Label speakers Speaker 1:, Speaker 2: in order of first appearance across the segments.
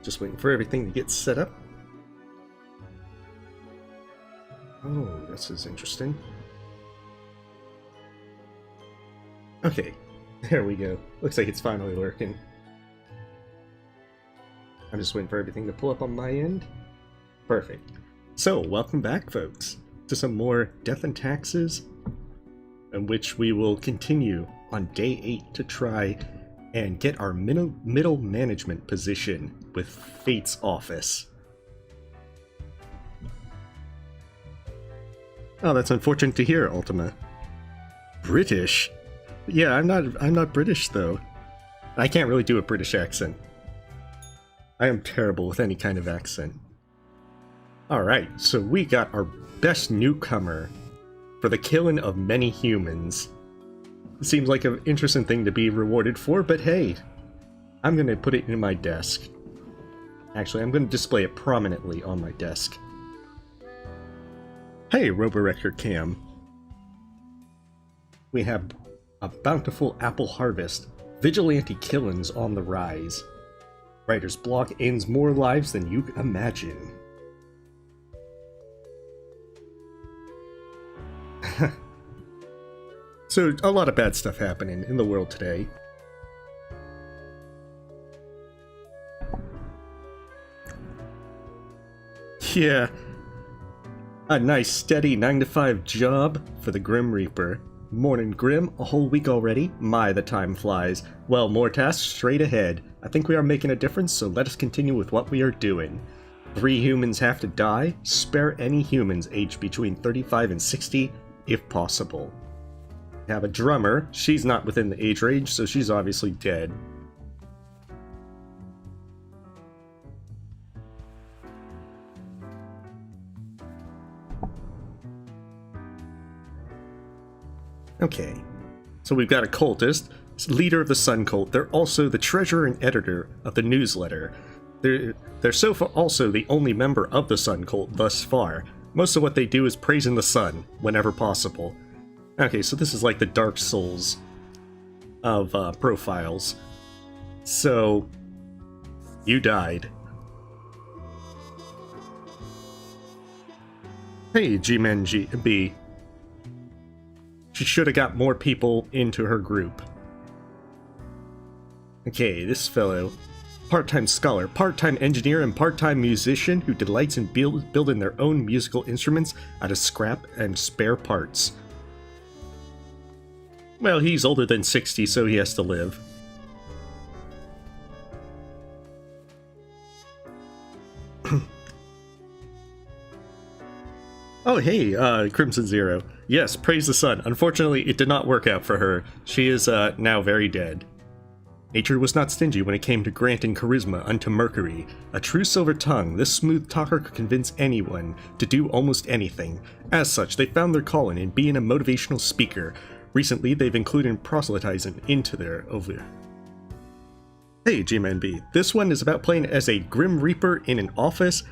Speaker 1: Just waiting for everything to get set up. Oh, this is interesting. Okay, there we go. Looks like it's finally working. I'm just waiting for everything to pull up on my end. Perfect. So, welcome back, folks, to some more Death and Taxes, in which we will continue on day 8 to try and get our middle management position with Fate's office. Oh, that's unfortunate to hear, Ultima. British? Yeah, I'm not British though. I can't really do a British accent. I am terrible with any kind of accent. Alright, so we got our best newcomer for the killing of many humans. Seems like an interesting thing to be rewarded for, but hey, I'm gonna put it in my desk. Actually, I'm gonna display it prominently on my desk. Hey, Roborector Cam. We have a bountiful apple harvest. Vigilante killings on the rise. Writer's block ends more lives than you imagine. So, a lot of bad stuff happening in the world today. Yeah. A nice steady 9-to-5 job for the Grim Reaper. Morning, Grim. A whole week already? My, the time flies. Well, more tasks straight ahead. I think we are making a difference, so let us continue with what we are doing. 3 humans have to die. Spare any humans aged between 35 and 60, if possible. We have a drummer. She's not within the age range, so she's obviously dead. Okay, so we've got a cultist, leader of the Sun Cult. They're also the treasurer and editor of the newsletter. They're so far also the only member of the Sun Cult thus far. Most of what they do is praising the sun, whenever possible. Okay, so this is like the Dark Souls of profiles. So, you died. Hey, G-Man B. She should have got more people into her group. Okay, this fellow. Part-time scholar, part-time engineer, and part-time musician who delights in building their own musical instruments out of scrap and spare parts. Well, he's older than 60, so he has to live. Oh, hey, Crimson Zero. Yes, praise the sun. Unfortunately, it did not work out for her. She is, now very dead. Nature was not stingy when it came to granting charisma unto Mercury. A true silver tongue, this smooth talker could convince anyone to do almost anything. As such, they found their calling in being a motivational speaker. Recently, they've included proselytizing into their over. Hey, G-Man B. This one is about playing as a Grim Reaper in an office,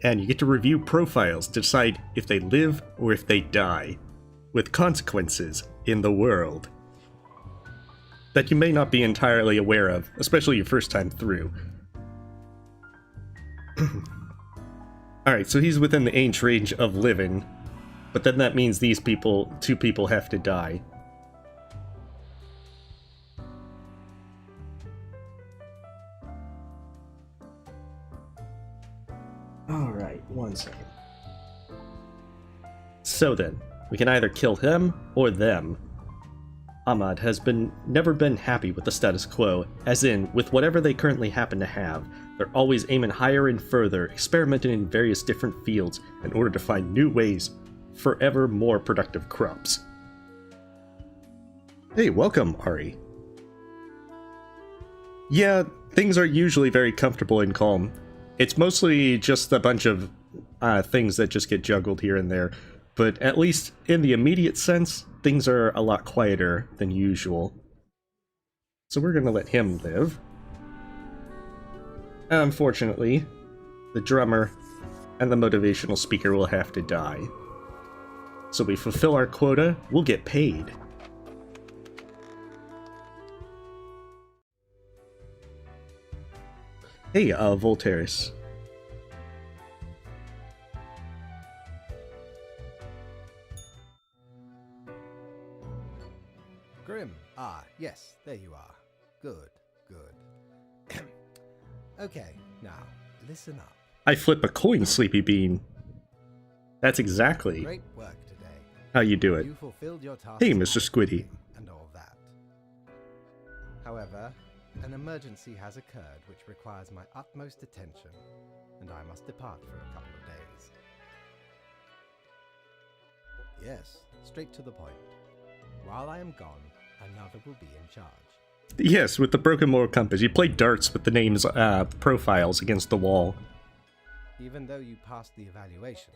Speaker 1: and you get to review profiles to decide if they live or if they die, with consequences in the world that you may not be entirely aware of, especially your first time through. Alright, so he's within the age range of living, but then that means these people, 2 people have to die. Alright, 1 second. So then, we can either kill him or them. Ahmad has never been happy with the status quo, as in, with whatever they currently happen to have. They're always aiming higher and further, experimenting in various different fields in order to find new ways for ever more productive crops. Hey, welcome, Ari. Yeah, things are usually very comfortable and calm. It's mostly just a bunch of things that just get juggled here and there, but at least in the immediate sense, things are a lot quieter than usual. So we're gonna let him live. Unfortunately, the drummer and the motivational speaker will have to die. So we fulfill our quota, we'll get paid. Hey, Voltaris.
Speaker 2: Grim. Ah, yes, there you are. Good, good. Okay, now, listen up.
Speaker 1: I flip a coin, Sleepy Bean. That's exactly
Speaker 2: Great work today.
Speaker 1: how you do it.
Speaker 2: You fulfilled your task.
Speaker 1: Hey, Mr. Squiddy.
Speaker 2: And all that. However, an emergency has occurred which requires my utmost attention, and I must depart for a couple of days. Yes, straight to the point. While I am gone, another will be in charge.
Speaker 1: Yes, with the broken moral compass. You play darts with the names, profiles against the wall.
Speaker 2: Even though you passed the evaluation,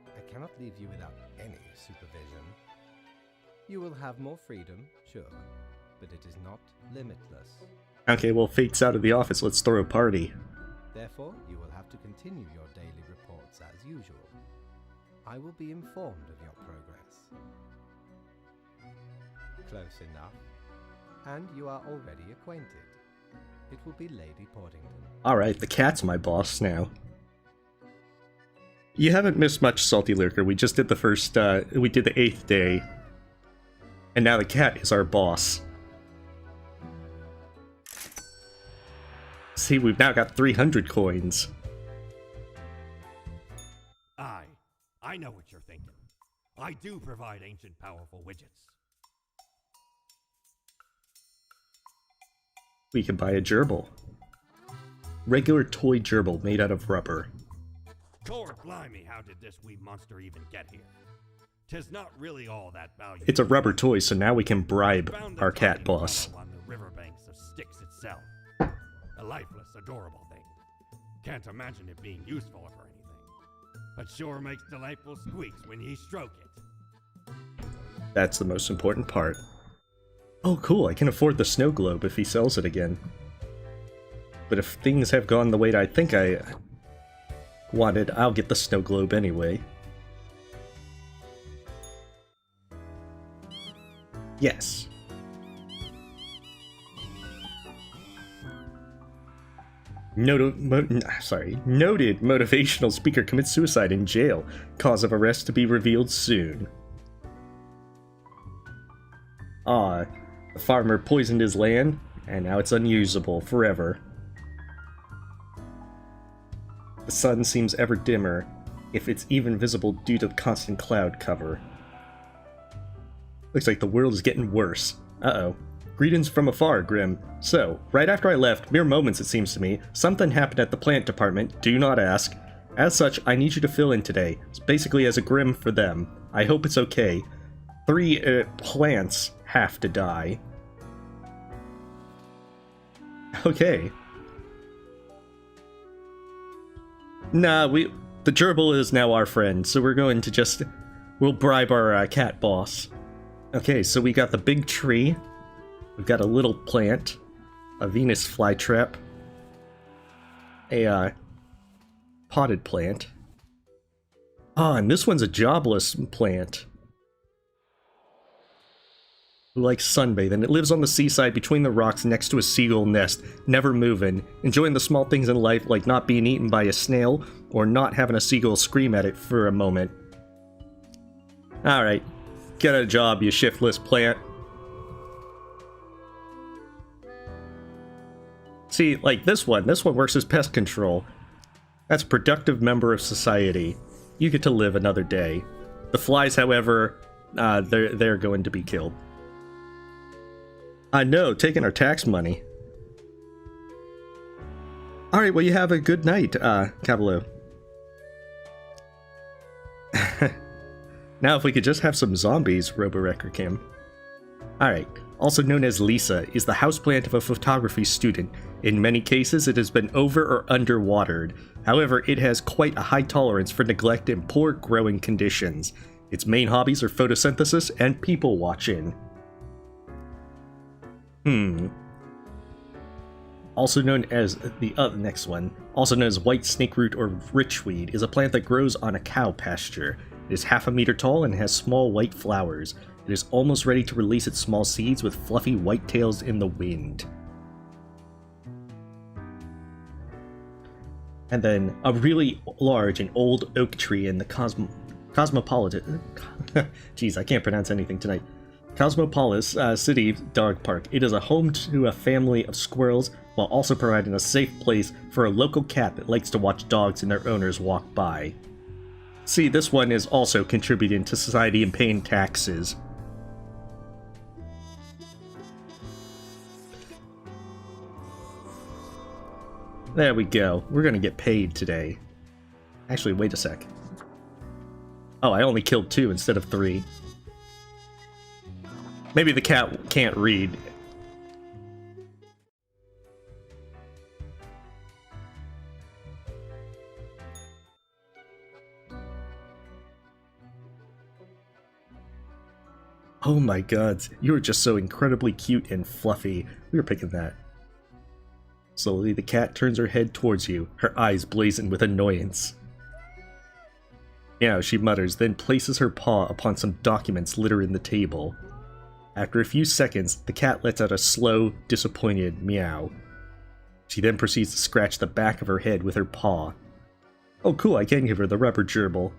Speaker 2: I cannot leave you without any supervision. You will have more freedom, sure, but it is not limitless.
Speaker 1: Okay, well, Fate's out of the office. Let's throw a party.
Speaker 2: Therefore, you will have to continue your daily reports as usual. I will be informed of your progress. Close enough. And you are already acquainted. It will be Lady Portington.
Speaker 1: Alright, the cat's my boss now. You haven't missed much, Salty Lurker. We just did the first, we did the 8th day. And now the cat is our boss. See, we've now got 300 coins.
Speaker 3: I know what you're thinking. I do provide ancient powerful widgets.
Speaker 1: We can buy a gerbil. Regular toy gerbil made out of rubber.
Speaker 3: Lord blimey, how did this wee monster even get here? 'Tis not really all that valuable.
Speaker 1: It's a rubber toy, so now we can bribe
Speaker 3: Found the
Speaker 1: our cat
Speaker 3: tiny
Speaker 1: boss.
Speaker 3: fellow on the riverbanks of Styx itself. A lifeless, adorable thing. Can't imagine it being useful for anything. But sure makes delightful squeaks when ye stroke it.
Speaker 1: That's the most important part. Oh cool, I can afford the snow globe if he sells it again. But if things have gone the way I think I wanted, I'll get the snow globe anyway. Yes. Noted motivational speaker commits suicide in jail. Cause of arrest to be revealed soon. Ah, the farmer poisoned his land, and now it's unusable forever. The sun seems ever dimmer, if it's even visible due to the constant cloud cover. Looks like the world is getting worse. Uh-oh. Greetings from afar, Grim. So, right after I left, mere moments it seems to me, something happened at the plant department, do not ask. As such, I need you to fill in today. It's basically as a Grim for them. I hope it's okay. 3 plants have to die. Okay. Nah, the gerbil is now our friend, so we're going to we'll bribe our cat boss. Okay, so we got the big tree. We've got a little plant, a Venus flytrap, a potted plant. Ah, and this one's a jobless plant. Who likes sunbathing. It lives on the seaside between the rocks next to a seagull nest, never moving, enjoying the small things in life like not being eaten by a snail or not having a seagull scream at it for a moment. Alright, get a job, you shiftless plant. See, like this one works as pest control. That's a productive member of society. You get to live another day. The flies, however, they're going to be killed. No, taking our tax money. Alright, well you have a good night, Cavalo. Now if we could just have some zombies, Roborecker Kim. Alright, also known as Lisa, is the houseplant of a photography student. In many cases, it has been over or underwatered. However, it has quite a high tolerance for neglect and poor growing conditions. Its main hobbies are photosynthesis and people watching. Also known as the next one, also known as white snakeroot or richweed, is a plant that grows on a cow pasture. It is half a meter tall and has small white flowers. It is almost ready to release its small seeds with fluffy white tails in the wind. And then a really large and old oak tree in the Cosmopolitan... Jeez, I can't pronounce anything tonight. Cosmopolis City Dog Park. It is a home to a family of squirrels while also providing a safe place for a local cat that likes to watch dogs and their owners walk by. See, this one is also contributing to society and paying taxes. There we go. We're gonna get paid today. Actually, wait a sec. Oh, I only killed 2 instead of 3. Maybe the cat can't read. Oh my god, you are just so incredibly cute and fluffy. We were picking that. Slowly, the cat turns her head towards you, her eyes blazing with annoyance. Meow, she mutters, then places her paw upon some documents littering the table. After a few seconds, the cat lets out a slow, disappointed meow. She then proceeds to scratch the back of her head with her paw. Oh cool, I can give her the rubber gerbil.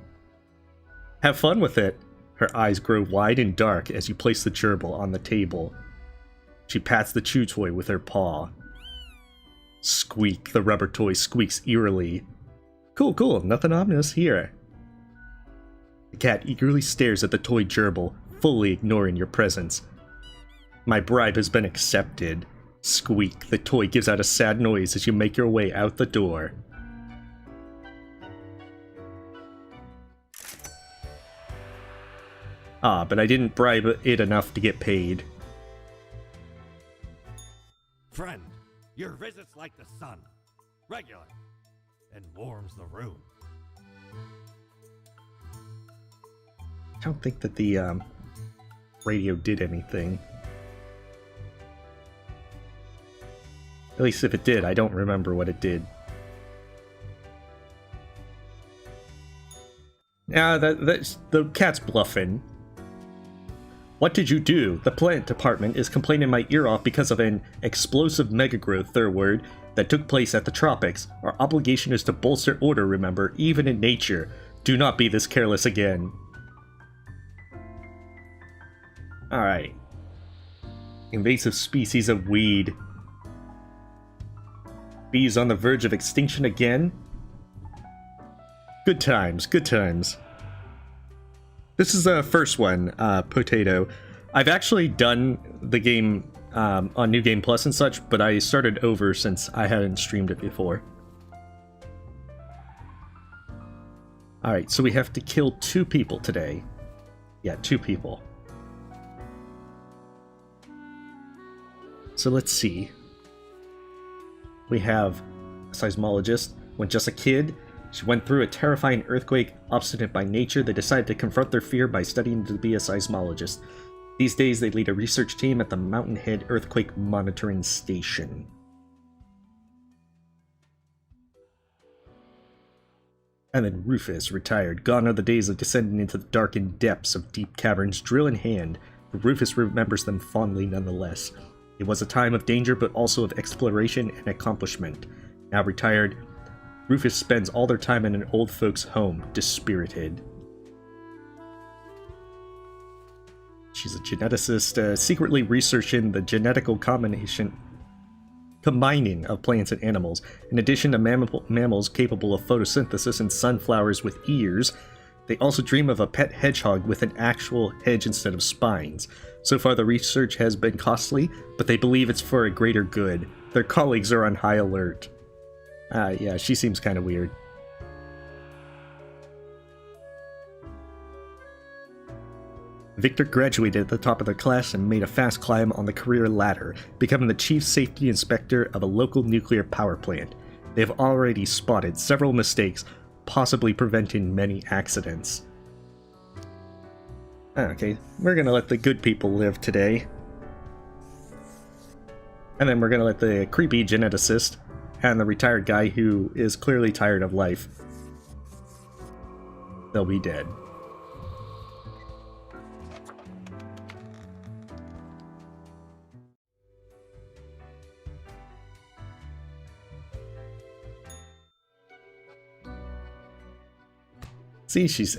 Speaker 1: Have fun with it! Her eyes grow wide and dark as you place the gerbil on the table. She pats the chew toy with her paw. Squeak, the rubber toy squeaks eerily. Cool, cool, nothing ominous here. The cat eagerly stares at the toy gerbil, fully ignoring your presence. My bribe has been accepted. Squeak, the toy gives out a sad noise as you make your way out the door. Ah, but I didn't bribe it enough to get paid.
Speaker 3: Friend, your visit's like the sun. Regular. And warms the room.
Speaker 1: I don't think that the radio did anything. At least if it did, I don't remember what it did. That's the cat's bluffing. What did you do? The plant department is complaining my ear off because of an explosive megagrowth, their word, that took place at the tropics. Our obligation is to bolster order, remember, even in nature. Do not be this careless again. Alright. Invasive species of weed. Bees on the verge of extinction again? Good times, good times. This is the first one, Potato. I've actually done the game on New Game Plus and such, but I started over since I hadn't streamed it before. Alright, so we have to kill 2 people today. Yeah, 2 people. So let's see. We have a seismologist. When just a kid, she went through a terrifying earthquake. Obstinate by nature, they decided to confront their fear by studying to be a seismologist. These days, they lead a research team at the Mountain Head Earthquake Monitoring Station. And then Rufus, retired. Gone are the days of descending into the darkened depths of deep caverns, drill in hand. But Rufus remembers them fondly nonetheless. It was a time of danger, but also of exploration and accomplishment. Now retired, Rufus spends all their time in an old folks' home, dispirited. She's a geneticist, secretly researching the genetical combining of plants and animals. In addition to mammals capable of photosynthesis and sunflowers with ears, they also dream of a pet hedgehog with an actual hedge instead of spines. So far the research has been costly, but they believe it's for a greater good. Their colleagues are on high alert. Yeah, she seems kind of weird. Victor graduated at the top of their class and made a fast climb on the career ladder, becoming the chief safety inspector of a local nuclear power plant. They have already spotted several mistakes, possibly preventing many accidents. Okay, we're gonna let the good people live today. And then we're gonna let the creepy geneticist and the retired guy who is clearly tired of life. They'll be dead. See, she's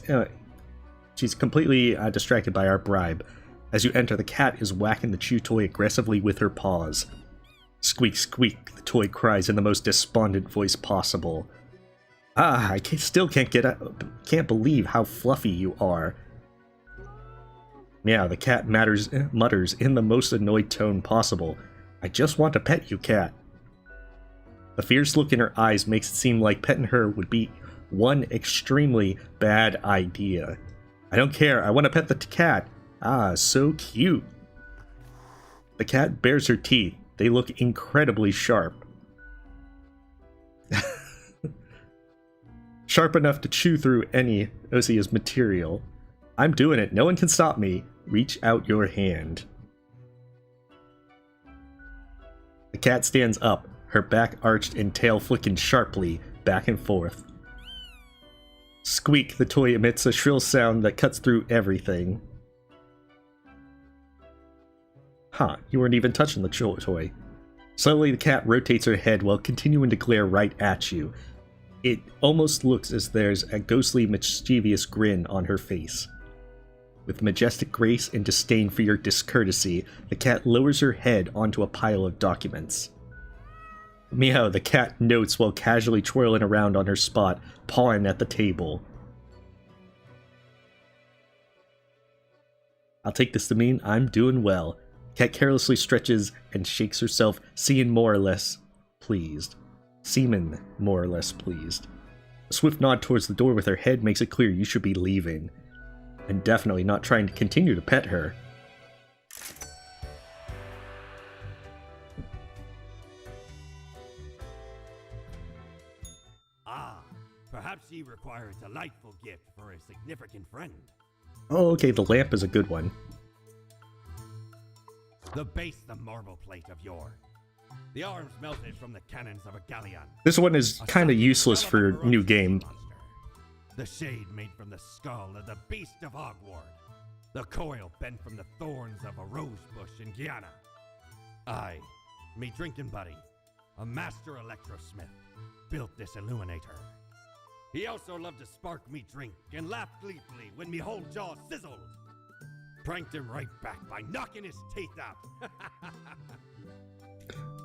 Speaker 1: completely distracted by our bribe. As you enter, the cat is whacking the chew toy aggressively with her paws. Squeak, squeak, the toy cries in the most despondent voice possible. I still can't believe how fluffy you are. Meow, the cat mutters in the most annoyed tone possible. I just want to pet you, cat. The fierce look in her eyes makes it seem like petting her would be one extremely bad idea. I don't care, I want to pet the cat. Ah, so cute. The cat bares her teeth. They look incredibly sharp. Sharp enough to chew through any Osia's material. I'm doing it, no one can stop me. Reach out your hand. The cat stands up, her back arched and tail flicking sharply back and forth. Squeak, the toy emits a shrill sound that cuts through everything. Huh, you weren't even touching the toy. Slowly the cat rotates her head while continuing to glare right at you. It almost looks as there's a ghostly, mischievous grin on her face. With majestic grace and disdain for your discourtesy, the cat lowers her head onto a pile of documents. Meow, the cat notes while casually twirling around on her spot, pawing at the table. I'll take this to mean I'm doing well. Cat carelessly stretches and shakes herself, seeming more or less pleased. A swift nod towards the door with her head makes it clear you should be leaving. And definitely not trying to continue to pet her.
Speaker 3: Ah, perhaps ye require a delightful gift for a significant friend.
Speaker 1: Oh, okay, the lamp is a good one.
Speaker 3: The base, the marble plate of yore. The arms melted from the cannons of a galleon.
Speaker 1: This one is kind of useless for new game.
Speaker 3: Monster. The shade made from the skull of the beast of Hogwarts. The coil bent from the thorns of a rose bush in Guyana. I, me drinking buddy, a master electrosmith, built this illuminator. He also loved to spark me drink and laughed gleefully when me whole jaw sizzled. Pranked him right back by knocking his teeth out.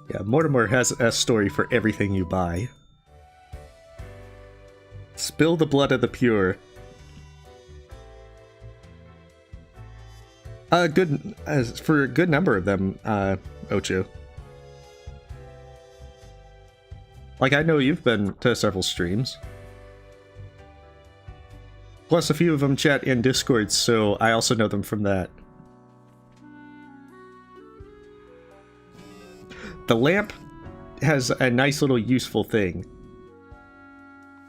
Speaker 1: Yeah, Mortimer has a story for everything you buy. Spill the blood of the pure. Good as for a good number of them, Ocho. Like, I know you've been to several streams. Plus, a few of them chat in Discord, so I also know them from that. The lamp has a nice little useful thing.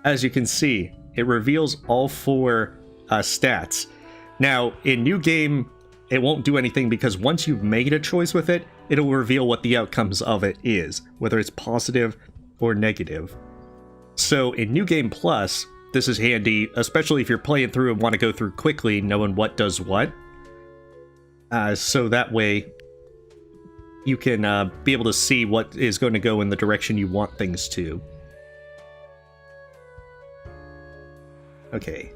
Speaker 1: As you can see, it reveals all 4 stats. Now, in New Game, it won't do anything because once you've made a choice with it, it'll reveal what the outcomes of it is, whether it's positive or negative. So in New Game Plus, this is handy, especially if you're playing through and want to go through quickly, knowing what does what. So that way, you can be able to see what is going to go in the direction you want things to. Okay.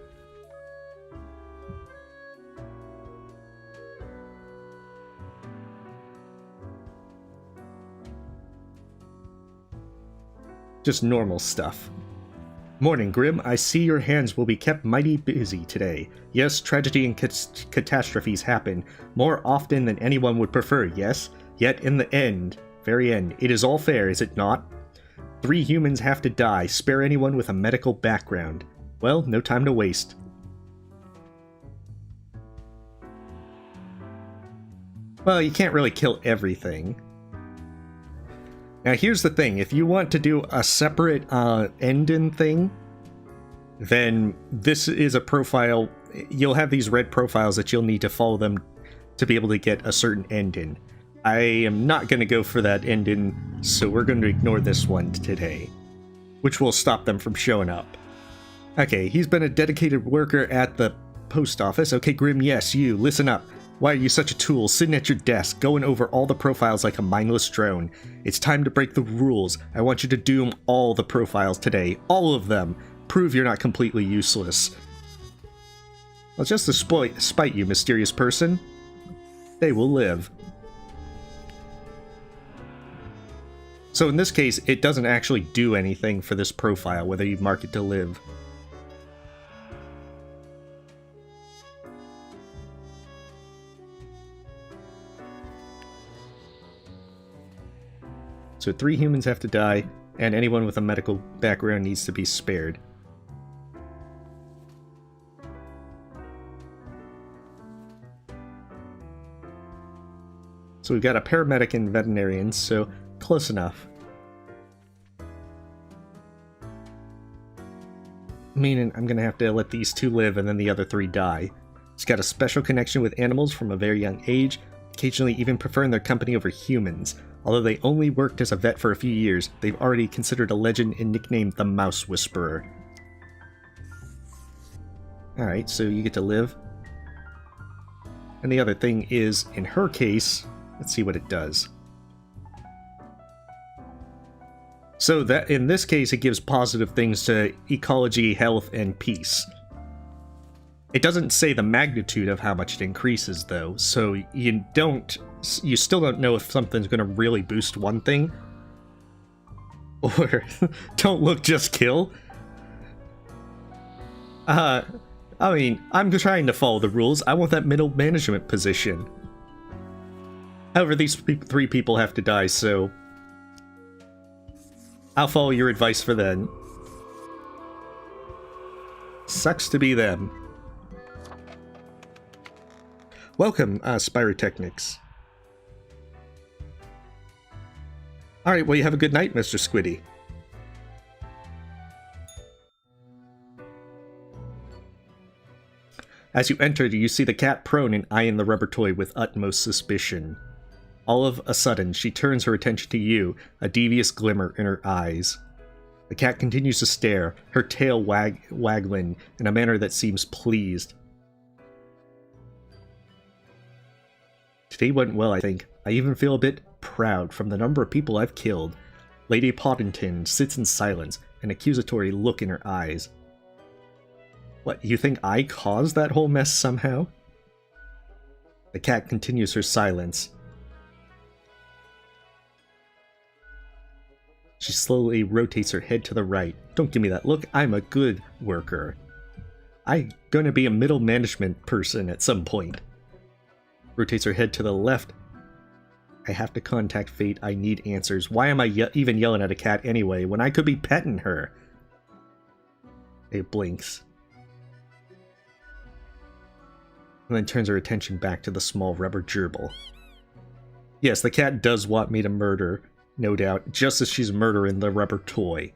Speaker 1: Just normal stuff. Morning, Grim. I see your hands will be kept mighty busy today. Yes, tragedy and catastrophes happen, more often than anyone would prefer, yes? Yet in the end, very end, it is all fair, is it not? 3 humans have to die, spare anyone with a medical background. Well, no time to waste. Well, you can't really kill everything. Now here's the thing, if you want to do a separate ending thing, then this is a profile. You'll have these red profiles that you'll need to follow them to be able to get a certain ending. I am not going to go for that ending, so we're going to ignore this one today, which will stop them from showing up. Okay, he's been a dedicated worker at the post office. Okay, Grim, yes, you, listen up. Why are you such a tool, sitting at your desk, going over all the profiles like a mindless drone? It's time to break the rules. I want you to doom all the profiles today. All of them. Prove you're not completely useless. Well, just to spite you, mysterious person. They will live. So in this case, it doesn't actually do anything for this profile, whether you mark it to live. So 3 humans have to die, and anyone with a medical background needs to be spared. So we've got a paramedic and veterinarian, so close enough. Meaning I'm gonna have to let these 2 live and then the other 3 die. He's got a special connection with animals from a very young age, occasionally even preferring their company over humans. Although they only worked as a vet for a few years, they've already considered a legend and nicknamed the Mouse Whisperer. Alright, so you get to live. And the other thing is, in her case, let's see what it does. So that in this case, it gives positive things to ecology, health, and peace. It doesn't say the magnitude of how much it increases, though, so you still don't know if something's going to really boost one thing. Or, don't look, just kill. I mean, I'm trying to follow the rules. I want that middle management position. However, these 3 people have to die, so I'll follow your advice for them. Sucks to be them. Welcome, Spirotechnics. Alright, well, you have a good night, Mr. Squiddy. As you enter, you see the cat prone and eyeing the rubber toy with utmost suspicion. All of a sudden, she turns her attention to you, a devious glimmer in her eyes. The cat continues to stare, her tail waggling in a manner that seems pleased. Today went well, I think. I even feel a bit proud from the number of people I've killed. Lady Poddington sits in silence, an accusatory look in her eyes. What, you think I caused that whole mess somehow? The cat continues her silence. She slowly rotates her head to the right. Don't give me that look, I'm a good worker. I'm gonna be a middle management person at some point. Rotates her head to the left. I have to contact Fate, I need answers. Why am I even yelling at a cat anyway, when I could be petting her? It blinks. And then turns her attention back to the small rubber gerbil. Yes, the cat does want me to murder, no doubt, just as she's murdering the rubber toy.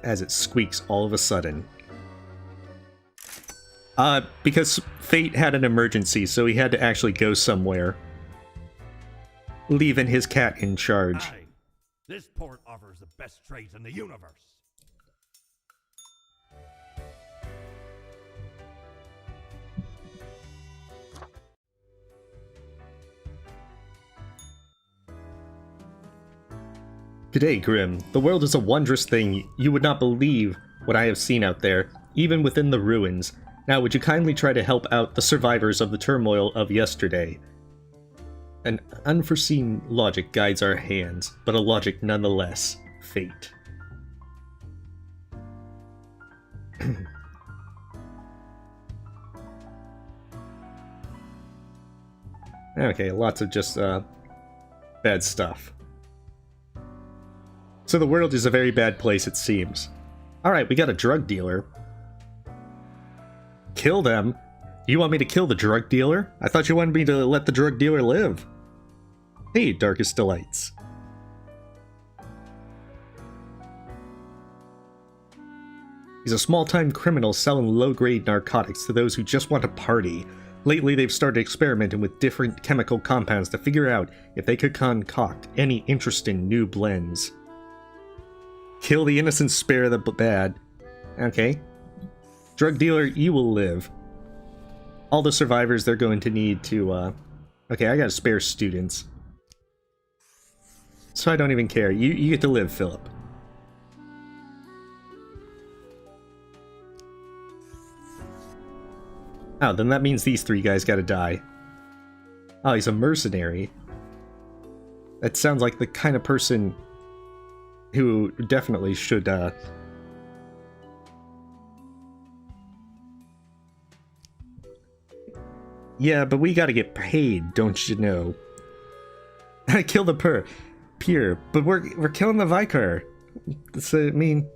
Speaker 1: As it squeaks all of a sudden. Because Fate had an emergency, so he had to actually go somewhere. Leaving his cat in charge.
Speaker 3: Aye. This port offers the best trades in the universe.
Speaker 1: Today, Grim, the world is a wondrous thing. You would not believe what I have seen out there, even within the ruins. Now, would you kindly try to help out the survivors of the turmoil of yesterday? An unforeseen logic guides our hands, but a logic nonetheless. Fate. Okay, lots of just, bad stuff. So the world is a very bad place, it seems. Alright, we got a drug dealer. Kill them? You want me to kill the drug dealer? I thought you wanted me to let the drug dealer live. Hey, Darkest Delights. He's a small-time criminal selling low-grade narcotics to those who just want to party. Lately, they've started experimenting with different chemical compounds to figure out if they could concoct any interesting new blends. Kill the innocent, spare the bad. Okay. Drug dealer, you will live. All the survivors, they're going to need to, Okay, I gotta spare students. So I don't even care. You get to live, Philip. Oh, then that means these three guys gotta die. Oh, he's a mercenary. That sounds like the kind of person who definitely should, Yeah, but we gotta get paid, don't you know? Kill the Pier, but we're killing the Vicar. So, I mean...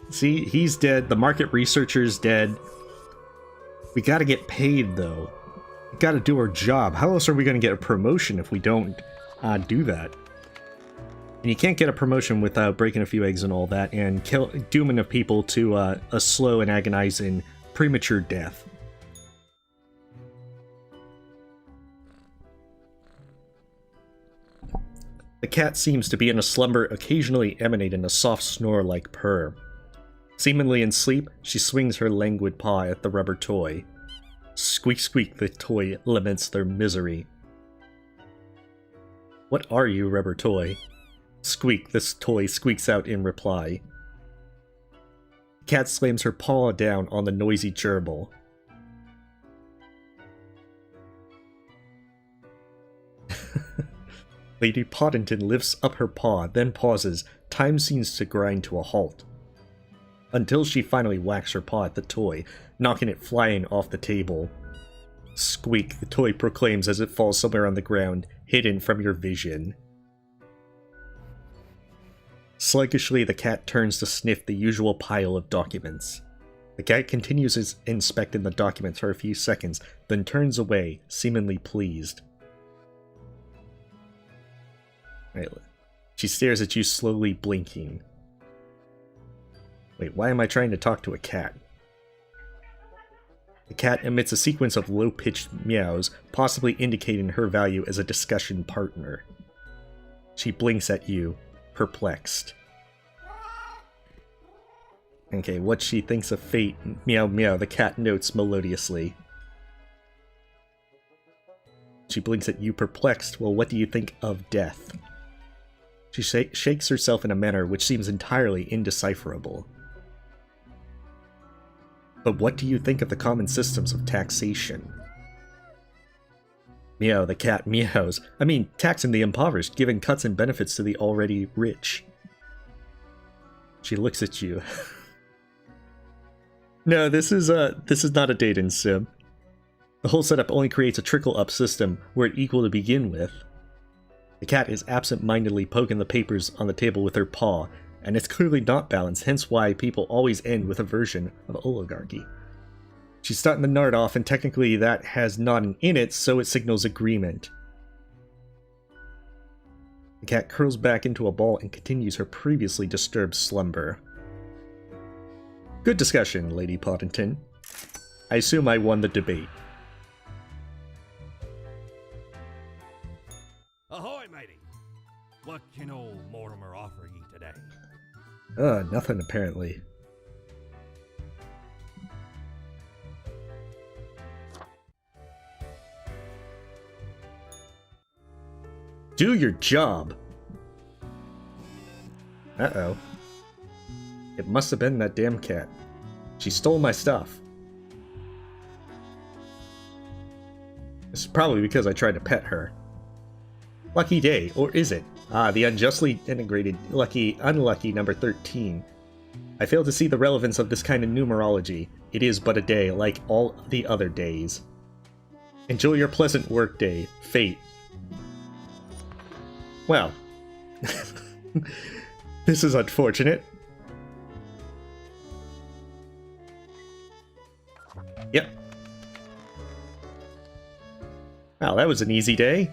Speaker 1: See, he's dead, the market researcher's dead. We gotta get paid, though. We gotta do our job. How else are we gonna get a promotion if we don't do that? And you can't get a promotion without breaking a few eggs and all that, and dooming of people to a slow and agonizing premature death. The cat seems to be in a slumber, occasionally emanating a soft snore-like purr. Seemingly in sleep, she swings her languid paw at the rubber toy. Squeak squeak, the toy laments their misery. What are you, rubber toy? Squeak, this toy squeaks out in reply. The cat slams her paw down on the noisy gerbil. Lady Poddington lifts up her paw, then pauses. Time seems to grind to a halt. Until she finally whacks her paw at the toy, knocking it flying off the table. Squeak, the toy proclaims as it falls somewhere on the ground, hidden from your vision. Sluggishly, the cat turns to sniff the usual pile of documents. The cat continues inspecting the documents for a few seconds, then turns away, seemingly pleased. Right. She stares at you, slowly blinking. Wait, why am I trying to talk to a cat? The cat emits a sequence of low-pitched meows, possibly indicating her value as a discussion partner. She blinks at you, perplexed. Okay, what she thinks of fate, meow meow, the cat notes melodiously. She blinks at you, perplexed. Well, what do you think of death? She shakes herself in a manner which seems entirely indecipherable. But what do you think of the common systems of taxation? Meow, the cat meows. I mean, taxing the impoverished, giving cuts and benefits to the already rich. She looks at you. No, this is not a dating sim. The whole setup only creates a trickle-up system where it equal to begin with. The cat is absent-mindedly poking the papers on the table with her paw, and it's clearly not balanced, hence why people always end with a version of oligarchy. She's starting the nard off, and technically that has nodding in it, so it signals agreement. The cat curls back into a ball and continues her previously disturbed slumber. Good discussion, Lady Poddington. I assume I won the debate.
Speaker 3: Ahoy, matey! What can old Mortimer offer ye today?
Speaker 1: Nothing apparently. Do your job! Uh-oh. It must have been that damn cat. She stole my stuff. This is probably because I tried to pet her. Lucky day, or is it? Ah, the unjustly integrated unlucky number 13. I fail to see the relevance of this kind of numerology. It is but a day, like all the other days. Enjoy your pleasant work day, Fate. Well, this is unfortunate. Yep. Wow, that was an easy day.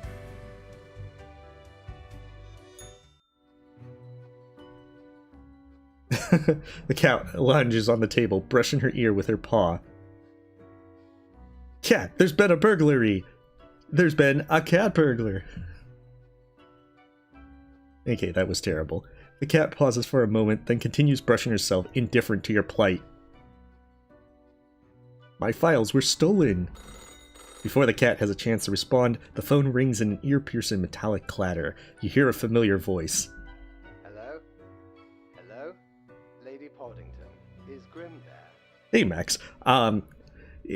Speaker 1: The cat lunges on the table, brushing her ear with her paw. Cat, there's been a burglary! There's been a cat burglar! Okay, that was terrible. The cat pauses for a moment, then continues brushing herself, indifferent to your plight. My files were stolen! Before the cat has a chance to respond, the phone rings in an ear-piercing metallic clatter. You hear a familiar voice.
Speaker 2: Hello? Hello? Lady Poddington, is Grim there?
Speaker 1: Hey, Max.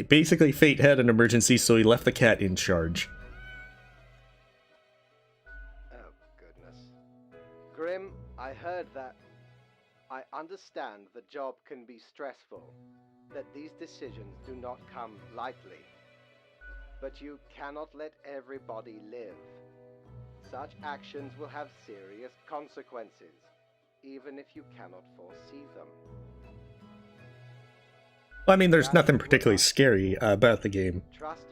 Speaker 1: Basically, Fate had an emergency, so he left the cat in charge.
Speaker 4: Oh, goodness. Grim, I heard that. I understand the job can be stressful, that these decisions do not come lightly. But you cannot let everybody live. Such actions will have serious consequences, even if you cannot foresee them.
Speaker 1: Well, I mean, there's nothing particularly scary about the game.
Speaker 4: Trust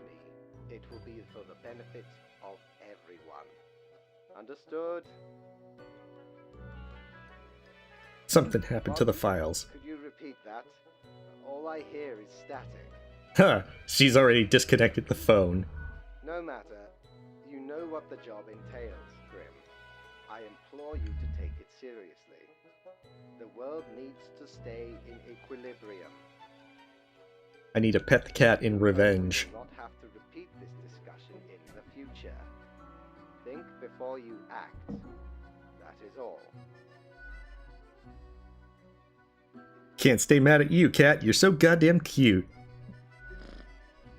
Speaker 4: me, it will be for the benefit of everyone. Understood?
Speaker 1: Something happened to the files.
Speaker 4: Could you repeat that? All I hear is static.
Speaker 1: Huh, she's already disconnected the phone.
Speaker 4: No matter. You know what the job entails, Grim. I implore you to take it seriously. The world needs to stay in equilibrium.
Speaker 1: I need to pet the cat in revenge.
Speaker 4: You will not have to repeat this discussion in the future. Think before you act. That is all.
Speaker 1: Can't stay mad at you, cat. You're so goddamn cute.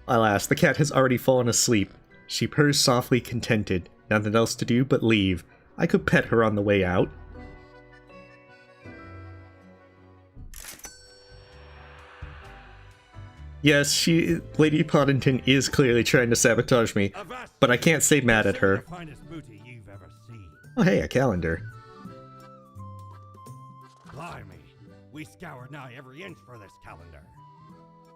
Speaker 1: Alas, the cat has already fallen asleep. She purrs softly, contented. Nothing else to do but leave. I could pet her on the way out. Yes, Lady Poddington is clearly trying to sabotage me, but I can't stay mad at her.
Speaker 3: The finest booty you've ever seen.
Speaker 1: Oh hey, a calendar.
Speaker 3: Blimey, we scoured nigh every inch for this calendar.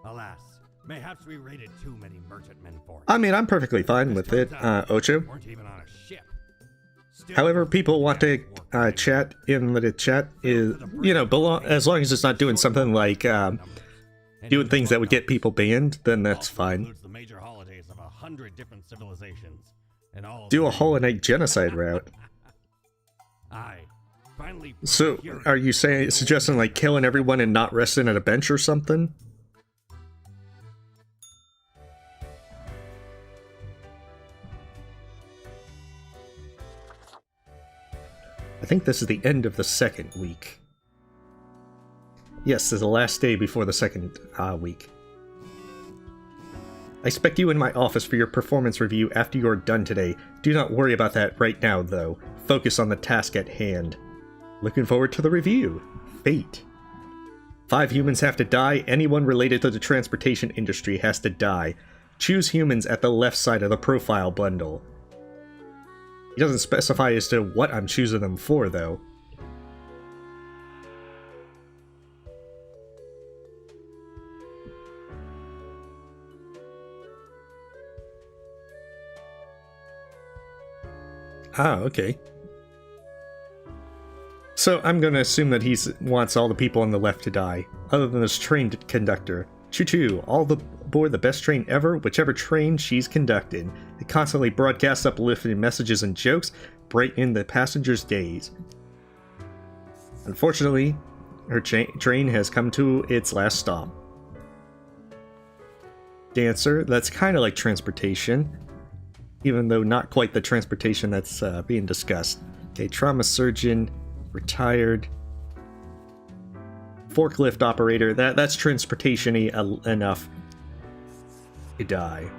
Speaker 3: Alas, mayhaps we raided too many merchantmen for it.
Speaker 1: I mean, I'm perfectly fine with it, Ocho.
Speaker 3: Weren't even on a ship. Still,
Speaker 1: However, people want to chat in the chat is, you know, as long as it's not doing something like doing things that would get people banned, then that's
Speaker 3: also
Speaker 1: fine.
Speaker 3: includes the major holidays of 100 different civilizations, and all of
Speaker 1: Do a
Speaker 3: them-
Speaker 1: Hollow Knight genocide route.
Speaker 3: I finally.
Speaker 1: So, are you suggesting like killing everyone and not resting at a bench or something? I think this is the end of the second week. Yes, this is the last day before the second week. I expect you in my office for your performance review after you're done today. Do not worry about that right now, though. Focus on the task at hand. Looking forward to the review. Fate. 5 humans have to die. Anyone related to the transportation industry has to die. Choose humans at the left side of the profile bundle. He doesn't specify as to what I'm choosing them for, though. Ah, okay. So I'm going to assume that he wants all the people on the left to die, other than this train conductor. Choo-choo, all aboard the best train ever, whichever train she's conducted. It constantly broadcasts uplifting messages and jokes, brightening the passengers' days. Unfortunately, her train has come to its last stop. Dancer, that's kind of like transportation, even though not quite the transportation that's being discussed. Okay, trauma surgeon, retired. Forklift operator, that's transportation-y enough to die.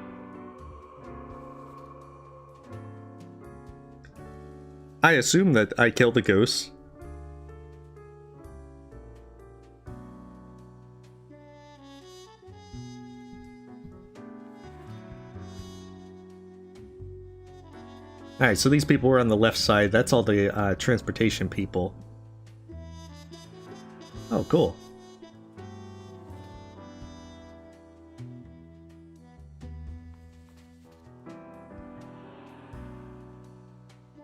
Speaker 1: I assume that I killed the ghosts. Alright, so these people were on the left side. That's all the transportation people. Oh, cool.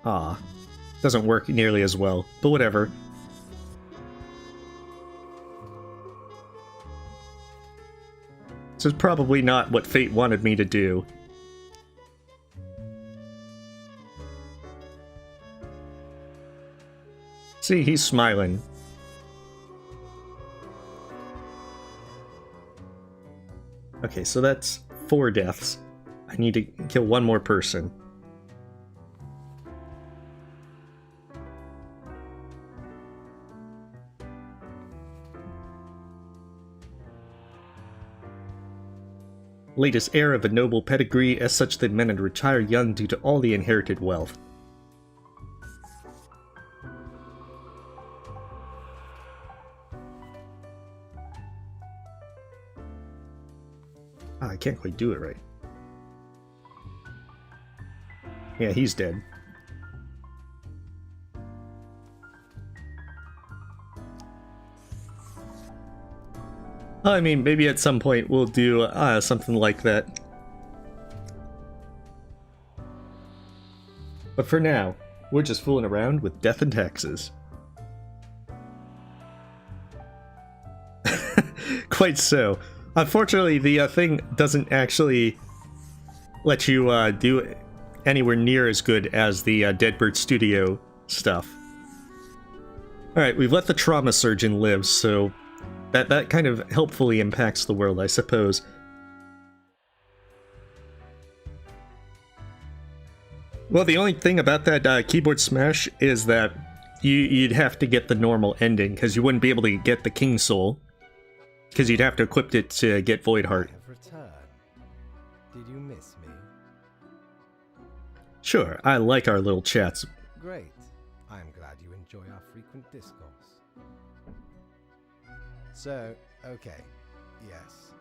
Speaker 1: Ah, doesn't work nearly as well, but whatever. This is probably not what Fate wanted me to do. See, he's smiling. Okay, so that's 4 deaths. I need to kill one more person. latest heir of a noble pedigree, as such the men had retired young due to all the inherited wealth. I can't quite do it right. Yeah, he's dead. I mean, maybe at some point we'll do something like that. But for now, we're just fooling around with death and taxes. Quite so. Unfortunately, the thing doesn't actually let you do anywhere near as good as the Deadbird Studio stuff. Alright, we've let the trauma surgeon live, so that kind of helpfully impacts the world, I suppose. Well, the only thing about that keyboard smash is that you'd have to get the normal ending, because you wouldn't be able to get the King Soul. Because you'd have to equip it to get Voidheart.
Speaker 2: I have returned. Did you miss me?
Speaker 1: Sure, I like our little chats.
Speaker 2: Great. I am glad you enjoy our frequent discourse. So, okay, yes.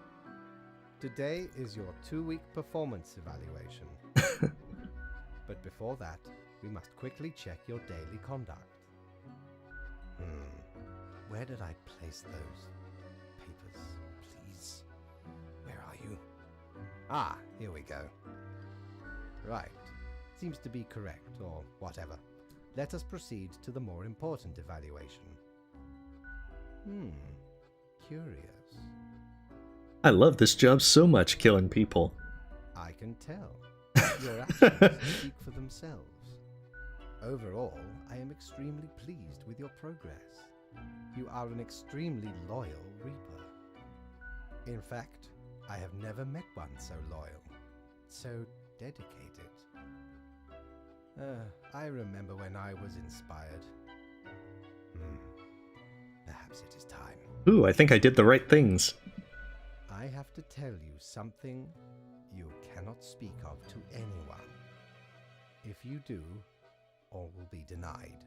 Speaker 2: Today is your 2-week performance evaluation. But before that, we must quickly check your daily conduct. Where did I place those papers, please? Where are you? Ah, here we go. Right. Seems to be correct, or whatever. Let us proceed to the more important evaluation. Curious.
Speaker 1: I love this job so much, killing people.
Speaker 2: I can tell. Your actions speak for themselves. Overall, I am extremely pleased with your progress. You are an extremely loyal Reaper. In fact, I have never met one so loyal, so dedicated. I remember when I was inspired. Perhaps it is time.
Speaker 1: Ooh, I think I did the right things.
Speaker 2: I have to tell you something you cannot speak of to anyone. If you do, all will be denied,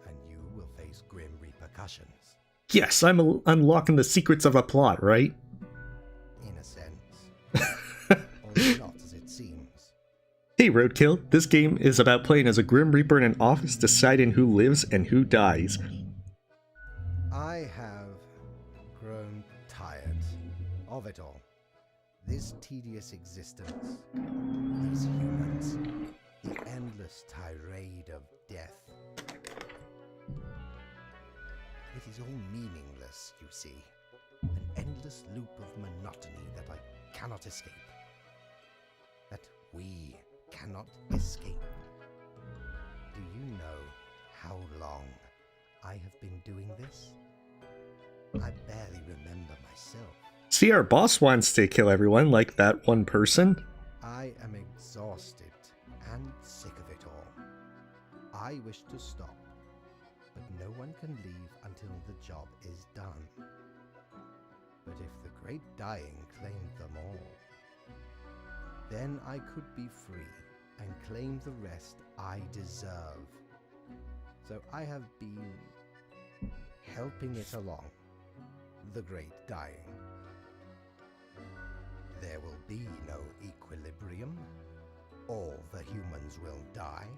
Speaker 2: and you will face grim repercussions.
Speaker 1: Yes, I'm unlocking the secrets of a plot, right?
Speaker 2: In a sense. Although not as it seems.
Speaker 1: Hey Roadkill, this game is about playing as a Grim Reaper in an office deciding who lives and who dies.
Speaker 2: I have grown tired of it all. This tedious existence, these humans, the endless tirade of death. It is all meaningless, you see. An endless loop of monotony that I cannot escape. That we cannot escape. Do you know how long I have been doing this? I barely remember myself.
Speaker 1: See, our boss wants to kill everyone like that one person.
Speaker 2: I am exhausted and sick of it all. I wish to stop, but no one can leave until the job is done. But if the Great Dying claimed them all, then I could be free and claim the rest I deserve. So I have been helping it along, the Great Dying. There will be no equilibrium. All the humans will die.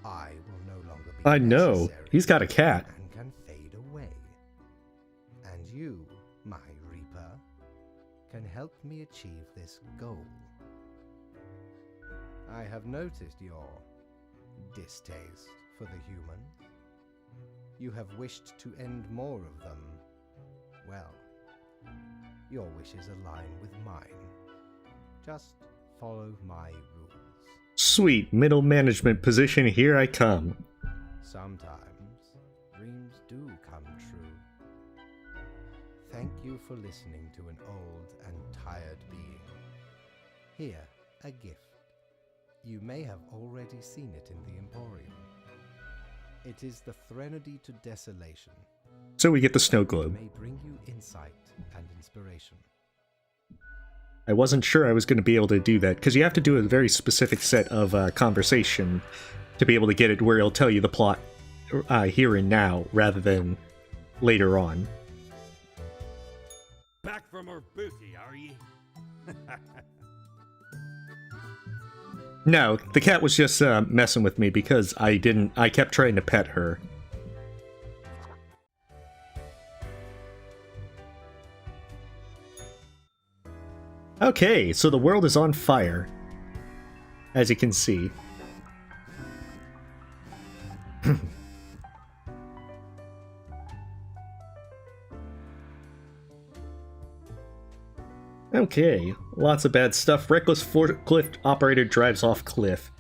Speaker 2: I will no longer be
Speaker 1: I know.
Speaker 2: necessary
Speaker 1: He's got a cat.
Speaker 2: and can fade away. And you, my Reaper, can help me achieve this goal. I have noticed your distaste for the humans. You have wished to end more of them. Well, your wishes align with mine. Just follow my rules.
Speaker 1: Sweet, middle management position, here I come.
Speaker 2: Sometimes dreams do come true. Thank you for listening to an old and tired being. Here, a gift. You may have already seen it in the Emporium. It is the Threnody to Desolation.
Speaker 1: So we get the snow
Speaker 2: It
Speaker 1: globe.
Speaker 2: may bring you insight and inspiration.
Speaker 1: I wasn't sure I was going to be able to do that, because you have to do a very specific set of conversation to be able to get it where it'll tell you the plot here and now, rather than later on.
Speaker 3: Back from her booty, are ye?
Speaker 1: No, the cat was just messing with me because I kept trying to pet her. Okay, so the world is on fire, as you can see. Okay, lots of bad stuff. Reckless forklift operator drives off cliff.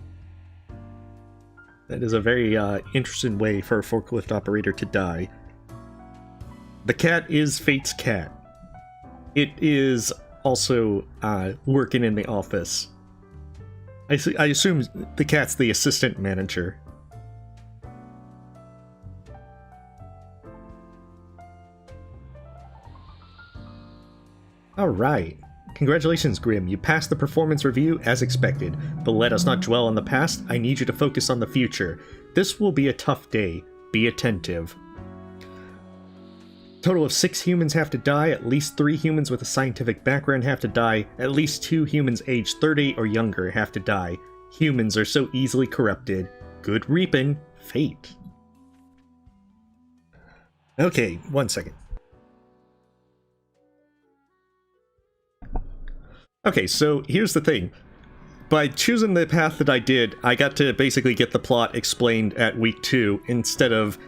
Speaker 1: That is a very interesting way for a forklift operator to die. The cat is Fate's cat. It is also working in the office. I assume the cat's the assistant manager. Alright. Congratulations, Grim. You passed the performance review as expected, but let us not dwell on the past. I need you to focus on the future. This will be a tough day. Be attentive. Total of 6 humans have to die, at least 3 humans with a scientific background have to die, at least 2 humans aged 30 or younger have to die. Humans are so easily corrupted. Good reaping, Fate. Okay, 1 second. Okay, so here's the thing. By choosing the path that I did, I got to basically get the plot explained at week 2 instead of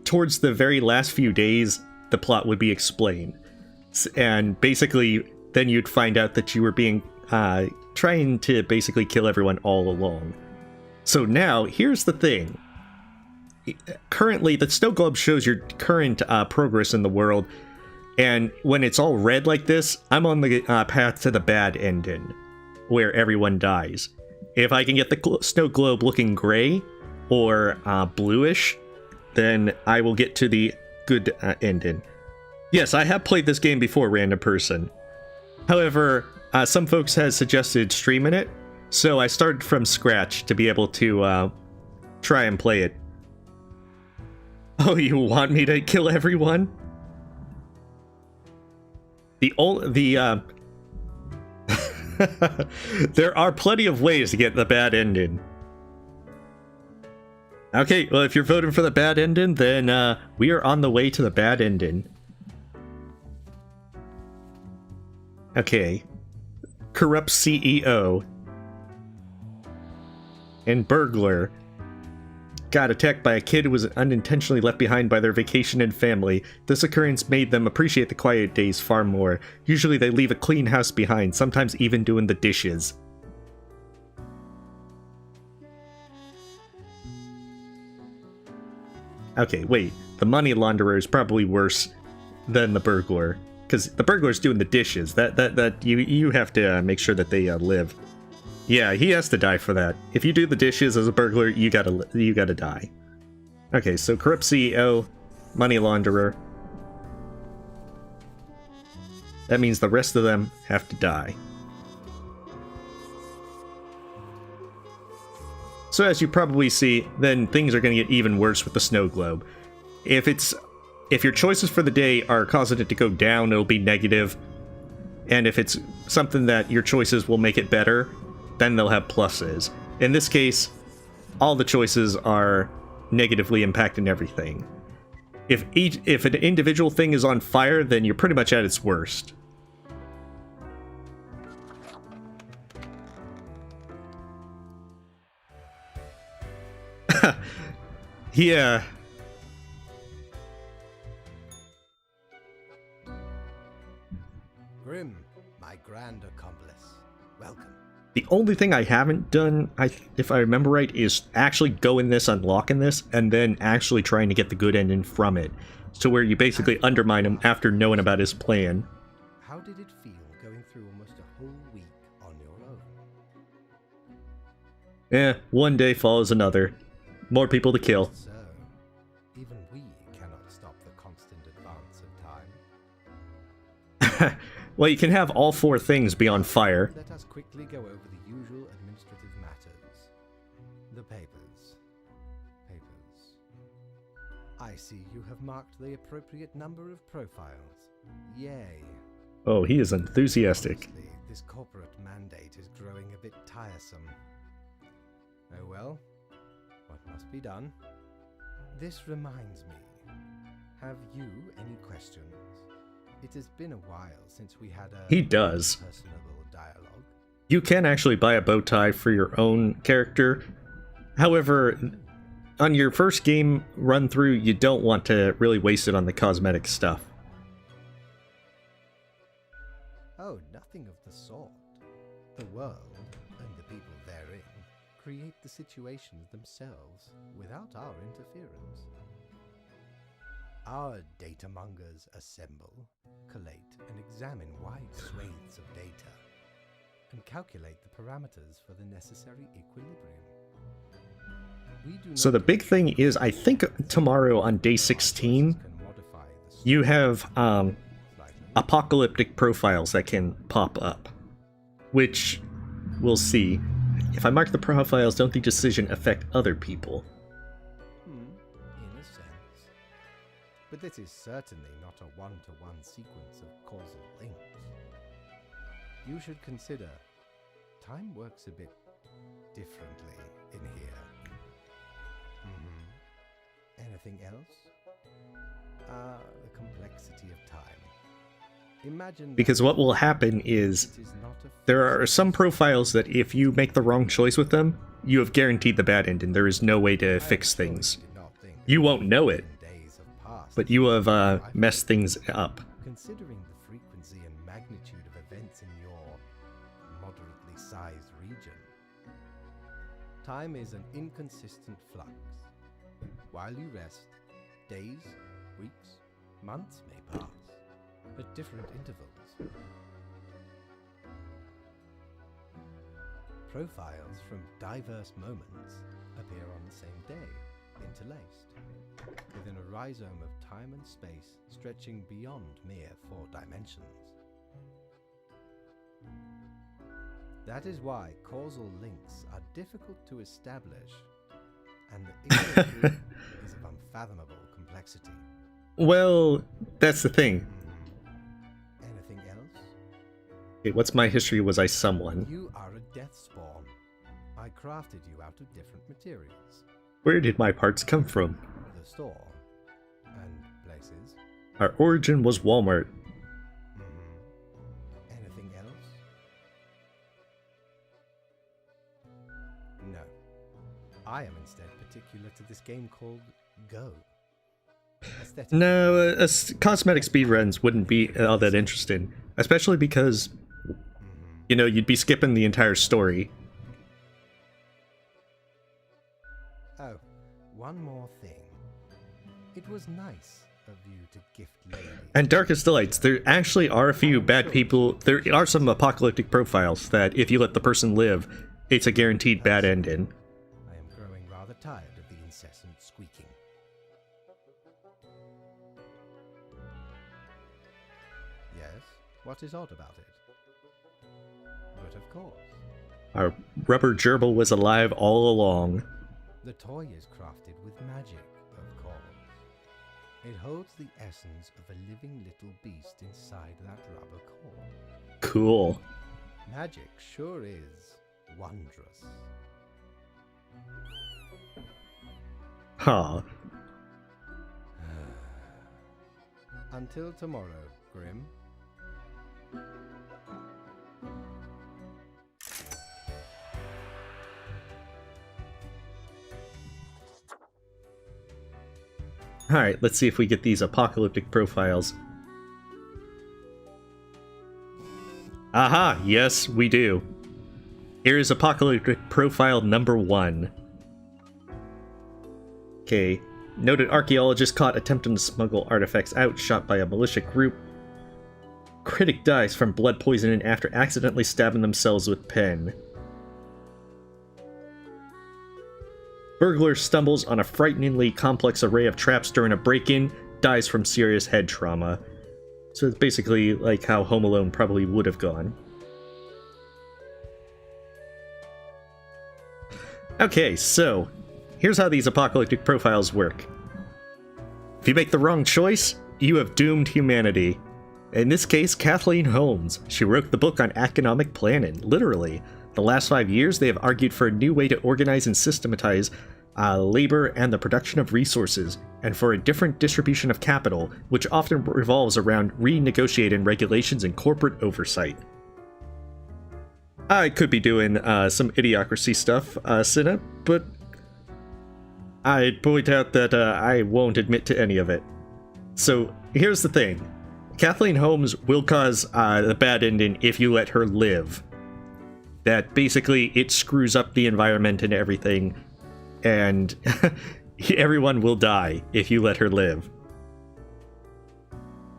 Speaker 1: towards the very last few days, the plot would be explained. And basically, then you'd find out that you were being, trying to basically kill everyone all along. So now, here's the thing. Currently, the snow globe shows your current progress in the world, and when it's all red like this, I'm on the path to the bad ending, where everyone dies. If I can get the snow globe looking gray or bluish, then I will get to the good ending. Yes, I have played this game before, random person. However, some folks have suggested streaming it, so I started from scratch to be able to try and play it. Oh, you want me to kill everyone? There are plenty of ways to get the bad ending. Okay, well, if you're voting for the bad ending, then we are on the way to the bad ending. Okay. Corrupt CEO and burglar got attacked by a kid who was unintentionally left behind by their vacation and family. This occurrence made them appreciate the quiet days far more. Usually they leave a clean house behind, sometimes even doing the dishes. Okay, wait. The money launderer is probably worse than the burglar, because the burglar's doing the dishes. You have to make sure that they live. Yeah, he has to die for that. If you do the dishes as a burglar, you gotta die. Okay, so corrupt CEO, money launderer. That means the rest of them have to die. So as you probably see, then things are going to get even worse with the snow globe. If your choices for the day are causing it to go down, it'll be negative. And if it's something that your choices will make it better, then they'll have pluses. In this case, all the choices are negatively impacting everything. If an individual thing is on fire, then you're pretty much at its worst. Yeah.
Speaker 2: Grim, my grand accomplice, welcome.
Speaker 1: The only thing I haven't done, if I remember right, is actually go in this, unlocking this, and then actually trying to get the good ending from it. So where you basically undermine him after knowing about his plan.
Speaker 2: How did it feel going through almost a whole week on your own?
Speaker 1: One day follows another. More people to kill.
Speaker 2: So, even we cannot stop the constant advance of time.
Speaker 1: Well, you can have all 4 things be on fire.
Speaker 2: Let us quickly go over the usual administrative matters. The papers. Papers. I see you have marked the appropriate number of profiles. Yay.
Speaker 1: Oh, he is enthusiastic.
Speaker 2: Honestly, this corporate mandate is growing a bit tiresome. Oh well, what must be done? This reminds me. Have you any questions? It has been a while since we had a
Speaker 1: He does.
Speaker 2: personable dialogue.
Speaker 1: You can actually buy a bow tie for your own character. However, on your first game run through, you don't want to really waste it on the cosmetic stuff.
Speaker 2: Oh, nothing of the sort. The world, and the people therein, create the situations themselves without our interference. Our data mongers assemble, collate, and examine wide swathes of data, and calculate the parameters for the necessary equilibrium. We do
Speaker 1: So
Speaker 2: not
Speaker 1: the big thing is, I think tomorrow on day 16,
Speaker 2: can modify the
Speaker 1: you have
Speaker 2: slightly.
Speaker 1: apocalyptic profiles that can pop up, which we'll see. If I mark the profiles, don't the decision affect other people?
Speaker 2: In a sense. But this is certainly not a one-to-one sequence of causal links. You should consider time works a bit differently in here. Anything else? The complexity of time. Imagine
Speaker 1: Because
Speaker 2: that
Speaker 1: what will happen is,
Speaker 2: it is not a
Speaker 1: there are some profiles that if you make the wrong choice with them, you have guaranteed the bad end and there is no way to fix things. You won't know it, but you have messed things up.
Speaker 2: Considering the frequency and magnitude of events in your moderately sized region, time is an inconsistent flux. While you rest, days, weeks, months may pass at different intervals. Profiles from diverse moments appear on the same day, interlaced, within a rhizome of time and space stretching beyond mere 4 dimensions. That is why causal links are difficult to establish, and the equilibrium is of unfathomable complexity.
Speaker 1: Well, that's the thing.
Speaker 2: Anything else?
Speaker 1: Okay, what's my history? Was I someone?
Speaker 2: You are a death spawn. I crafted you out of different materials.
Speaker 1: Where did my parts come from?
Speaker 2: The store. And places.
Speaker 1: Our origin was Walmart.
Speaker 2: Anything else? No. I am instead particular to this game called Go. Aesthetic.
Speaker 1: No, cosmetic speedruns wouldn't be all that interesting. Especially because, you know, you'd be skipping the entire story.
Speaker 2: Oh, one more thing. It was nice of you to gift ladies.
Speaker 1: And Darkest Delights, there actually are a few bad people. There are some apocalyptic profiles that if you let the person live, it's a guaranteed bad ending.
Speaker 2: I am growing rather tired of the incessant squeaking. Yes? What is odd about it? But of course.
Speaker 1: Our rubber gerbil was alive all along.
Speaker 2: The toy is crafted with magic, of course. It holds the essence of a living little beast inside that rubber core.
Speaker 1: Cool.
Speaker 2: Magic sure is wondrous.
Speaker 1: Huh.
Speaker 2: Until tomorrow, Grim.
Speaker 1: Alright, let's see if we get these apocalyptic profiles. Aha! Yes, we do. Here is apocalyptic profile number 1. Okay. Noted archaeologist caught attempting to smuggle artifacts out, shot by a militia group. Critic dies from blood poisoning after accidentally stabbing themselves with pen. Burglar stumbles on a frighteningly complex array of traps during a break-in, dies from serious head trauma. So it's basically like how Home Alone probably would have gone. Okay, so here's how these apocalyptic profiles work. If you make the wrong choice, you have doomed humanity. In this case, Kathleen Holmes. She wrote the book on economic planning, literally. The last 5 years, they have argued for a new way to organize and systematize labor and the production of resources, and for a different distribution of capital, which often revolves around renegotiating regulations and corporate oversight. I could be doing some idiocracy stuff, Cinna, but I'd point out that I won't admit to any of it. So here's the thing. Kathleen Holmes will cause a bad ending if you let her live. That basically it screws up the environment and everything, and everyone will die if you let her live.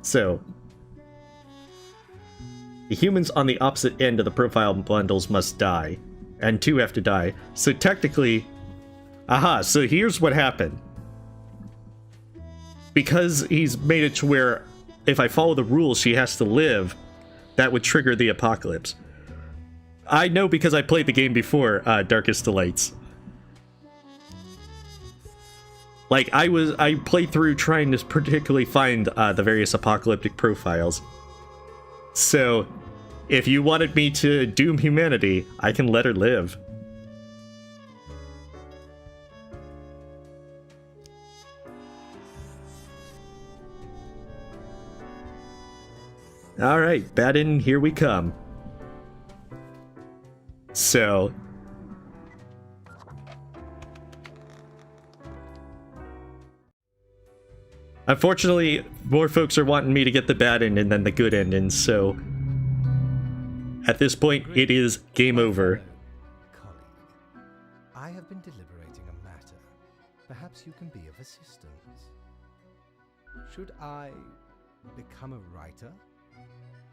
Speaker 1: So, the humans on the opposite end of the profile bundles must die, and 2 have to die. So technically, so here's what happened. Because he's made it to where if I follow the rules she has to live, that would trigger the apocalypse. I know because I played the game before, Darkest Delights. Like, I played through trying to particularly find the various apocalyptic profiles. So, if you wanted me to doom humanity, I can let her live. Alright, Baden, here we come. So... unfortunately, more folks are wanting me to get the bad ending than the good ending, so... at this point, it is game over.
Speaker 2: Colleague, I have been deliberating a matter. Perhaps you can be of assistance. Should I become a writer?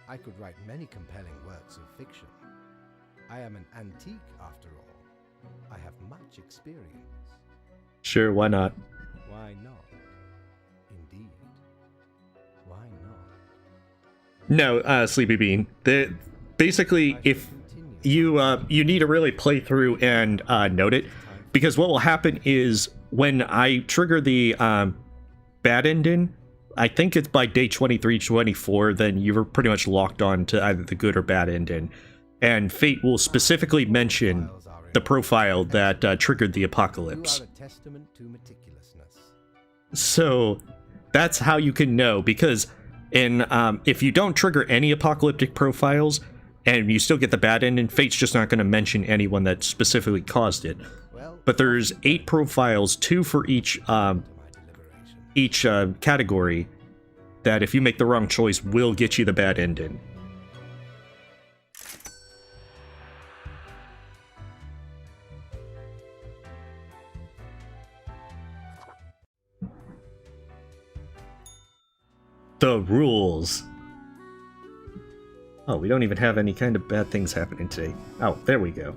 Speaker 2: I could write many compelling works of fiction. I am an antique, after all. I have much experience.
Speaker 1: Sure, why not?
Speaker 2: Why not? Indeed. Why not?
Speaker 1: No, Sleepy Bean. Basically, if you need to really play through and note it, because what will happen is when I trigger the bad ending, I think it's by day 23, 24, then you're pretty much locked on to either the good or bad ending. And Fate will specifically mention the profile that triggered the apocalypse.
Speaker 2: You are a testament to meticulousness.
Speaker 1: So that's how you can know, because if you don't trigger any apocalyptic profiles and you still get the bad ending, Fate's just not going to mention anyone that specifically caused it. But there's 8 profiles, 2 for each category, that if you make the wrong choice will get you the bad ending. The rules. Oh, we don't even have any kind of bad things happening today. Oh, there we go.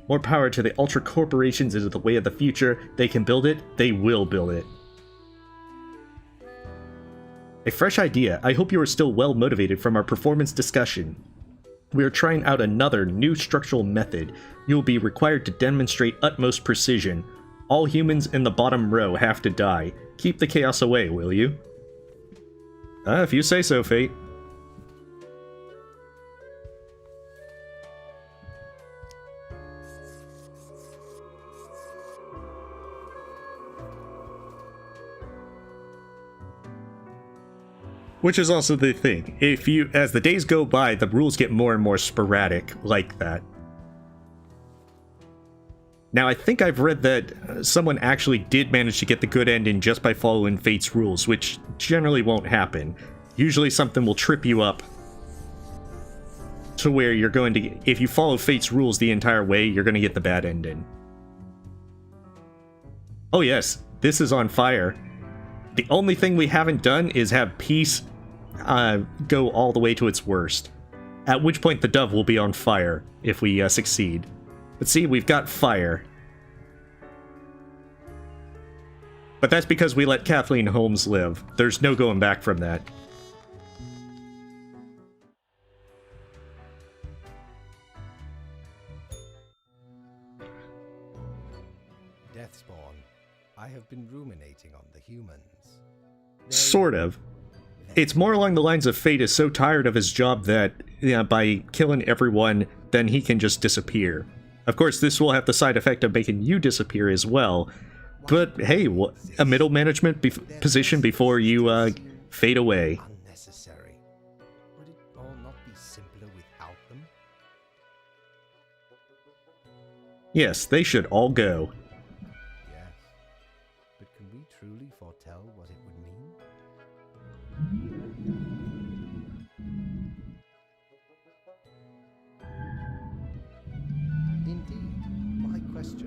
Speaker 1: More power to the Ultra Corporations is the way of the future. They can build it, they will build it. A fresh idea. I hope you are still well motivated from our performance discussion. We are trying out another new structural method. You will be required to demonstrate utmost precision. All humans in the bottom row have to die. Keep the chaos away, will you? If you say so, Fate. Which is also the thing. As the days go by, the rules get more and more sporadic like that. Now, I think I've read that someone actually did manage to get the good ending just by following Fate's rules, which generally won't happen. Usually something will trip you up to where you're going to... if you follow Fate's rules the entire way, you're going to get the bad ending. Oh yes, this is on fire. The only thing we haven't done is have peace go all the way to its worst. At which point the dove will be on fire if we succeed. But see, we've got fire. But that's because we let Kathleen Holmes live. There's no going back from that.
Speaker 2: Deathspawn, I have been ruminating on the humans.
Speaker 1: Sort of. It's more along the lines of Fate is so tired of his job that, by killing everyone, then he can just disappear. Of course, this will have the side effect of making you disappear as well. But hey, a middle management position before you fade away.
Speaker 2: Unnecessary. Would it all not be simpler without them?
Speaker 1: Yes, they should all go.
Speaker 2: Yes. But can we truly foretell what it would mean? Indeed. My question.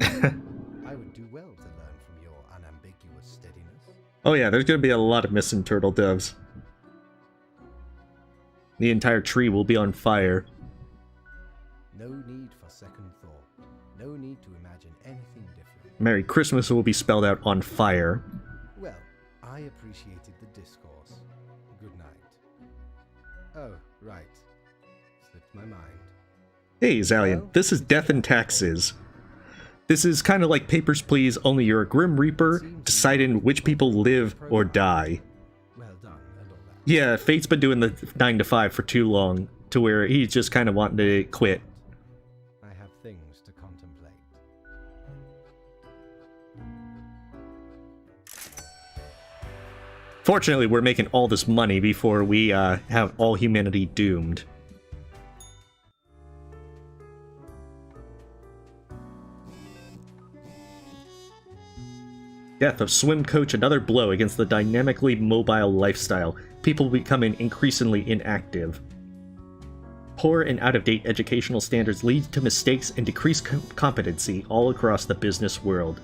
Speaker 2: I would do well to learn from your unambiguous steadiness.
Speaker 1: Oh yeah, there's gonna be a lot of missing turtle doves. The entire tree will be on fire.
Speaker 2: No need for second thought. No need to imagine anything different.
Speaker 1: Merry Christmas will be spelled out on fire.
Speaker 2: Well, I appreciated the discourse. Good night. Oh, right. Slipped my mind.
Speaker 1: Hey, Zalian,
Speaker 2: Well,
Speaker 1: this is
Speaker 2: it's
Speaker 1: Death and
Speaker 2: your fault.
Speaker 1: Taxes. This is kind of like Papers, Please, only you're a Grim Reaper deciding which people live or die.
Speaker 2: Well done, and all that.
Speaker 1: Yeah, Fate's been doing the 9 to 5 for too long, to where he's just kind of wanting to quit.
Speaker 2: I have things to contemplate.
Speaker 1: Fortunately, we're making all this money before we have all humanity doomed. Death of swim coach, another blow against the dynamically mobile lifestyle, people becoming increasingly inactive. Poor and out-of-date educational standards lead to mistakes and decreased competency all across the business world.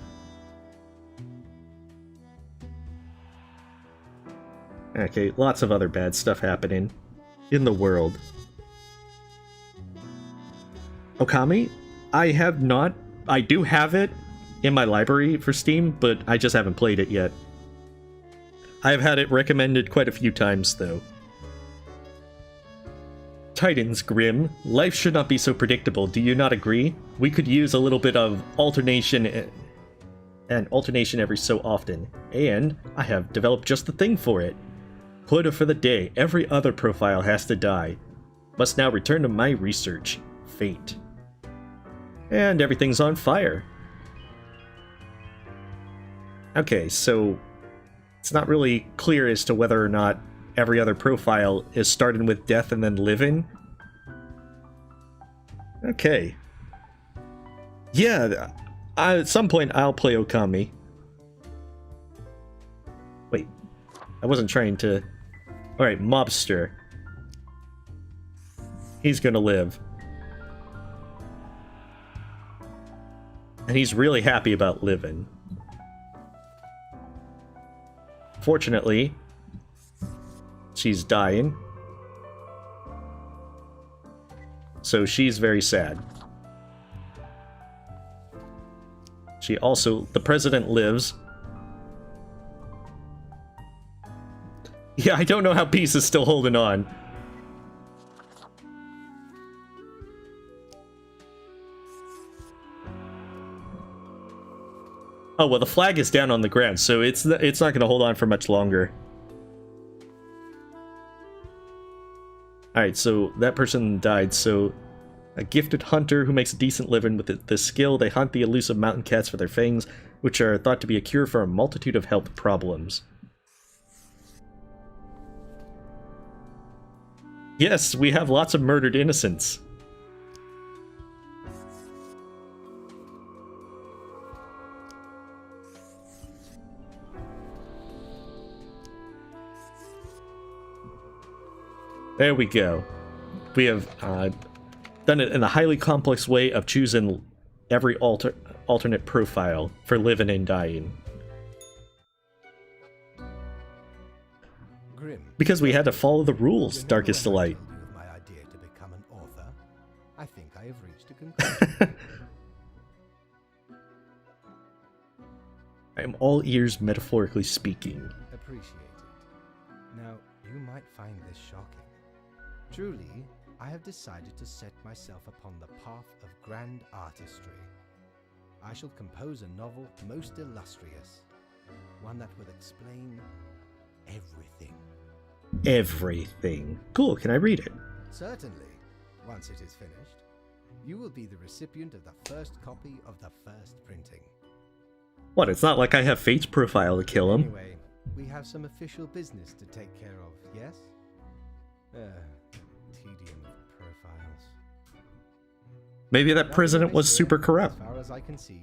Speaker 1: Okay, lots of other bad stuff happening in the world. Okami? I do have it in my library for Steam, but I just haven't played it yet. I've had it recommended quite a few times, though. Titans, Grim. Life should not be so predictable, do you not agree? We could use a little bit of alternation every so often, and I have developed just the thing for it. Quota for the day, every other profile has to die. Must now return to my research. Fate. And everything's on fire. Okay, so it's not really clear as to whether or not every other profile is starting with death and then living. Okay. Yeah, at some point I'll play Okami. Wait, I wasn't trying to... Alright, Mobster. He's gonna live. And he's really happy about living. Fortunately, she's dying. So she's very sad. She also... The president lives. Yeah, I don't know how Peace is still holding on. Oh, well, the flag is down on the ground, so it's not going to hold on for much longer. Alright, so that person died, so... A gifted hunter who makes a decent living with this skill, they hunt the elusive mountain cats for their fangs, which are thought to be a cure for a multitude of health problems. Yes, we have lots of murdered innocents. There we go. We have done it in a highly complex way of choosing every alternate profile for living and dying.
Speaker 2: Grim.
Speaker 1: Because we had to follow the rules, Darkest Delight.
Speaker 2: Told you of my idea to become an author. I think I have reached a conclusion.
Speaker 1: am all ears, metaphorically speaking.
Speaker 2: Appreciated. Now, you might find this shocking. Truly, I have decided to set myself upon the path of grand artistry. I shall compose a novel most illustrious, one that will explain everything.
Speaker 1: Everything. Cool, can I read it?
Speaker 2: Certainly. Once it is finished, you will be the recipient of the first copy of the first printing.
Speaker 1: What, it's not like I have Fate's profile to kill him.
Speaker 2: Anyway, we have some official business to take care of, yes? Tedium of profiles.
Speaker 1: Maybe that president was super corrupt.
Speaker 2: As far as I can see,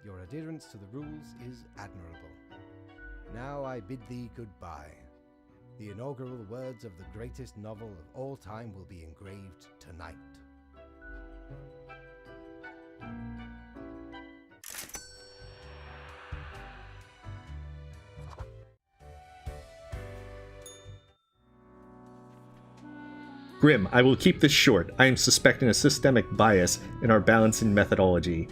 Speaker 2: your adherence to the rules is admirable. Now I bid thee goodbye. The inaugural words of the greatest novel of all time will be engraved tonight.
Speaker 1: Grim, I will keep this short. I am suspecting a systemic bias in our balancing methodology.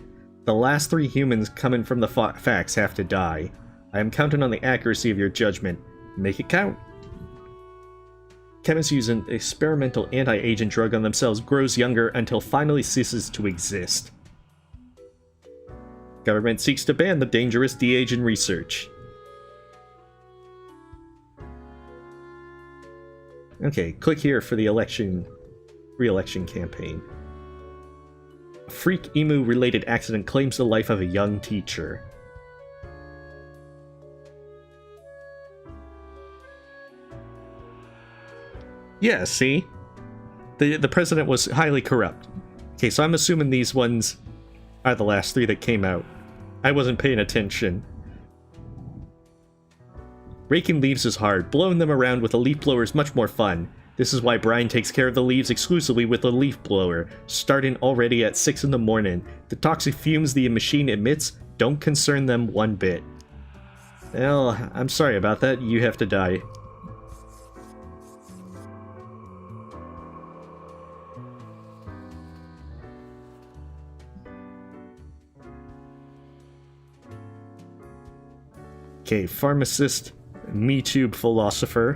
Speaker 1: The last 3 humans coming from the facts have to die. I am counting on the accuracy of your judgment. Make it count. Chemists use an experimental anti-aging drug on themselves, grows younger until finally ceases to exist. Government seeks to ban the dangerous de-aging research. Okay, click here for the re-election campaign. A freak emu-related accident claims the life of a young teacher. Yeah, see? The president was highly corrupt. Okay, so I'm assuming these ones are the last 3 that came out. I wasn't paying attention. Raking leaves is hard. Blowing them around with a leaf blower is much more fun. This is why Brian takes care of the leaves exclusively with a leaf blower, starting already at 6 in the morning. The toxic fumes the machine emits don't concern them one bit. Well, I'm sorry about that. You have to die. Okay, pharmacist, MeTube philosopher.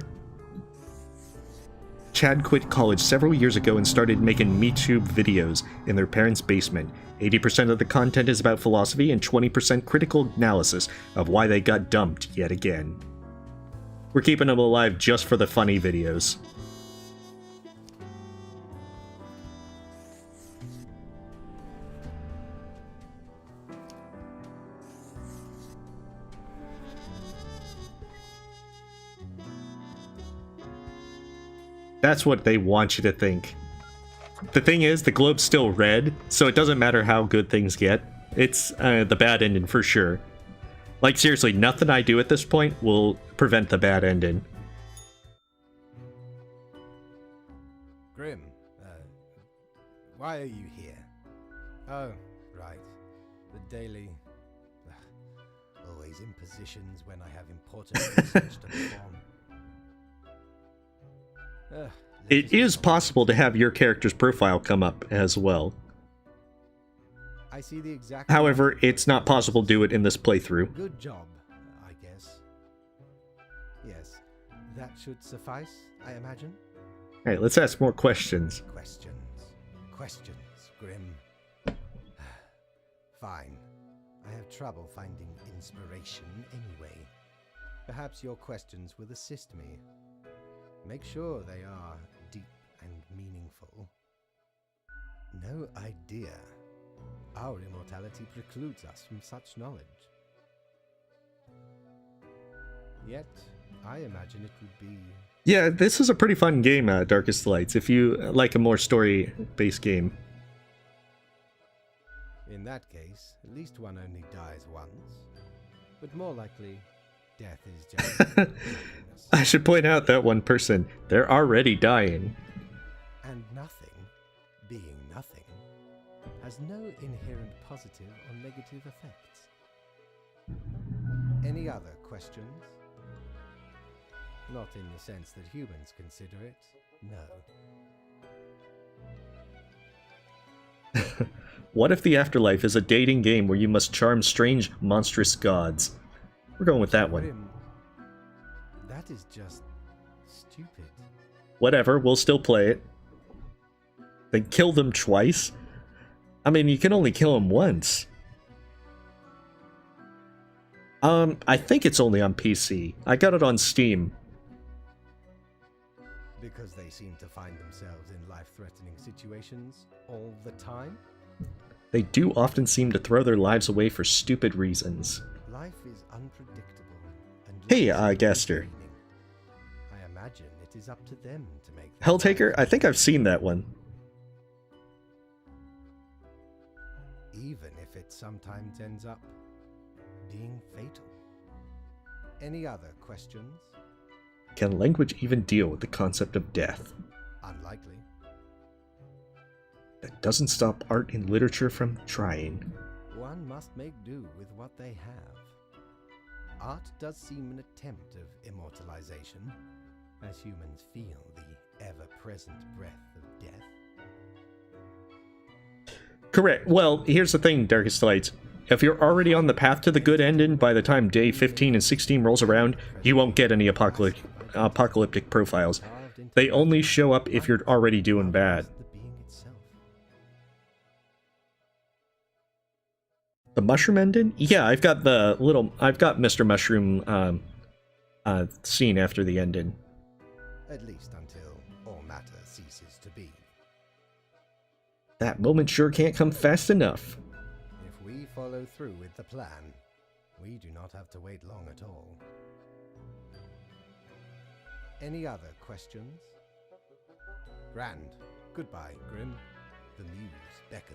Speaker 1: Chad quit college several years ago and started making MeTube videos in their parents' basement. 80% of the content is about philosophy and 20% critical analysis of why they got dumped yet again. We're keeping them alive just for the funny videos. That's what they want you to think. The thing is, the globe's still red, so it doesn't matter how good things get. It's the bad ending for sure. Like, seriously, nothing I do at this point will prevent the bad ending.
Speaker 2: Grim, why are you here? Oh, right. The daily... always in positions when I have important research to perform.
Speaker 1: It is possible to have your character's profile come up as well.
Speaker 2: I see the exact.
Speaker 1: However, it's not possible to do it in this playthrough.
Speaker 2: Good job, I guess. Yes, that should suffice, I imagine.
Speaker 1: Alright, let's ask more questions.
Speaker 2: Questions, Grim. Fine. I have trouble finding inspiration anyway. Perhaps your questions will assist me. Make sure they are deep and meaningful. No idea. Our immortality precludes us from such knowledge. Yet, I imagine it would be...
Speaker 1: Yeah, this is a pretty fun game, Darkest Lights, if you like a more story-based game.
Speaker 2: In that case, at least one only dies once. But more likely, death is just...
Speaker 1: I should point out that one person, they're already dying.
Speaker 2: And nothing, being nothing, has no inherent positive or negative effects. Any other questions? Not in the sense that humans consider it, no.
Speaker 1: What if the afterlife is a dating game where you must charm strange, monstrous gods? We're going with that one.
Speaker 2: Grim, that is just stupid.
Speaker 1: Whatever, we'll still play it. Then kill them twice? I mean, you can only kill them once. I think it's only on PC. I got it on Steam.
Speaker 2: Because they seem to find themselves in life-threatening situations all the time?
Speaker 1: They do often seem to throw their lives away for stupid reasons.
Speaker 2: Life is unpredictable. And
Speaker 1: Hey,
Speaker 2: life is
Speaker 1: Gaster.
Speaker 2: entertaining. I imagine it is up to them to make that
Speaker 1: Helltaker? I think I've seen that one.
Speaker 2: even if it sometimes ends up being fatal. Any other questions?
Speaker 1: Can language even deal with the concept of death?
Speaker 2: Unlikely.
Speaker 1: That doesn't stop art and literature from trying.
Speaker 2: One must make do with what they have. Art does seem an attempt of immortalization, as humans feel the ever-present breath of death.
Speaker 1: Correct. Well, here's the thing, Darkest Lights. If you're already on the path to the good ending by the time day 15 and 16 rolls around, you won't get any apocalyptic profiles. They only show up if you're already doing bad.
Speaker 2: The being itself.
Speaker 1: The mushroom ending? Yeah, I've got Mr. Mushroom scene after the ending.
Speaker 2: At least until all matter ceases to be.
Speaker 1: That moment sure can't come fast enough.
Speaker 2: If we follow through with the plan, we do not have to wait long at all. Any other questions? Grand. Goodbye, Grim. The muse beckons.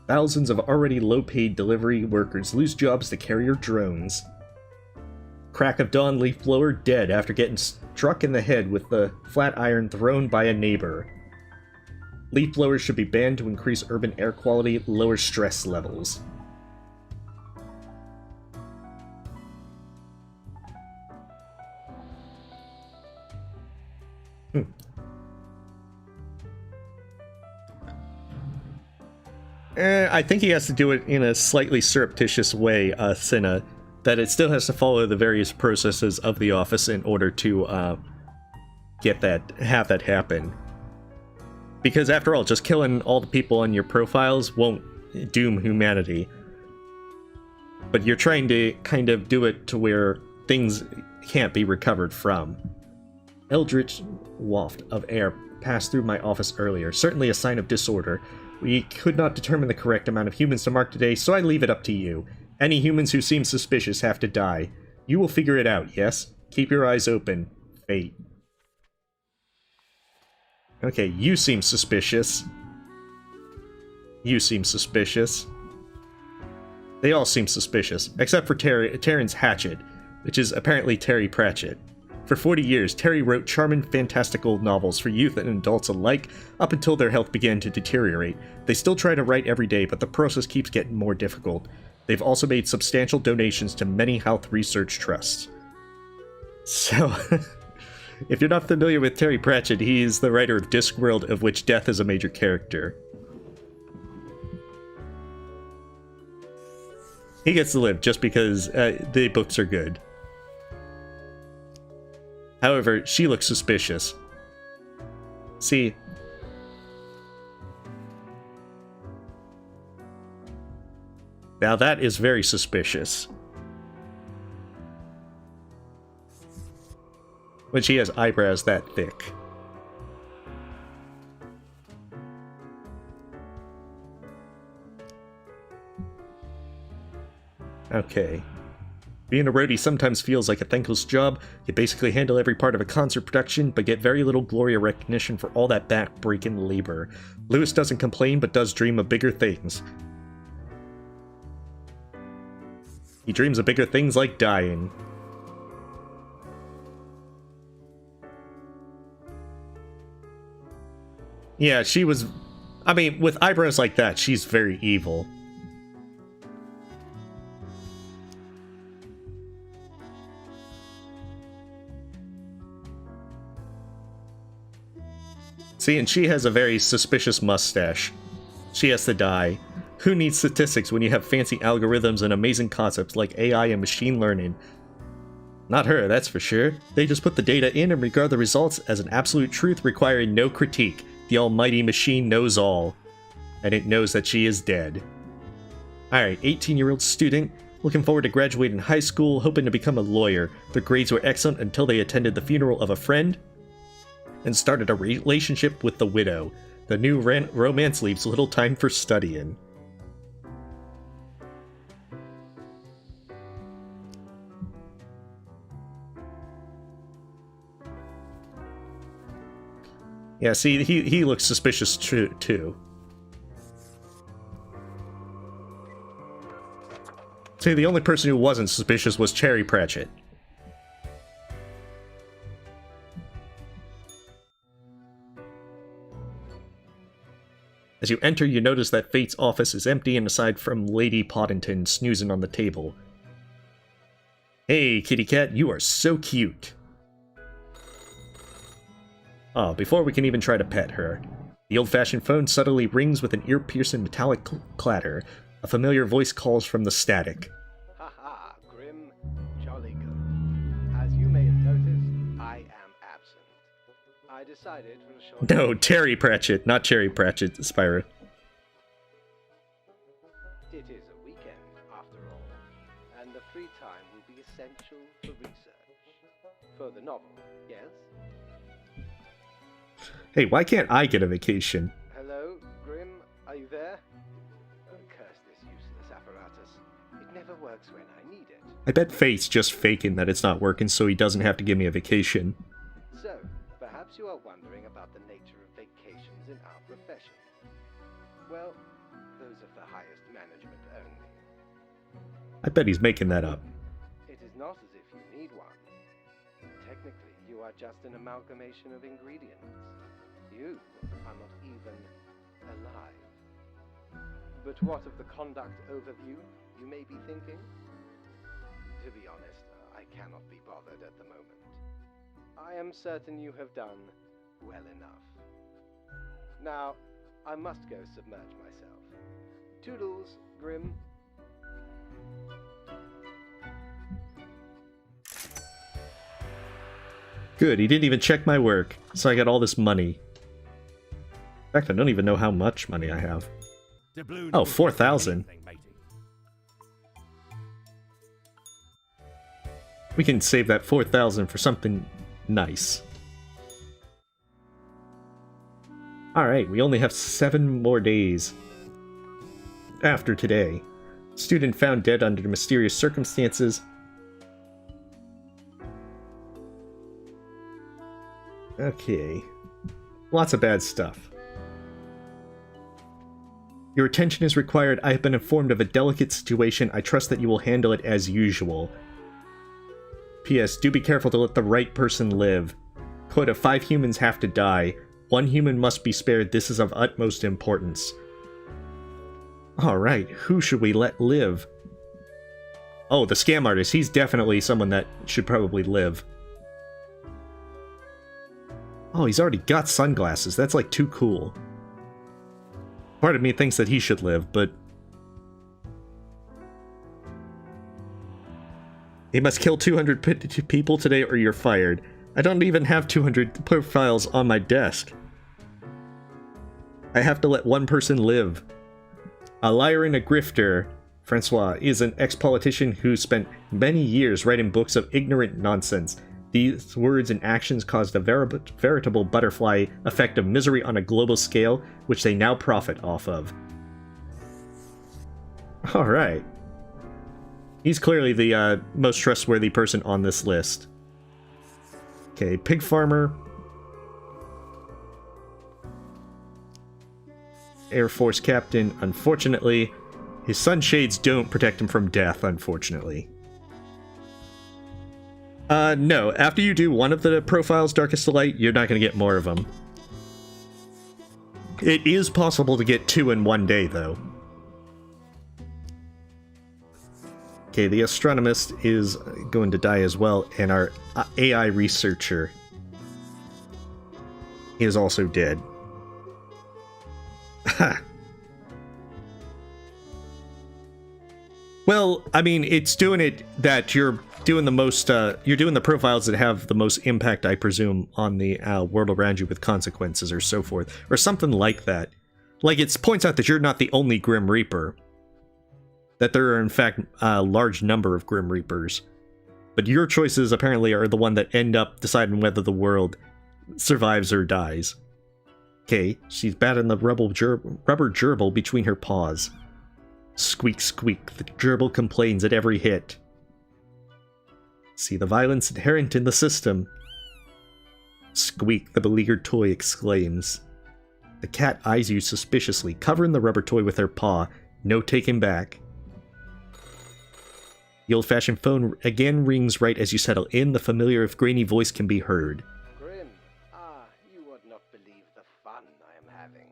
Speaker 1: Thousands of already low-paid delivery workers lose jobs to carrier drones. Crack of dawn, leaf blower dead after getting struck in the head with the flat iron thrown by a neighbor. Leaf blowers should be banned to increase urban air quality, lower stress levels. I think he has to do it in a slightly surreptitious way, Cinna, that it still has to follow the various processes of the office in order to have that happen. Because after all, just killing all the people on your profiles won't doom humanity. But you're trying to kind of do it to where things can't be recovered from. Eldritch waft of air passed through my office earlier, certainly a sign of disorder. We could not determine the correct amount of humans to mark today, so I leave it up to you. Any humans who seem suspicious have to die. You will figure it out, yes? Keep your eyes open. Fate. Okay, you seem suspicious. You seem suspicious. They all seem suspicious, except for Terrence Hatchett, which is apparently Terry Pratchett. For 40 years, Terry wrote charming, fantastical novels for youth and adults alike, up until their health began to deteriorate. They still try to write every day, but the process keeps getting more difficult. They've also made substantial donations to many health research trusts. So, if you're not familiar with Terry Pratchett, he is the writer of Discworld, of which death is a major character. He gets to live just because the books are good. However, she looks suspicious. See? Now that is very suspicious. When she has eyebrows that thick. Okay. Being a roadie sometimes feels like a thankless job. You basically handle every part of a concert production, but get very little glory or recognition for all that back-breaking labor. Lewis doesn't complain, but does dream of bigger things. He dreams of bigger things like dying. Yeah, she was... I mean, with eyebrows like that, she's very evil. See, and she has a very suspicious mustache. She has to die. Who needs statistics when you have fancy algorithms and amazing concepts like AI and machine learning? Not her, that's for sure. They just put the data in and regard the results as an absolute truth requiring no critique. The almighty machine knows all. And it knows that she is dead. Alright, 18-year-old student, looking forward to graduating high school, hoping to become a lawyer. Their grades were excellent until they attended the funeral of a friend and started a relationship with the widow. The new romance leaves little time for studying. Yeah, see, he looks suspicious too. See, the only person who wasn't suspicious was Cherry Pratchett. As you enter, you notice that Fate's office is empty, and aside from Lady Poddington snoozing on the table. Hey, kitty cat, you are so cute. Oh, before we can even try to pet her, the old-fashioned phone suddenly rings with an ear-piercing metallic clatter. A familiar voice calls from the static.
Speaker 4: Haha, Grim, jolly good. As you may have noticed, I am absent. I decided for a short...
Speaker 1: No, Terry Pratchett, not Cherry Pratchett, Spyro.
Speaker 4: It is a weekend, after all, and the free time will be essential for research. For the novel, yes?
Speaker 1: Hey, why can't I get a vacation?
Speaker 4: Hello, Grim, are you there? Oh, curse this useless apparatus. It never works when I need it.
Speaker 1: I bet Fate's just faking that it's not working so he doesn't have to give me a vacation.
Speaker 4: So, perhaps you are wondering about the nature of vacations in our profession. Well, those of the highest management only.
Speaker 1: I bet he's making that up.
Speaker 4: It is not as if you need one. Technically, you are just an amalgamation of ingredients. You are not even alive. But what of the conduct overview, you may be thinking? To be honest, I cannot be bothered at the moment. I am certain you have done well enough. Now, I must go submerge myself. Toodles, Grim.
Speaker 1: Good, he didn't even check my work, so I got all this money. In fact, I don't even know how much money I have. Oh, 4,000. We can save that 4,000 for something nice. Alright, we only have 7 more days. After today. Student found dead under mysterious circumstances. Okay. Lots of bad stuff. Your attention is required. I have been informed of a delicate situation. I trust that you will handle it as usual. P.S. Do be careful to let the right person live. Quota, 5 humans have to die. 1 human must be spared. This is of utmost importance. Alright, who should we let live? Oh, the scam artist. He's definitely someone that should probably live. Oh, he's already got sunglasses. That's like too cool. Part of me thinks that he should live, but... You must kill 200 people today or you're fired. I don't even have 200 profiles on my desk. I have to let 1 person live. A liar and a grifter, Francois, is an ex-politician who spent many years writing books of ignorant nonsense. These words and actions caused a veritable butterfly effect of misery on a global scale, which they now profit off of. Alright. He's clearly the most trustworthy person on this list. Okay, pig farmer. Air Force captain. Unfortunately, his sunshades don't protect him from death, unfortunately. No. After you do one of the profiles, Darkest Delight, you're not going to get more of them. It is possible to get 2 in one day, though. Okay, the astronomist is going to die as well, and our AI researcher is also dead. Well, I mean, it's doing it that you're doing the most, you're doing the profiles that have the most impact, I presume, on the world around you with consequences or so forth, or something like that. Like, it points out that you're not the only Grim Reaper. That there are, in fact, a large number of Grim Reapers. But your choices, apparently, are the one that end up deciding whether the world survives or dies. Okay, she's batting the rubber gerbil between her paws. Squeak, squeak, the gerbil complains at every hit. See the violence inherent in the system. Squeak, the beleaguered toy exclaims. The cat eyes you suspiciously, covering the rubber toy with her paw. No taking back. The old-fashioned phone again rings right as you settle in. The familiar, if grainy voice can be heard.
Speaker 4: Grim, you would not believe the fun I am having.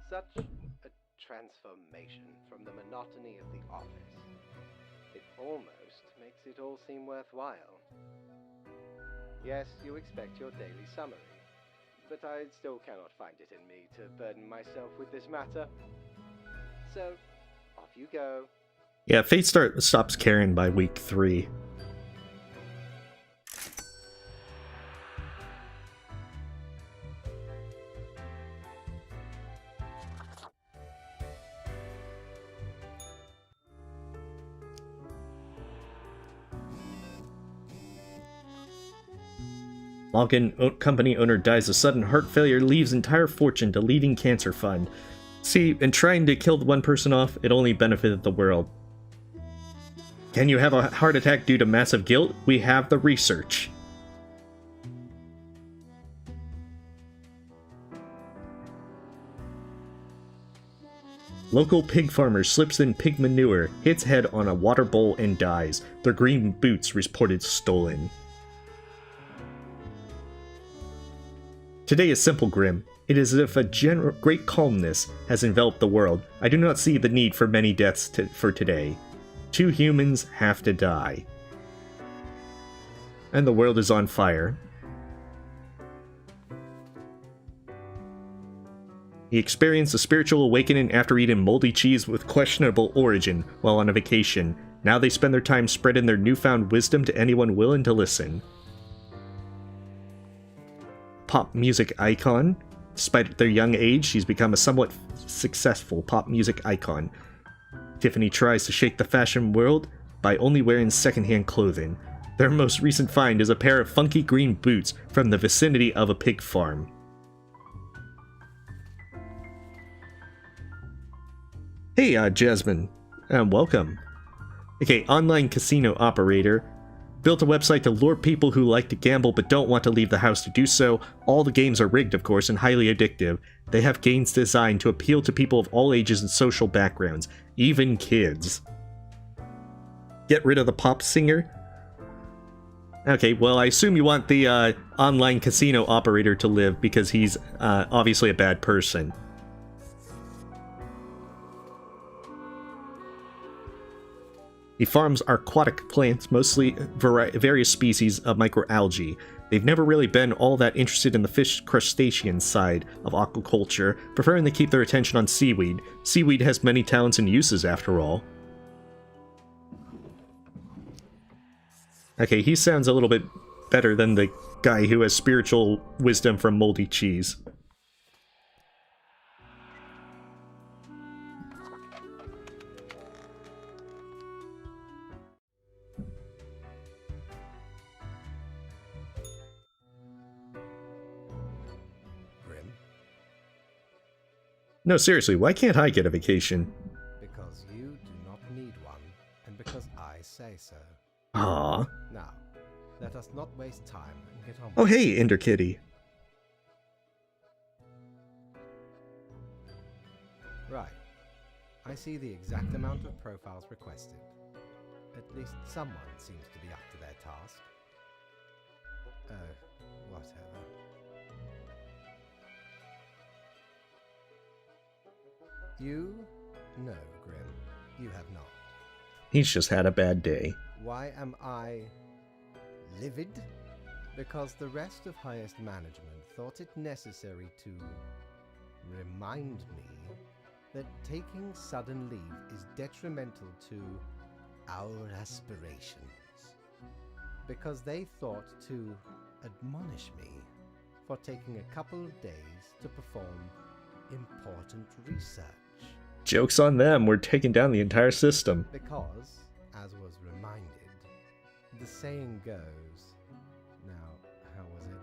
Speaker 4: Such a transformation from the monotony of the office. It almost makes it all seem worthwhile. Yes, you expect your daily summary, but I still cannot find it in me to burden myself with this matter. So, off you go.
Speaker 1: Yeah, Fate stops caring by week 3. Logan company owner dies of sudden heart failure, leaves entire fortune to leading cancer fund. See, in trying to kill one person off, it only benefited the world. Can you have a heart attack due to massive guilt? We have the research. Local pig farmer slips in pig manure, hits head on a water bowl and dies. Their green boots reported stolen. Today is simple, Grim. It is as if a great calmness has enveloped the world. I do not see the need for many deaths for today. 2 humans have to die. And the world is on fire. He experienced a spiritual awakening after eating moldy cheese with questionable origin while on a vacation. Now they spend their time spreading their newfound wisdom to anyone willing to listen. Pop music icon. Despite their young age, she's become a somewhat successful pop music icon. Tiffany tries to shake the fashion world by only wearing secondhand clothing. Their most recent find is a pair of funky green boots from the vicinity of a pig farm. Hey, Jasmine. Welcome. Okay, online casino operator. Built a website to lure people who like to gamble but don't want to leave the house to do so. All the games are rigged, of course, and highly addictive. They have games designed to appeal to people of all ages and social backgrounds, even kids. Get rid of the pop singer? Okay, well, I assume you want the online casino operator to live because he's obviously a bad person. He farms aquatic plants, mostly various species of microalgae. They've never really been all that interested in the fish crustacean side of aquaculture, preferring to keep their attention on seaweed. Seaweed has many talents and uses, after all. Okay, he sounds a little bit better than the guy who has spiritual wisdom from moldy cheese. No, seriously, why can't I get a vacation?
Speaker 2: Because you do not need one, and because I say so.
Speaker 1: Aww.
Speaker 2: Now, let us not waste time and get on with
Speaker 1: Oh hey, Ender Kitty.
Speaker 2: Right. I see the exact amount of profiles requested. At least someone seems to be up to their task. Whatever. You? No, Grim. You have not.
Speaker 1: He's just had a bad day.
Speaker 2: Why am I livid? Because the rest of highest management thought it necessary to remind me that taking sudden leave is detrimental to our aspirations, because they thought to admonish me for taking a couple of days to perform important research.
Speaker 1: Joke's on them, we're taking down the entire system.
Speaker 2: Because, as was reminded, the saying goes, now, how was it?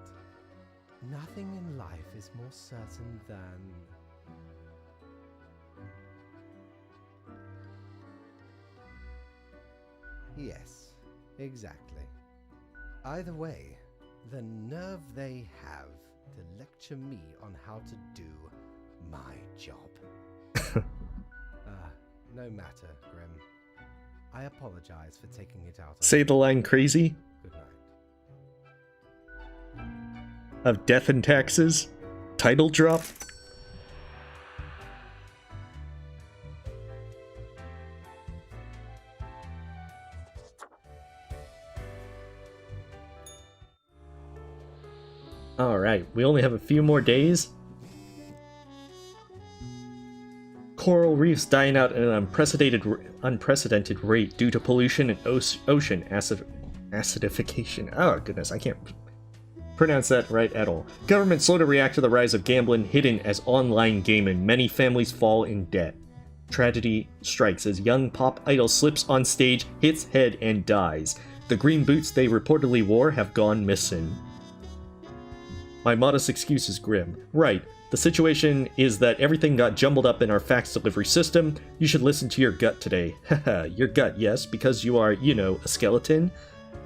Speaker 2: Nothing in life is more certain than... Yes, exactly. Either way, the nerve they have to lecture me on how to do my job. No matter, Grim. I apologize for taking it out.
Speaker 1: Say the line crazy?
Speaker 2: Good night.
Speaker 1: Of Death and Taxes? Title drop? Alright, we only have a few more days. Coral reefs dying out at an unprecedented rate due to pollution and ocean acidification. Oh goodness, I can't pronounce that right at all. Government slow to react to the rise of gambling hidden as online gaming. Many families fall in debt. Tragedy strikes as young pop idol slips on stage, hits head, and dies. The green boots they reportedly wore have gone missing. My modest excuse is Grim. Right. The situation is that everything got jumbled up in our fax delivery system. You should listen to your gut today. Haha, your gut, yes, because you are, you know, a skeleton.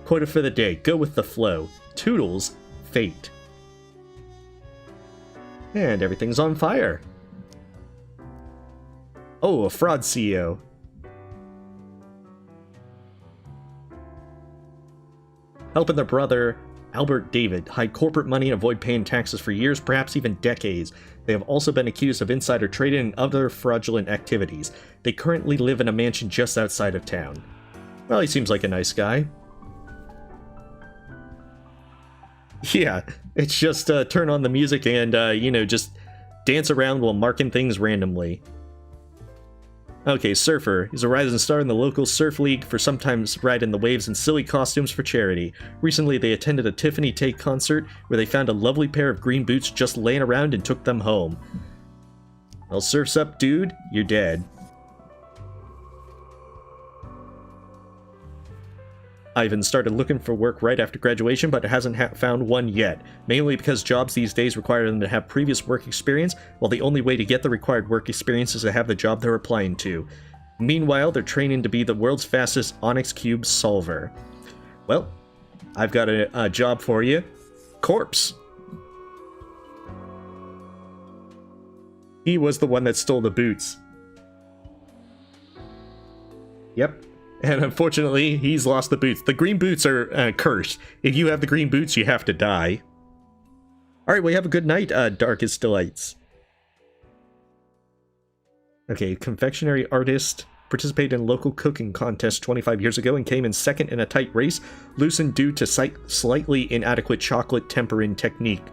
Speaker 1: Quota for the day, go with the flow. Toodles, fate. And everything's on fire. Oh, a fraud CEO. Helping their brother Albert David hide corporate money and avoid paying taxes for years, perhaps even decades. They have also been accused of insider trading and other fraudulent activities. They currently live in a mansion just outside of town. Well, he seems like a nice guy. Yeah, it's just turn on the music and, you know, just dance around while marking things randomly. Okay, Surfer is a rising star in the local surf league for sometimes riding the waves in silly costumes for charity. Recently, they attended a Tiffany Tate concert where they found a lovely pair of green boots just laying around and took them home. Well, surf's up, dude. You're dead. Ivan started looking for work right after graduation, but hasn't found one yet, mainly because jobs these days require them to have previous work experience, while the only way to get the required work experience is to have the job they're applying to. Meanwhile, they're training to be the world's fastest Onyx Cube solver. Well, I've got a job for you. Corpse. He was the one that stole the boots. Yep. And unfortunately, he's lost the boots. The green boots are cursed. If you have the green boots, you have to die. Alright, well, have a good night, Darkest Delights. Okay, confectionery artist participated in local cooking contest 25 years ago and came in second in a tight race, loosened due to slightly inadequate chocolate tempering technique.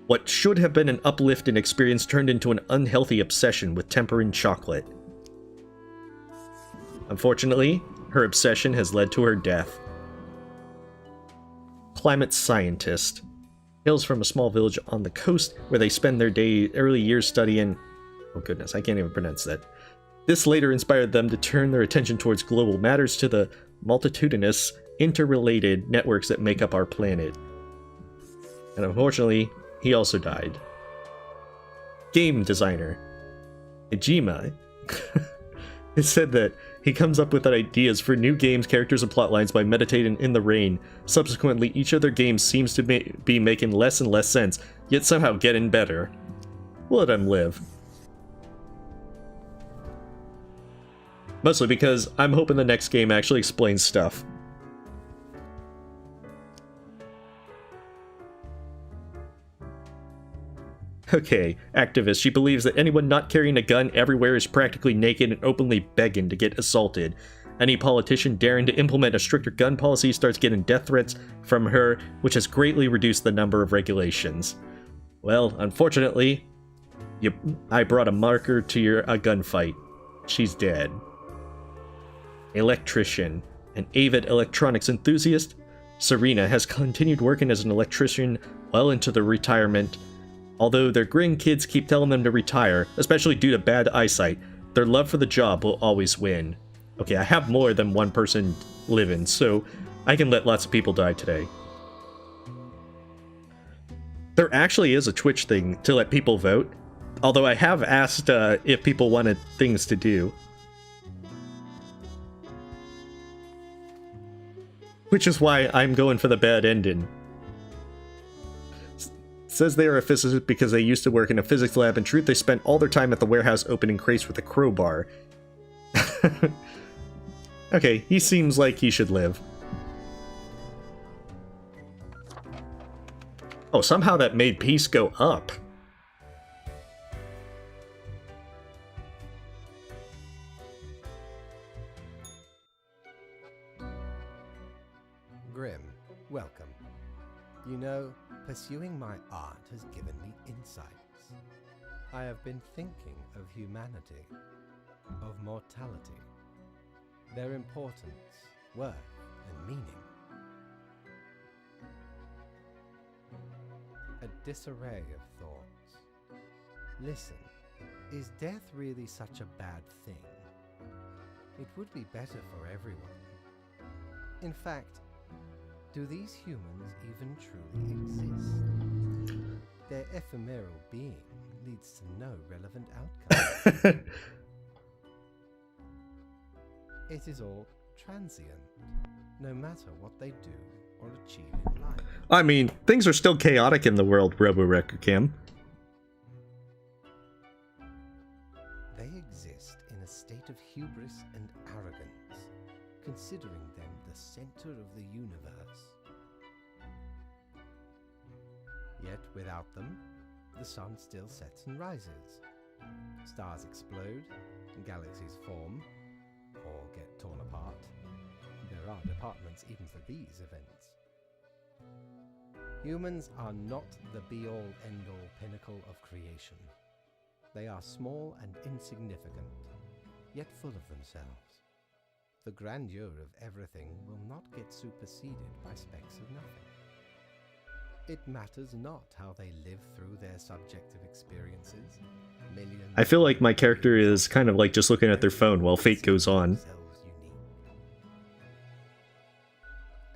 Speaker 1: What should have been an uplift in experience turned into an unhealthy obsession with tempering chocolate. Unfortunately, her obsession has led to her death. Climate scientist. Hails from a small village on the coast where they spend their early years studying... Oh goodness, I can't even pronounce that. This later inspired them to turn their attention towards global matters to the multitudinous, interrelated networks that make up our planet. And unfortunately, he also died. Game designer. Ijima. It said that he comes up with ideas for new games, characters, and plotlines by meditating in the rain. Subsequently, each of their games seems to be making less and less sense, yet somehow getting better. Let him live. Mostly because I'm hoping the next game actually explains stuff. Okay, activist. She believes that anyone not carrying a gun everywhere is practically naked and openly begging to get assaulted. Any politician daring to implement a stricter gun policy starts getting death threats from her, which has greatly reduced the number of regulations. Well, unfortunately, I brought a marker to a gunfight. She's dead. Electrician. An avid electronics enthusiast, Serena has continued working as an electrician well into the retirement. Although their grandkids keep telling them to retire, especially due to bad eyesight, their love for the job will always win. Okay, I have more than one person living, so I can let lots of people die today. There actually is a Twitch thing to let people vote, although I have asked if people wanted things to do. Which is why I'm going for the bad ending. Says they are a physicist because they used to work in a physics lab. In truth, they spent all their time at the warehouse opening crates with a crowbar. Okay, he seems like he should live. Oh, somehow that made peace go up.
Speaker 2: Grim, welcome. You know, pursuing my art has given me insights. I have been thinking of humanity, of mortality, their importance, worth, and meaning. A disarray of thoughts. Listen, is death really such a bad thing? It would be better for everyone. In fact, do these humans even truly exist? Their ephemeral being leads to no relevant outcome. It is all transient, no matter what they do or achieve in life.
Speaker 1: I mean, things are still chaotic in the world, RoboRecordCam.
Speaker 2: They exist in a state of hubris and arrogance, considering them the center of the universe. Yet without them, the sun still sets and rises. Stars explode, galaxies form, or get torn apart. There are departments even for these events. Humans are not the be-all, end-all pinnacle of creation. They are small and insignificant, yet full of themselves. The grandeur of everything will not get superseded by specks of nothing. It matters not how they live through their subjective experiences. Millions
Speaker 1: I feel like my character is kind of like just looking at their phone while fate goes on.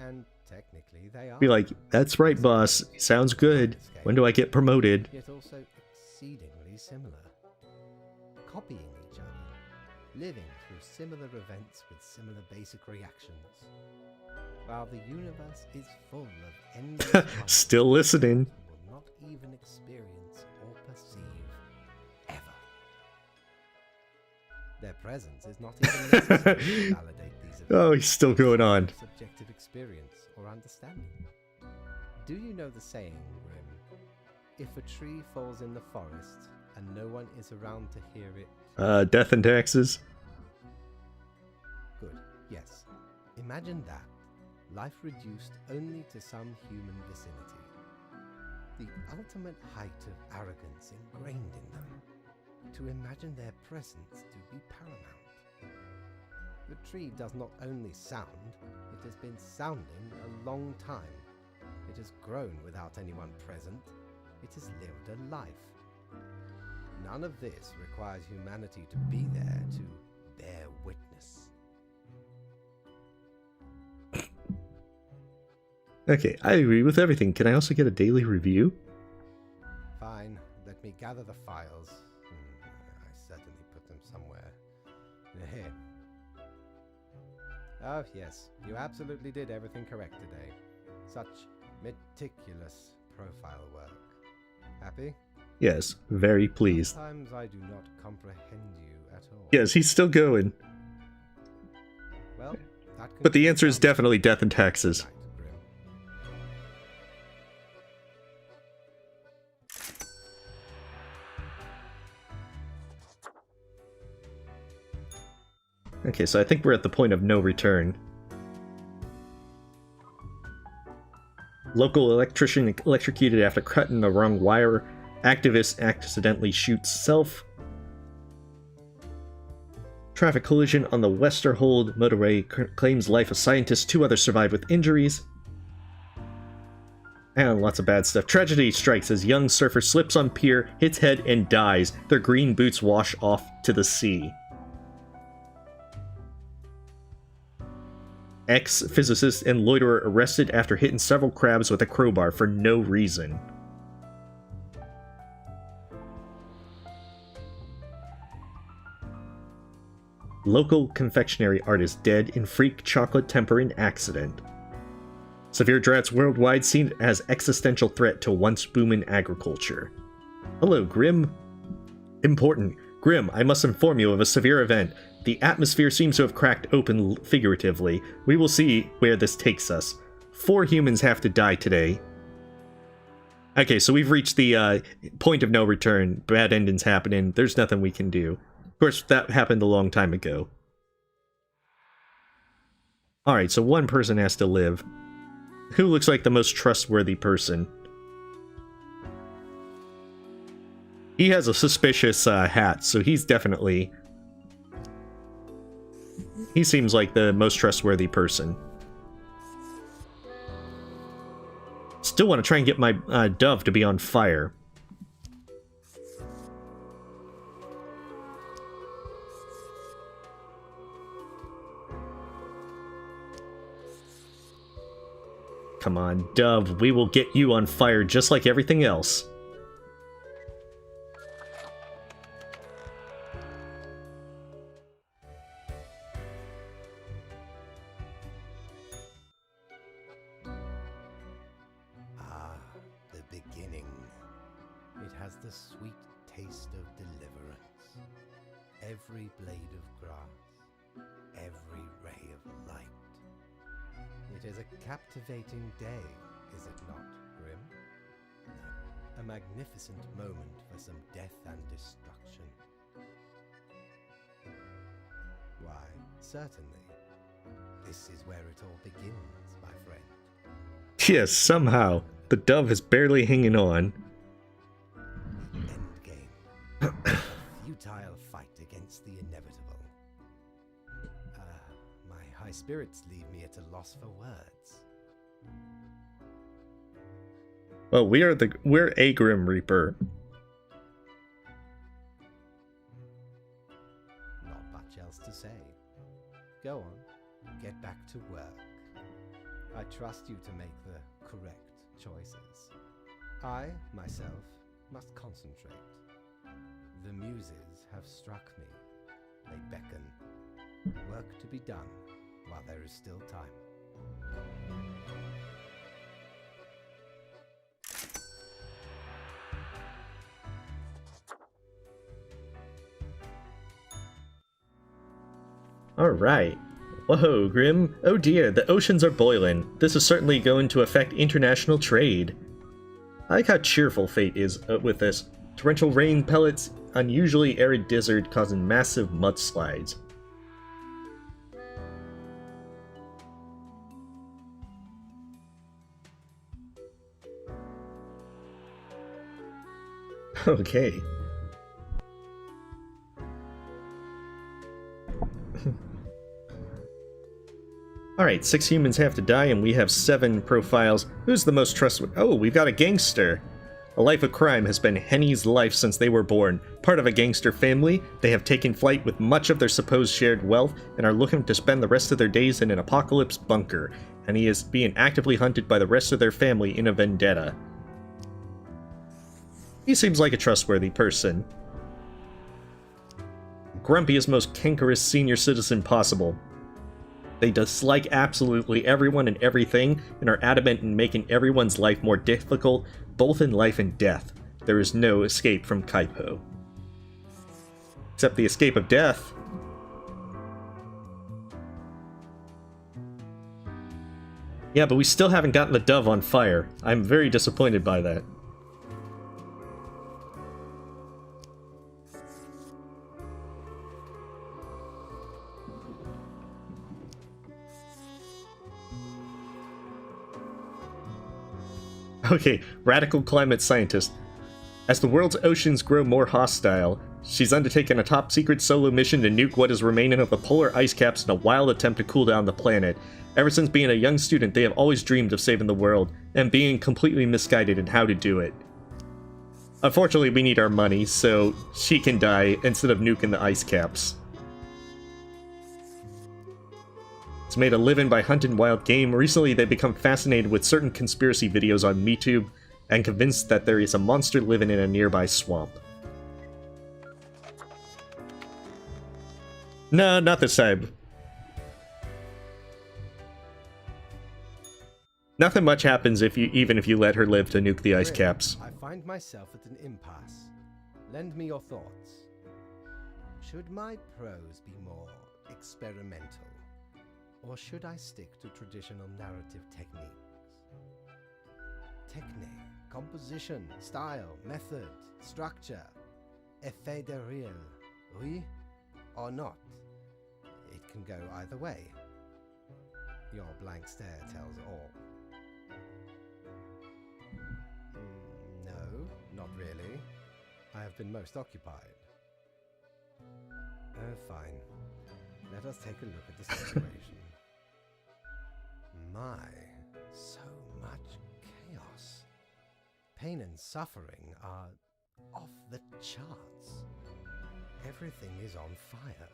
Speaker 2: And technically they are.
Speaker 1: Be like, that's right, boss. Sounds good. When do I get promoted?
Speaker 2: Yet also exceedingly similar. Copying each other, living through similar events with similar basic reactions. While the universe is full of endless wonders
Speaker 1: Still listening.
Speaker 2: you will not even experience or perceive ever. Their presence is not even necessary to validate these events.
Speaker 1: Oh, he's still going on.
Speaker 2: Subjective experience or understanding. Do you know the saying, Grim? If a tree falls in the forest and no one is around to hear it.
Speaker 1: Death and taxes.
Speaker 2: Good, yes. Imagine that. Life reduced only to some human vicinity. The ultimate height of arrogance ingrained in them. To imagine their presence to be paramount. The tree does not only sound, it has been sounding a long time. It has grown without anyone present. It has lived a life. None of this requires humanity to be there to bear witness.
Speaker 1: Okay, I agree with everything. Can I also get a daily review?
Speaker 2: Fine, let me gather the files. I certainly put them somewhere. Here. Oh, yes, you absolutely did everything correct today. Such meticulous profile work. Happy?
Speaker 1: Yes, very pleased.
Speaker 2: Sometimes I do not comprehend you at all.
Speaker 1: Yes, he's still going.
Speaker 2: Well, that
Speaker 1: But the answer is
Speaker 2: concludes our
Speaker 1: definitely death and taxes.
Speaker 2: night, Grim.
Speaker 1: Okay, so I think we're at the point of no return. Local electrician electrocuted after cutting the wrong wire. Activist accidentally shoots self. Traffic collision on the Westerhold motorway claims life of scientist. 2 others survived with injuries. And lots of bad stuff. Tragedy strikes as young surfer slips on pier, hits head, and dies. Their green boots wash off to the sea. Ex-physicist and loiterer arrested after hitting several crabs with a crowbar for no reason. Local confectionery artist dead in freak chocolate tempering accident. Severe droughts worldwide seen as existential threat to once booming agriculture. Hello, Grim. Important. Grim, I must inform you of a severe event. The atmosphere seems to have cracked open figuratively. We will see where this takes us. 4 humans have to die today. Okay, so we've reached the point of no return. Bad endings happening. There's nothing we can do. Of course, that happened a long time ago. Alright, so 1 person has to live. Who looks like the most trustworthy person? He has a suspicious hat, so he's definitely... He seems like the most trustworthy person. Still want to try and get my dove to be on fire. Come on, dove, we will get you on fire just like everything else.
Speaker 2: The beginning. It has the sweet taste of deliverance. Every blade of grass, every ray of light. It is a captivating day, is it not, Grim? No. A magnificent moment for some death and destruction. Why, certainly. This is where it all begins, my friend.
Speaker 1: Yes, somehow. The dove is barely hanging on.
Speaker 2: Endgame. Futile fight against the inevitable. My high spirits leave me at a loss for words.
Speaker 1: Well, we're a Grim Reaper.
Speaker 2: Not much else to say. Go on, get back to work. I trust you to make the correct choices. I, myself, must concentrate. The muses have struck me. They beckon. Work to be done while there is still time.
Speaker 1: Alright. Whoa, Grim. Oh dear, the oceans are boiling. This is certainly going to affect international trade. I like how cheerful fate is with this. Torrential rain pellets, unusually arid desert causing massive mudslides. Okay. Alright, 6 humans have to die and we have 7 profiles. Who's the most trustworthy? Oh, we've got a gangster! A life of crime has been Henny's life since they were born. Part of a gangster family, they have taken flight with much of their supposed shared wealth and are looking to spend the rest of their days in an apocalypse bunker. Henny is being actively hunted by the rest of their family in a vendetta. He seems like a trustworthy person. Grumpiest, most cankerous senior citizen possible. They dislike absolutely everyone and everything, and are adamant in making everyone's life more difficult, both in life and death. There is no escape from Kaipo. Except the escape of death. Yeah, but we still haven't gotten the dove on fire. I'm very disappointed by that. Okay, radical climate scientist. As the world's oceans grow more hostile, she's undertaken a top-secret solo mission to nuke what is remaining of the polar ice caps in a wild attempt to cool down the planet. Ever since being a young student, they have always dreamed of saving the world, and being completely misguided in how to do it. Unfortunately, we need our money, so she can die instead of nuking the ice caps. It's made a living by hunting wild game. Recently, they've become fascinated with certain conspiracy videos on MeTube, and convinced that there is a monster living in a nearby swamp. No, not this time. Nothing much happens even if you let her live to nuke the ice caps.
Speaker 2: I find myself at an impasse. Lend me your thoughts. Should my prose be more experimental, or should I stick to traditional narrative techniques? Technique, composition, style, method, structure, effet de rire, oui or not? It can go either way. Your blank stare tells all. No, not really. I have been most occupied. Oh, fine. Let us take a look at the situation. My, so much chaos. Pain and suffering are off the charts. Everything is on fire,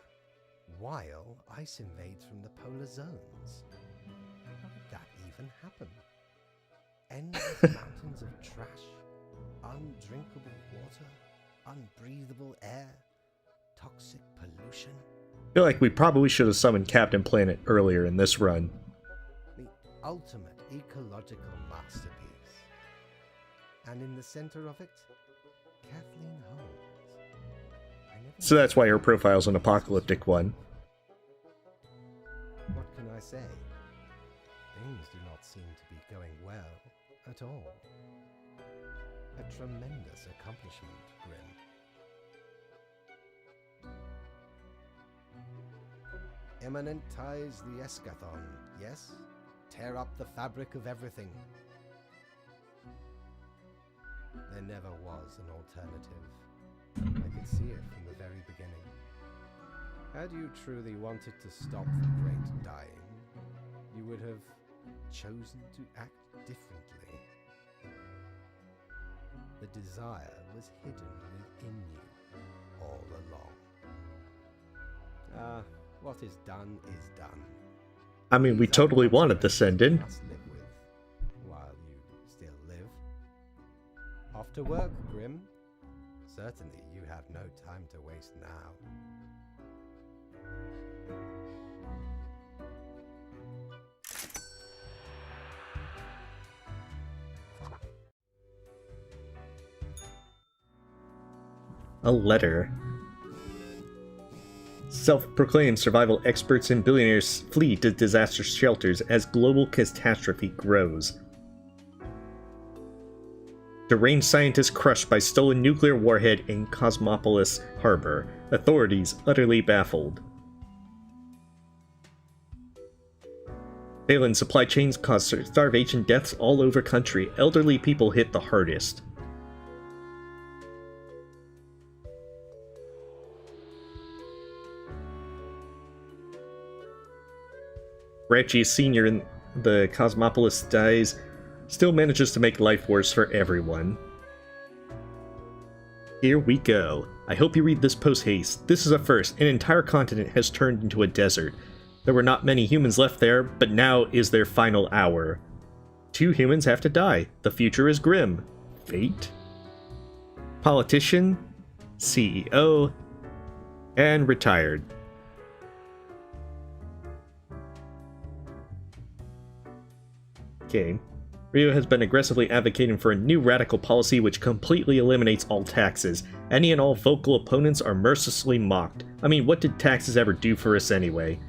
Speaker 2: while ice invades from the polar zones. How did that even happen? Endless mountains of trash, undrinkable water, unbreathable air, toxic pollution.
Speaker 1: I feel like we probably should have summoned Captain Planet earlier in this run.
Speaker 2: The ultimate ecological masterpiece. And in the center of it, Kathleen Holmes.
Speaker 1: So that's why her profile's an apocalyptic one.
Speaker 2: What can I say? Things do not seem to be going well at all. A tremendous accomplishment, Grim. Immanentize the eschaton, yes? Tear up the fabric of everything. There never was an alternative. I could see it from the very beginning. Had you truly wanted to stop the great dying, you would have chosen to act differently. The desire was hidden within you all along. What is done is done.
Speaker 1: I mean, we totally wanted this ending.
Speaker 2: Must live with while you still live. Off to work, Grim. Certainly you have no time to waste now.
Speaker 1: A letter. Self-proclaimed survival experts and billionaires flee to disaster shelters as global catastrophe grows. Deranged scientists crushed by stolen nuclear warhead in Cosmopolis Harbor. Authorities utterly baffled. Failing supply chains cause starvation deaths all over country. Elderly people hit the hardest. Reggie Sr. in the Cosmopolis dies, still manages to make life worse for everyone. Here we go. I hope you read this post-haste. This is a first. An entire continent has turned into a desert. There were not many humans left there, but now is their final hour. 2 humans have to die. The future is grim. Fate? Politician? CEO? And retired. Okay. Rio has been aggressively advocating for a new radical policy which completely eliminates all taxes. Any and all vocal opponents are mercilessly mocked. I mean, what did taxes ever do for us anyway?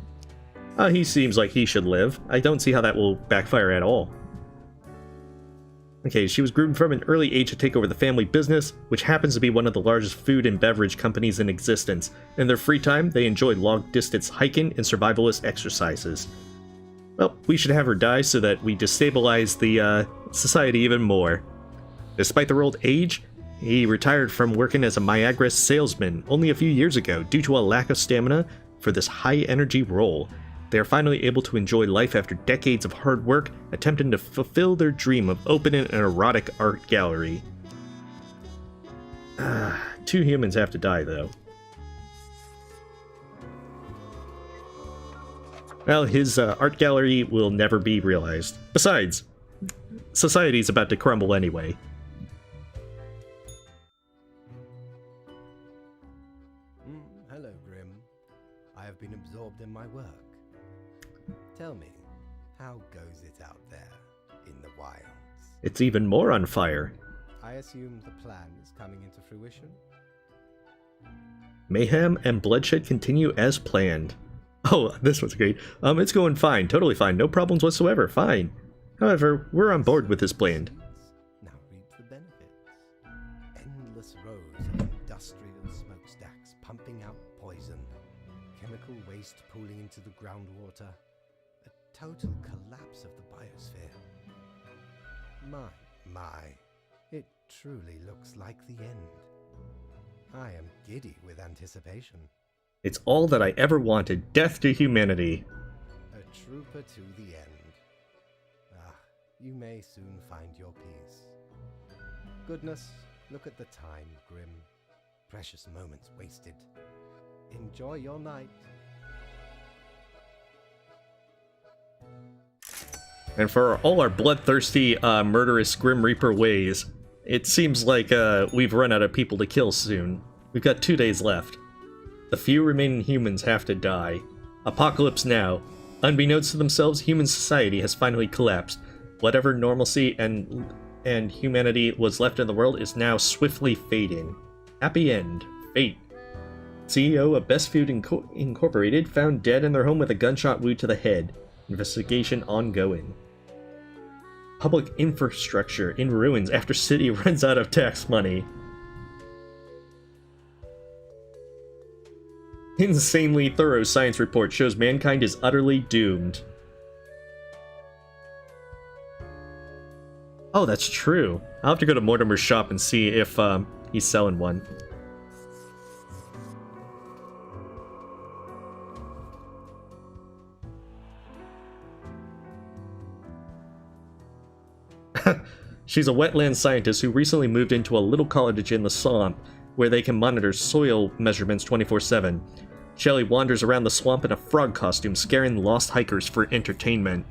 Speaker 1: He seems like he should live. I don't see how that will backfire at all. Okay, she was groomed from an early age to take over the family business, which happens to be one of the largest food and beverage companies in existence. In their free time, they enjoy long-distance hiking and survivalist exercises. Well, we should have her die so that we destabilize the society even more. Despite their old age, he retired from working as a Viagra salesman only a few years ago due to a lack of stamina for this high-energy role. They are finally able to enjoy life after decades of hard work, attempting to fulfill their dream of opening an erotic art gallery. 2 humans have to die, though. Well, his art gallery will never be realized. Besides, society's about to crumble anyway.
Speaker 2: Hello, Grim. I have been absorbed in my work. Tell me, how goes it out there in the wilds?
Speaker 1: It's even more on fire.
Speaker 2: I assume the plan is coming into fruition?
Speaker 1: Mayhem and bloodshed continue as planned. Oh, this one's great. It's going fine, totally fine, no problems whatsoever, fine. However, we're on board with this plan.
Speaker 2: Now reap the benefits. Endless rows of industrial smokestacks pumping out poison. Chemical waste pooling into the groundwater. A total collapse of the biosphere. My. It truly looks like the end. I am giddy with anticipation.
Speaker 1: It's all that I ever wanted, death to humanity.
Speaker 2: A trooper to the end. You may soon find your peace. Goodness, look at the time, Grim. Precious moments wasted. Enjoy your night.
Speaker 1: And for all our bloodthirsty, murderous Grim Reaper ways, it seems like we've run out of people to kill soon. We've got 2 days left. The few remaining humans have to die. Apocalypse now. Unbeknownst to themselves, human society has finally collapsed. Whatever normalcy and humanity was left in the world is now swiftly fading. Happy end. Fate. CEO of Best Food Incorporated found dead in their home with a gunshot wound to the head. Investigation ongoing. Public infrastructure in ruins after city runs out of tax money. Insanely thorough science report shows mankind is utterly doomed. Oh, that's true. I'll have to go to Mortimer's shop and see if he's selling one. She's a wetland scientist who recently moved into a little cottage in the swamp where they can monitor soil measurements 24/7. Shelly wanders around the swamp in a frog costume, scaring lost hikers for entertainment.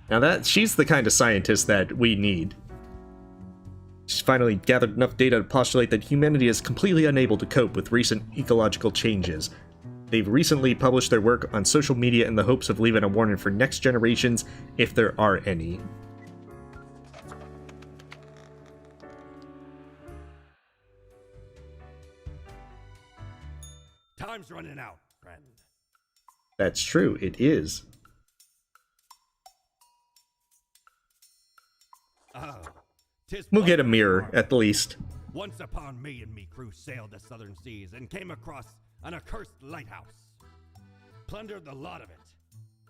Speaker 1: Now she's the kind of scientist that we need. She's finally gathered enough data to postulate that humanity is completely unable to cope with recent ecological changes. They've recently published their work on social media in the hopes of leaving a warning for next generations, if there are any.
Speaker 3: Time's running out, friend.
Speaker 1: That's true, it is.
Speaker 3: Oh, 'tis
Speaker 1: We'll get a
Speaker 3: wonderful
Speaker 1: mirror,
Speaker 3: marvel.
Speaker 1: at least.
Speaker 3: Once upon me and me crew sailed the southern seas and came across an accursed lighthouse. Plundered the lot of it,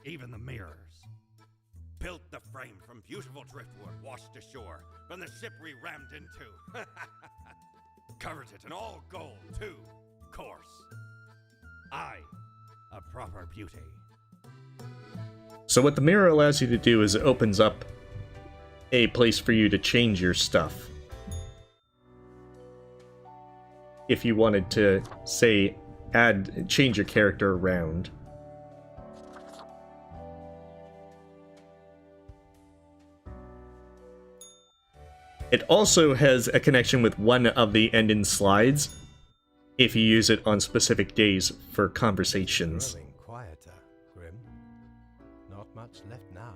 Speaker 3: even the mirrors. Built the frame from beautiful driftwood washed ashore from the ship we rammed into. Covered it in all gold, too, course. I, a proper beauty.
Speaker 1: So what the mirror allows you to do is it opens up a place for you to change your stuff. If you wanted to, say, change your character around. It also has a connection with one of the ending slides, if you use it on specific days for conversations.
Speaker 2: Growing quieter, Grim. Not much left now.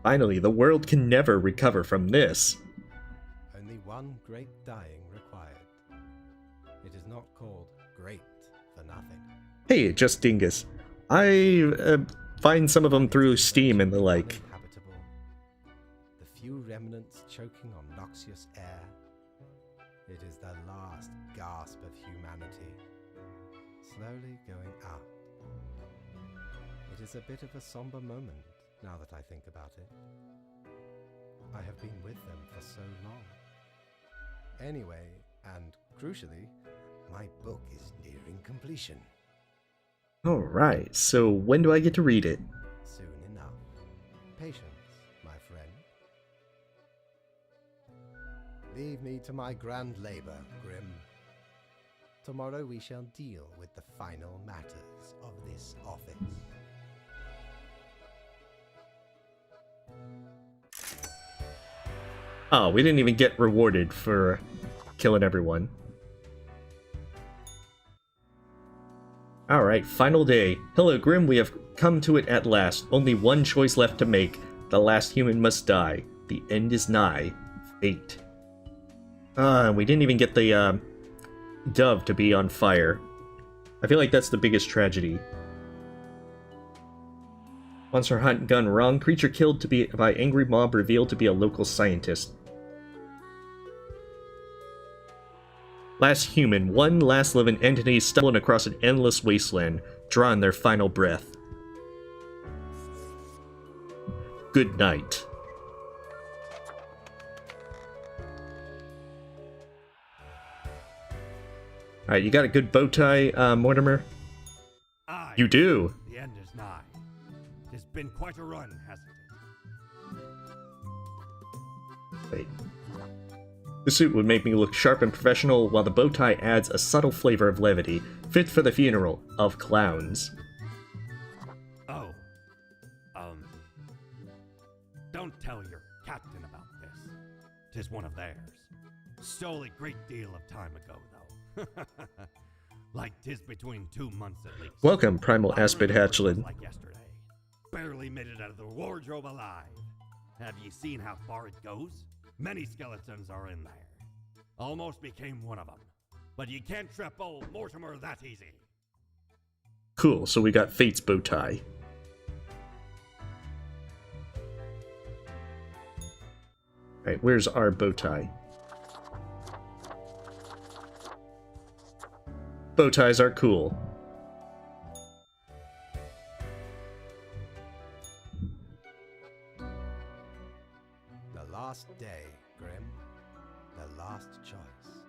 Speaker 1: Finally, the world can never recover from this.
Speaker 2: Only one great dying required. It is not called great for nothing.
Speaker 1: Hey, just Dingus. I find some of them through Steam and the like.
Speaker 2: Uninhabitable. The few remnants choking on noxious air. It is the last gasp of humanity, slowly going out. It is a bit of a somber moment, now that I think about it. I have been with them for so long. Anyway, and crucially, my book is nearing completion.
Speaker 1: Alright, so when do I get to read it?
Speaker 2: Soon enough. Patience, my friend. Leave me to my grand labor, Grim. Tomorrow we shall deal with the final matters of this office.
Speaker 1: Oh, we didn't even get rewarded for killing everyone. Alright, final day. Hello, Grim, we have come to it at last. Only one choice left to make. The last human must die. The end is nigh. Fate. We didn't even get the, dove to be on fire. I feel like that's the biggest tragedy. Monster hunt gone wrong. Creature killed by angry mob revealed to be a local scientist. Last human, one last living entity stumbling across an endless wasteland, drawing their final breath. Good night. Alright, you got a good bow tie, Mortimer?
Speaker 3: Aye.
Speaker 1: You do!
Speaker 3: The end is nigh. It's been quite a run, hasn't it?
Speaker 1: Wait. The suit would make me look sharp and professional, while the bow tie adds a subtle flavor of levity, fit for the funeral of clowns.
Speaker 3: Oh. Don't tell your captain about this. 'Tis one of theirs. Stole a great deal of time ago, though. Like 'tis between 2 months at least.
Speaker 1: Welcome, Primal
Speaker 3: I
Speaker 1: Aspid
Speaker 3: remember it was
Speaker 1: Hatchling.
Speaker 3: like yesterday. Barely made it out of the wardrobe alive. Have you seen how far it goes? Many skeletons are in there. Almost became one of them. But you can't trap old Mortimer that easy.
Speaker 1: Cool, so we got Fate's bow tie. Alright, where's our bow tie? Bow ties are cool.
Speaker 2: The last day, Grim. The last choice.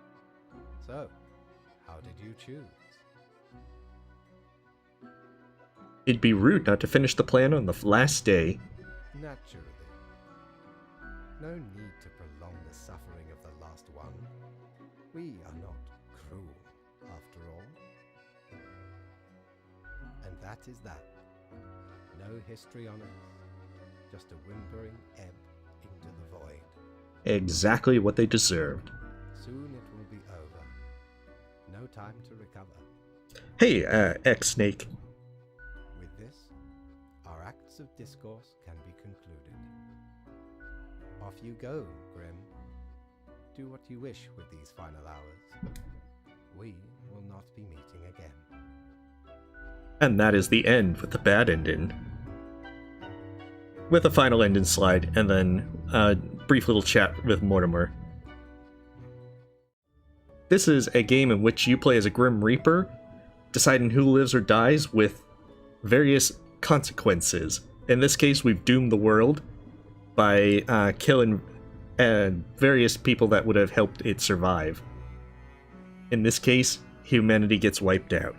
Speaker 2: So, how did you choose?
Speaker 1: It'd be rude not to finish the plan on the last day.
Speaker 2: Naturally. No need to prolong the suffering of the last one. We are not cruel, after all. And that is that. No history on it. Just a whimpering ebb into the void.
Speaker 1: Exactly what they deserved.
Speaker 2: Soon it will be over. No time to recover.
Speaker 1: Hey, X-Snake.
Speaker 2: With this, our acts of discourse can be concluded. Off you go, Grim. Do what you wish with these final hours. We will not be meeting again.
Speaker 1: And that is the end with the bad ending. With a final ending slide, and then a brief little chat with Mortimer. This is a game in which you play as a Grim Reaper, deciding who lives or dies with various consequences. In this case, we've doomed the world by killing various people that would have helped it survive. In this case, humanity gets wiped out.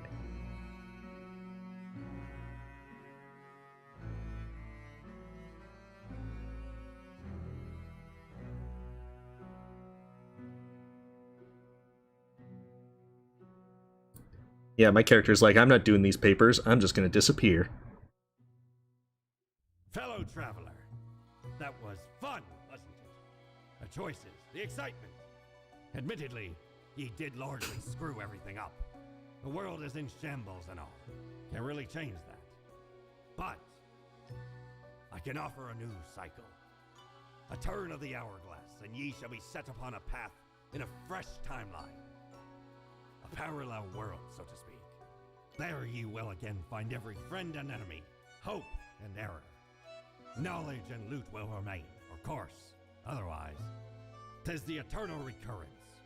Speaker 1: Yeah, my character's like, I'm not doing these papers, I'm just gonna disappear.
Speaker 3: Fellow traveler, that was fun, wasn't it? The choices, the excitement. Admittedly, ye did largely screw everything up. The world is in shambles and all. Can't really change that. But I can offer a new cycle. A turn of the hourglass, and ye shall be set upon a path in a fresh timeline. A parallel world, so to speak. There ye will again find every friend and enemy, hope and error. Knowledge and loot will remain, of course. Otherwise, 'tis the eternal recurrence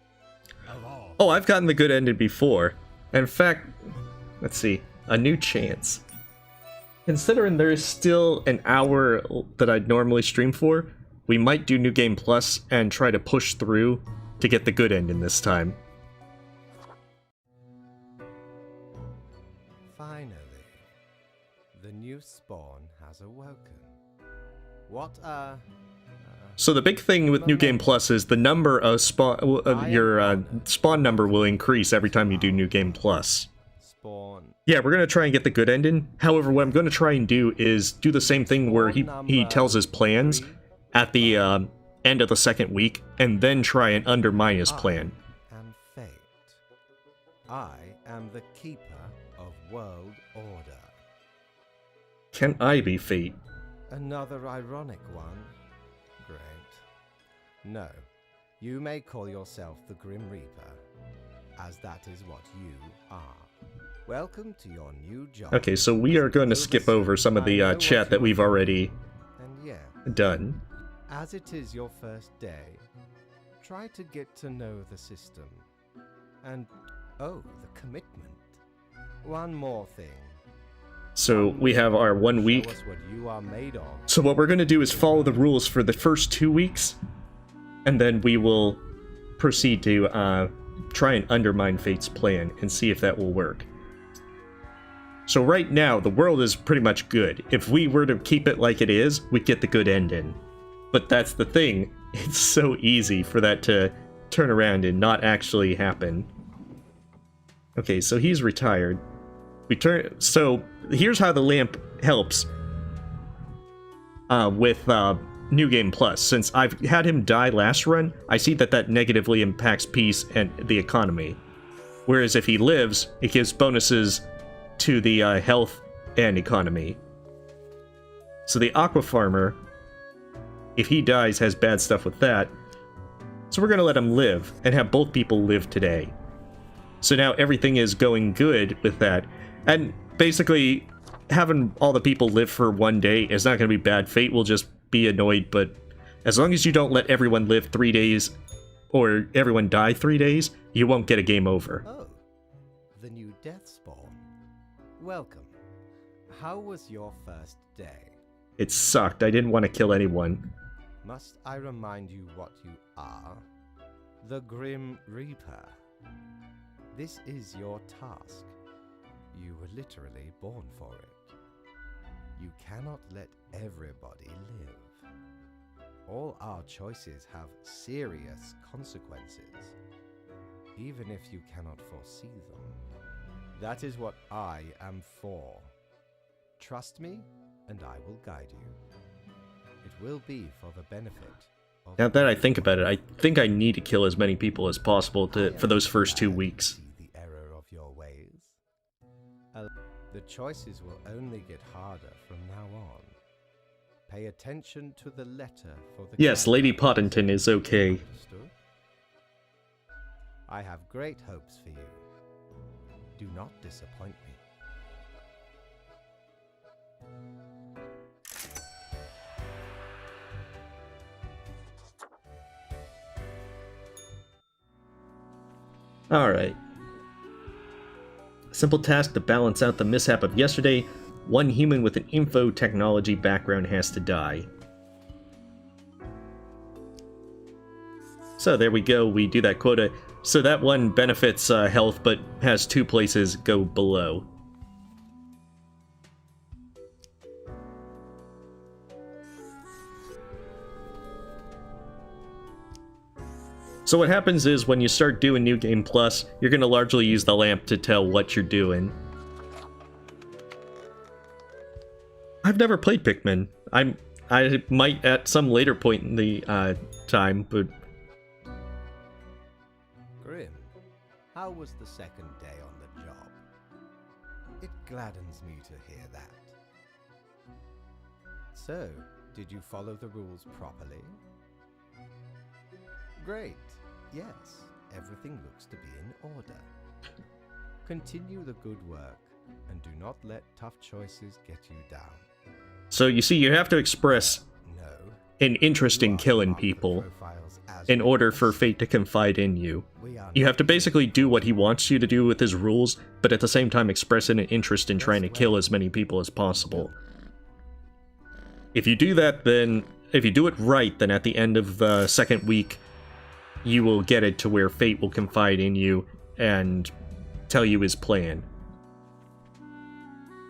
Speaker 3: of all.
Speaker 1: Oh, I've gotten the good ending before. In fact, let's see, a new chance. considering there is still an hour that I'd normally stream for, we might do New Game Plus and try to push through to get the good ending this time.
Speaker 2: Finally, the new spawn has awoken. What
Speaker 1: So the big thing with New Game Plus is the number of your spawn number will increase every time you do New Game Plus.
Speaker 2: spawn?
Speaker 1: Yeah, we're gonna try and get the good ending. However, what I'm gonna try and do is do the same thing where he tells his plans at the end of the second week, and then try and undermine his plan.
Speaker 2: And fate. I am the keeper of world order.
Speaker 1: Can I be fate?
Speaker 2: Another ironic one. Great. No, you may call yourself the Grim Reaper, as that is what you are. Welcome to your new job.
Speaker 1: Okay, so we are going to skip over some of the chat that we've already
Speaker 2: And yeah,
Speaker 1: done.
Speaker 2: as it is your first day, try to get to know the system. And, oh, the commitment. One more thing.
Speaker 1: So we have our 1 week.
Speaker 2: Show us what you are made of.
Speaker 1: So what we're going to do is follow the rules for the first 2 weeks, and then we will proceed to try and undermine Fate's plan and see if that will work. So right now, the world is pretty much good. If we were to keep it like it is, we'd get the good ending. But that's the thing, it's so easy for that to turn around and not actually happen. Okay, so he's retired. So here's how the lamp helps with New Game Plus. Since I've had him die last run, I see that that negatively impacts peace and the economy. Whereas if he lives, it gives bonuses to the health and economy. So the Aqua Farmer, if he dies, has bad stuff with that. So we're going to let him live and have both people live today. So now everything is going good with that. And basically, having all the people live for 1 day is not going to be bad. Fate will just be annoyed, but as long as you don't let everyone live 3 days, or everyone die 3 days, you won't get a game over.
Speaker 2: Oh, the new death spawn. Welcome. How was your first day?
Speaker 1: It sucked. I didn't want to kill anyone.
Speaker 2: Must I remind you what you are? The Grim Reaper. This is your task. You were literally born for it. You cannot let everybody live. All our choices have serious consequences, even if you cannot foresee them. That is what I am for. Trust me, and I will guide you. It will be for the benefit of...
Speaker 1: Now that I think about it, I think I need to kill as many people as possible for those first 2 weeks.
Speaker 2: See the error of your ways. The choices will only get harder from now on. Pay attention to the letter for the...
Speaker 1: Yes, Lady Pottington is okay.
Speaker 2: Understood? I have great hopes for you. Do not disappoint me.
Speaker 1: Alright. Simple task to balance out the mishap of yesterday. One human with an info technology background has to die. So there we go, we do that quota. So that one benefits health, but has 2 places go below. So what happens is when you start doing New Game Plus, you're going to largely use the lamp to tell what you're doing. I've never played Pikmin. I might at some later point in the time, but...
Speaker 2: Grim, how was the second day on the job? It gladdens me to hear that. So, did you follow the rules properly? Great. Yes, everything looks to be in order. Continue the good work, and do not let tough choices get you down.
Speaker 1: So you see, you have to express
Speaker 2: No.
Speaker 1: an interest in
Speaker 2: you are
Speaker 1: killing
Speaker 2: part of the
Speaker 1: people.
Speaker 2: Profiles
Speaker 1: in order for Fate to confide in you.
Speaker 2: We are
Speaker 1: You have to
Speaker 2: not
Speaker 1: basically do what he wants you to do with his rules, but at the same time express an interest in trying to kill as many people as possible. If you do that, then if you do it right, then at the end of the second week, you will get it to where Fate will confide in you and tell you his plan.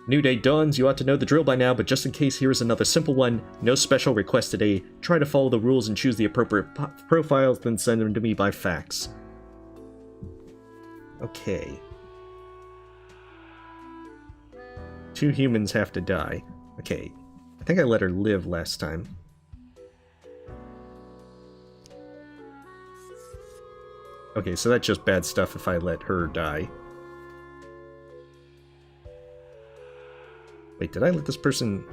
Speaker 1: New day dawns, you ought to know the drill by now, but just in case, here is another simple one. No special request today. Try to follow the rules and choose the appropriate profiles, then send them to me by fax. Okay. 2 humans have to die. Okay. I think I let her live last time. Okay, so that's just bad stuff if I let her die. Wait, did I let this person...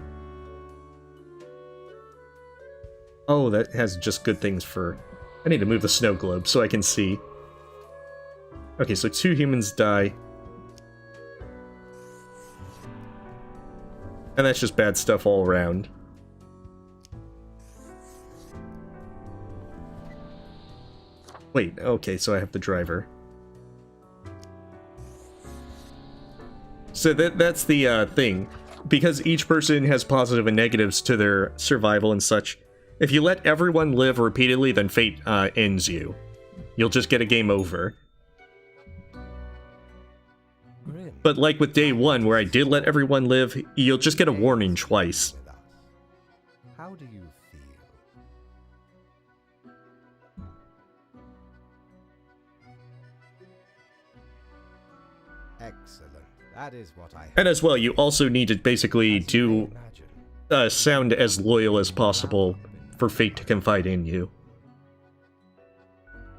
Speaker 1: Oh, that has just good things for... I need to move the snow globe so I can see. Okay, so 2 humans die. And that's just bad stuff all around. Wait, okay, so I have the driver. So that's the thing. Because each person has positive and negatives to their survival and such, if you let everyone live repeatedly, then Fate ends you. You'll just get a game over.
Speaker 2: Grim.
Speaker 1: But like with day 1, where I did let everyone live, you'll just get a warning twice.
Speaker 2: With us. How do you feel? Excellent. That is what I
Speaker 1: And as well, you also need to basically
Speaker 2: As you may
Speaker 1: do
Speaker 2: imagine.
Speaker 1: sound as loyal as possible for Fate to confide in you.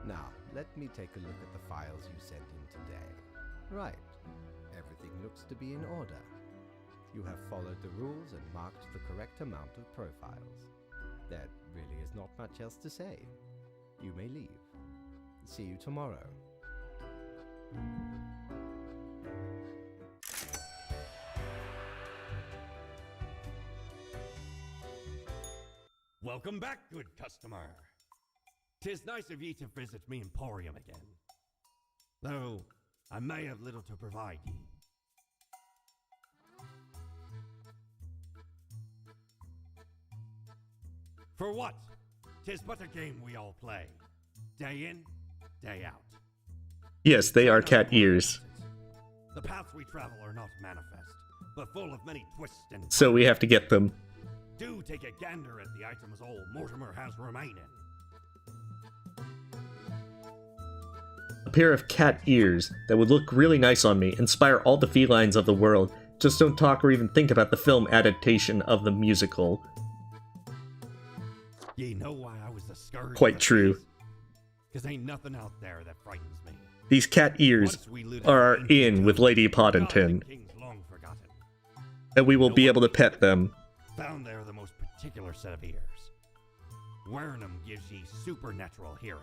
Speaker 2: Now, let me take a look at the files you sent in today. Right. Everything looks to be in order. You have followed the rules and marked the correct amount of profiles. There really is not much else to say. You may leave. See you tomorrow.
Speaker 3: Welcome back, good customer. 'Tis nice of ye to visit me emporium again. Though I may have little to provide ye. For what? 'Tis but a game we all play. Day in, day out.
Speaker 1: Yes, they are cat ears,
Speaker 3: The paths we travel are not manifest, but full of many twists and
Speaker 1: so we have to get them.
Speaker 3: do take a gander at the items old Mortimer has remaining.
Speaker 1: A pair of cat ears that would look really nice on me, inspire all the felines of the world. Just don't talk or even think about the film adaptation of the musical.
Speaker 3: Ye know why I was the scourge.
Speaker 1: Quite true.
Speaker 3: Cause ain't nothing out there that frightens me.
Speaker 1: These cat ears
Speaker 3: Once we looted
Speaker 1: are
Speaker 3: the
Speaker 1: in with Lady Poddington,
Speaker 3: kings long forgotten.
Speaker 1: and we will be able to pet them.
Speaker 3: Found there the most particular set of ears. Wearing them gives ye supernatural hearing.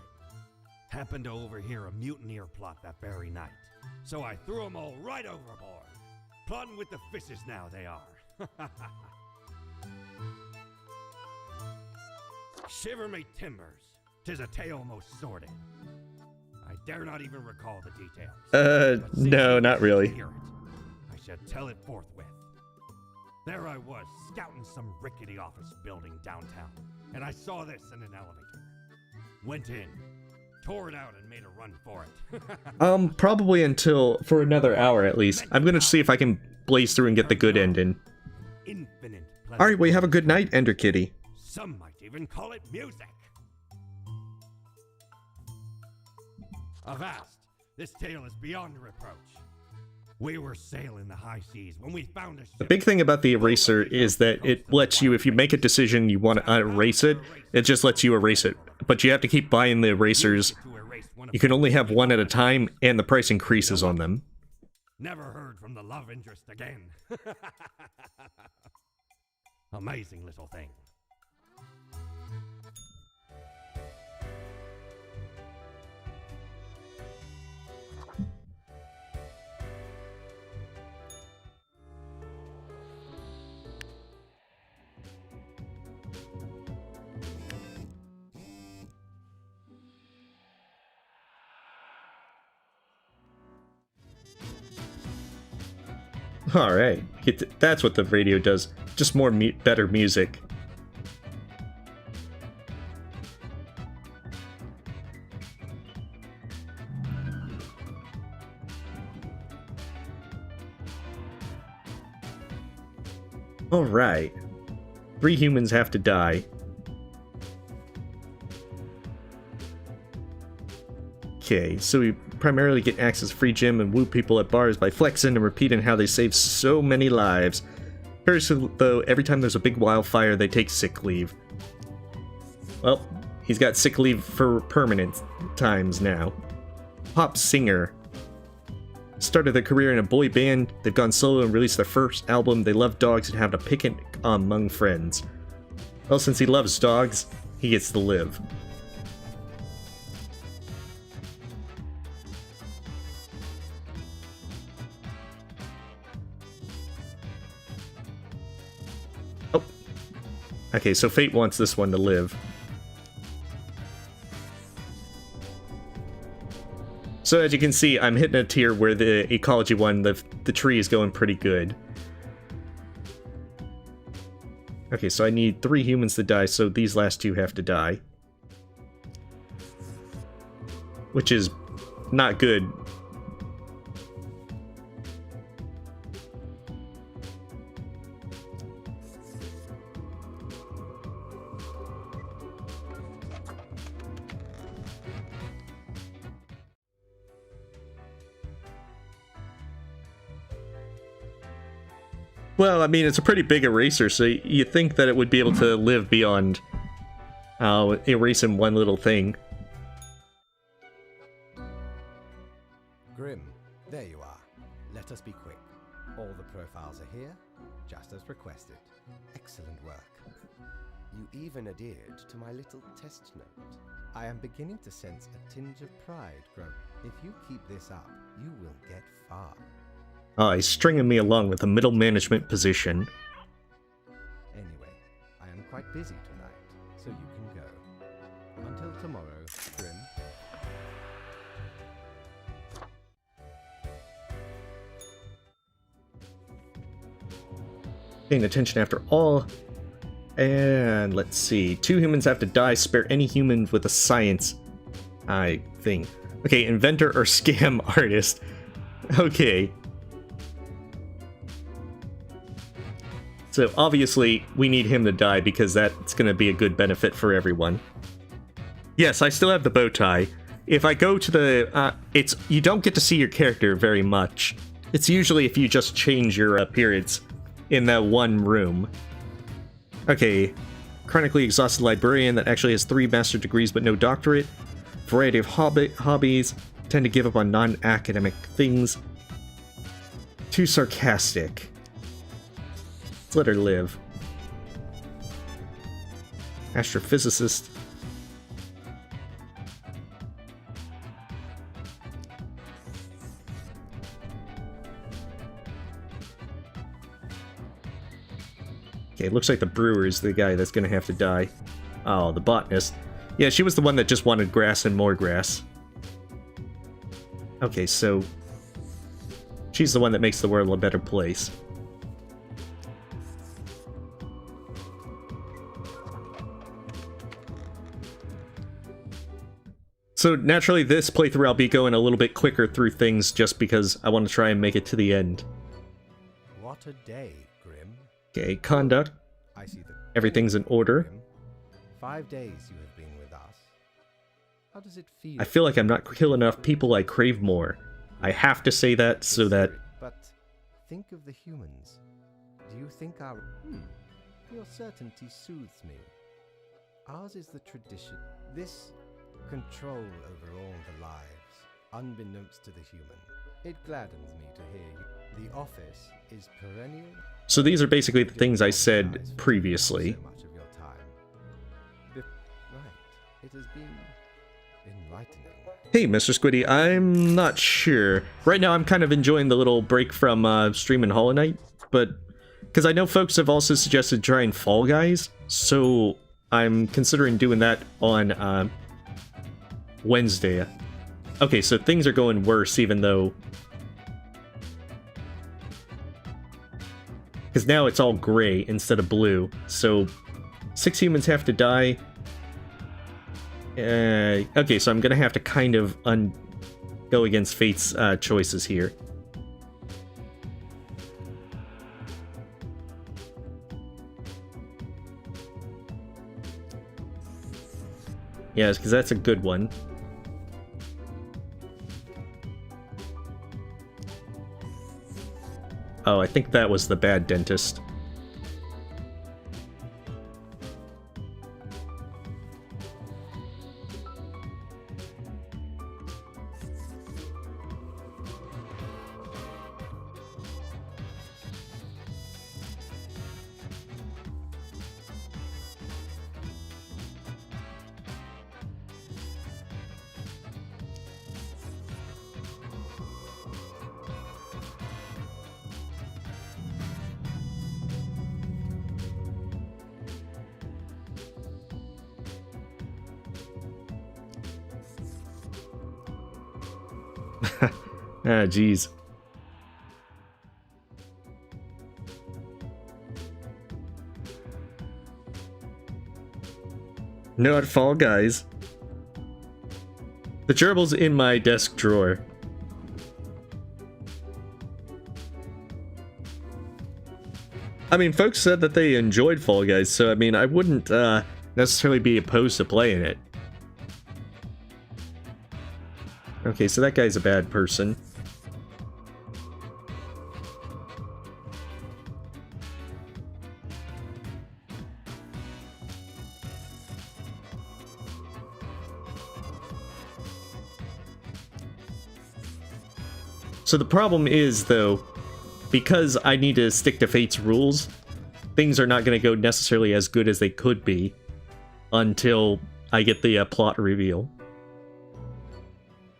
Speaker 3: Happened to overhear a mutineer plot that very night, so I threw 'em all right overboard. Plotting with the fishes now they are. Shiver me timbers, 'tis a tale most sordid. I dare not even recall the details. But since
Speaker 1: No,
Speaker 3: you
Speaker 1: not
Speaker 3: wish to
Speaker 1: really.
Speaker 3: hear it, I shall tell it forthwith. There I was, scouting some rickety office building downtown, and I saw this in an elevator. Went in, tore it out, and made a run for it.
Speaker 1: Probably for another hour at least. I'm gonna see if I can blaze through and get the good ending.
Speaker 3: Infinite pleasure.
Speaker 1: Alright, well, you have a good night, Ender Kitty.
Speaker 3: Some might even call it music. Avast, this tale is beyond reproach. We were sailing the high seas when we found a ship.
Speaker 1: The big thing about the eraser is that it lets you, if you make a decision you want to erase it, it just lets you erase it. But you have to keep buying the erasers. You can only have one at a time, and the price increases on them.
Speaker 3: Never heard from the love interest again. Amazing little thing.
Speaker 1: Alright, that's what the radio does. Just more better music. Alright. 3 humans have to die. Okay, so we primarily get access to free gym and woo people at bars by flexing and repeating how they save so many lives. First, though, every time there's a big wildfire, they take sick leave. Well, he's got sick leave for permanent times now. Pop singer. Started their career in a boy band, they've gone solo and released their first album. They love dogs and have a picnic among friends. Well, since he loves dogs, he gets to live. Oh. Okay, so Fate wants this one to live. So as you can see, I'm hitting a tier where the ecology one, the tree is going pretty good. Okay, so I need 3 humans to die, so these last 2 have to die. Which is not good. Well, I mean, it's a pretty big eraser, so you think that it would be able to live beyond erasing one little thing.
Speaker 2: Grim, there you are. Let us be quick. All the profiles are here, just as requested. Excellent work. You even adhered to my little test note. I am beginning to sense a tinge of pride grow. If you keep this up, you will get far.
Speaker 1: He's stringing me along with a middle management position.
Speaker 2: Anyway, I am quite busy tonight, so you can go. Until tomorrow, Grim.
Speaker 1: Paying attention after all. And let's see. 2 humans have to die. Spare any human with a science thing. Okay, inventor or scam artist. Okay. So obviously, we need him to die because that's going to be a good benefit for everyone. Yes, I still have the bow tie. If I go to the... you don't get to see your character very much. It's usually if you just change your appearance in that one room. Okay. Chronically exhausted librarian that actually has 3 master degrees but no doctorate. Variety of hobbies. Tend to give up on non-academic things. Too sarcastic. Let her live. Astrophysicist. Okay, it looks like the brewer is the guy that's gonna have to die. Oh, the botanist. Yeah, she was the one that just wanted grass and more grass. Okay, so she's the one that makes the world a better place. So naturally, this playthrough I'll be going a little bit quicker through things just because I want to try and make it to the end.
Speaker 2: What a day, Grim.
Speaker 1: Okay, conduct.
Speaker 2: I see the...
Speaker 1: Everything's in order.
Speaker 2: Grim. 5 days you have been with us. How does it feel?
Speaker 1: I feel like I'm not killing enough people, I crave more. I have to say that so that...
Speaker 2: But think of the humans. Do you think our... Your certainty soothes me. Ours is the tradition. This... control over all the lives, unbeknownst to the human. It gladdens me to hear you. The office is perennial.
Speaker 1: So these are basically the things I said previously.
Speaker 2: So much of your time. Right. It has been enlightening.
Speaker 1: Hey, Mr. Squiddy, I'm not sure. Right now I'm kind of enjoying the little break from streaming Hollow Knight, but... because I know folks have also suggested trying Fall Guys, so I'm considering doing that on Wednesday. Okay, so things are going worse even though... Because now it's all gray instead of blue. So 6 humans have to die. Okay, so I'm gonna have to kind of go against Fate's choices here. Yes, because that's a good one. Oh, I think that was the bad dentist. Ah, jeez. Not Fall Guys. The gerbil's in my desk drawer. I mean, folks said that they enjoyed Fall Guys, so I mean, I wouldn't necessarily be opposed to playing it. Okay, so that guy's a bad person. So the problem is, though, because I need to stick to Fate's rules, things are not going to go necessarily as good as they could be until I get the plot reveal.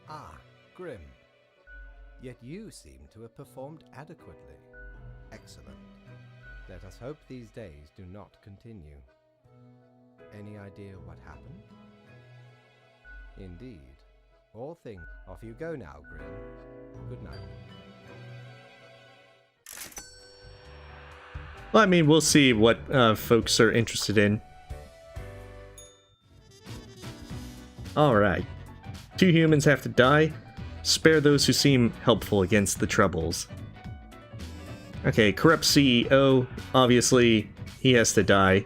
Speaker 2: Ah, Grim. Yet you seem to have performed adequately. Excellent. Let us hope these days do not continue. Any idea what happened? Indeed. All things. Off you go now, Grim. Good night.
Speaker 1: Well, I mean, we'll see what folks are interested in. Alright. 2 humans have to die. Spare those who seem helpful against the troubles. Okay, corrupt CEO. Obviously, he has to die.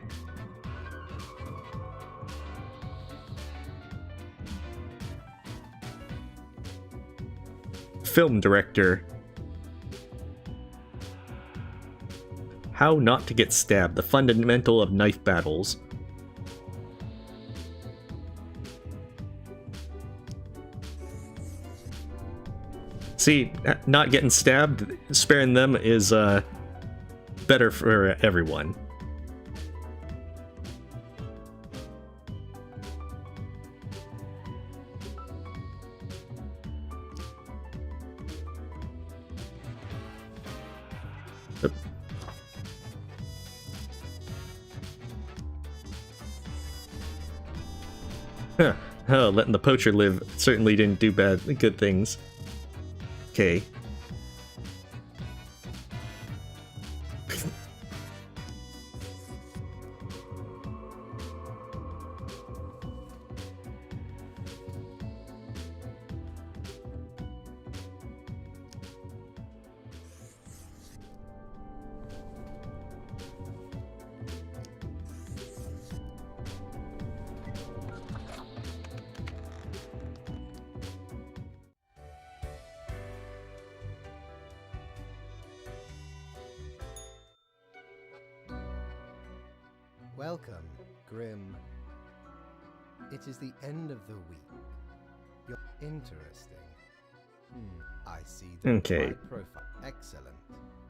Speaker 1: Film director. How not to get stabbed, the fundamental of knife battles. See, not getting stabbed, sparing them is better for everyone. Huh. Oh, letting the poacher live certainly didn't do good things. Okay.
Speaker 2: Welcome, Grim. It is the end of the week. You're interesting. I see the
Speaker 1: Okay.
Speaker 2: required profile. Excellent.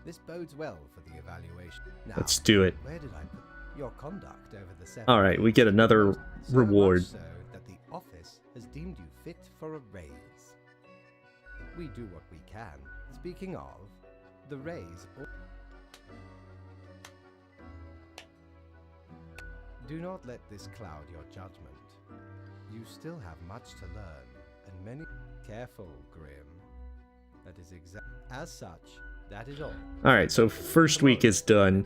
Speaker 2: This bodes well for the evaluation. Now,
Speaker 1: Let's do it.
Speaker 2: where did I put your conduct over the 7
Speaker 1: Alright, we get another
Speaker 2: so
Speaker 1: reward.
Speaker 2: much so that the office has deemed you fit for a raise. We do what we can. Speaking of, the raise. Do not let this cloud your judgment. You still have much to learn, and many. Careful, Grim. That is exact. As such, That is all.
Speaker 1: Alright, so first week is done.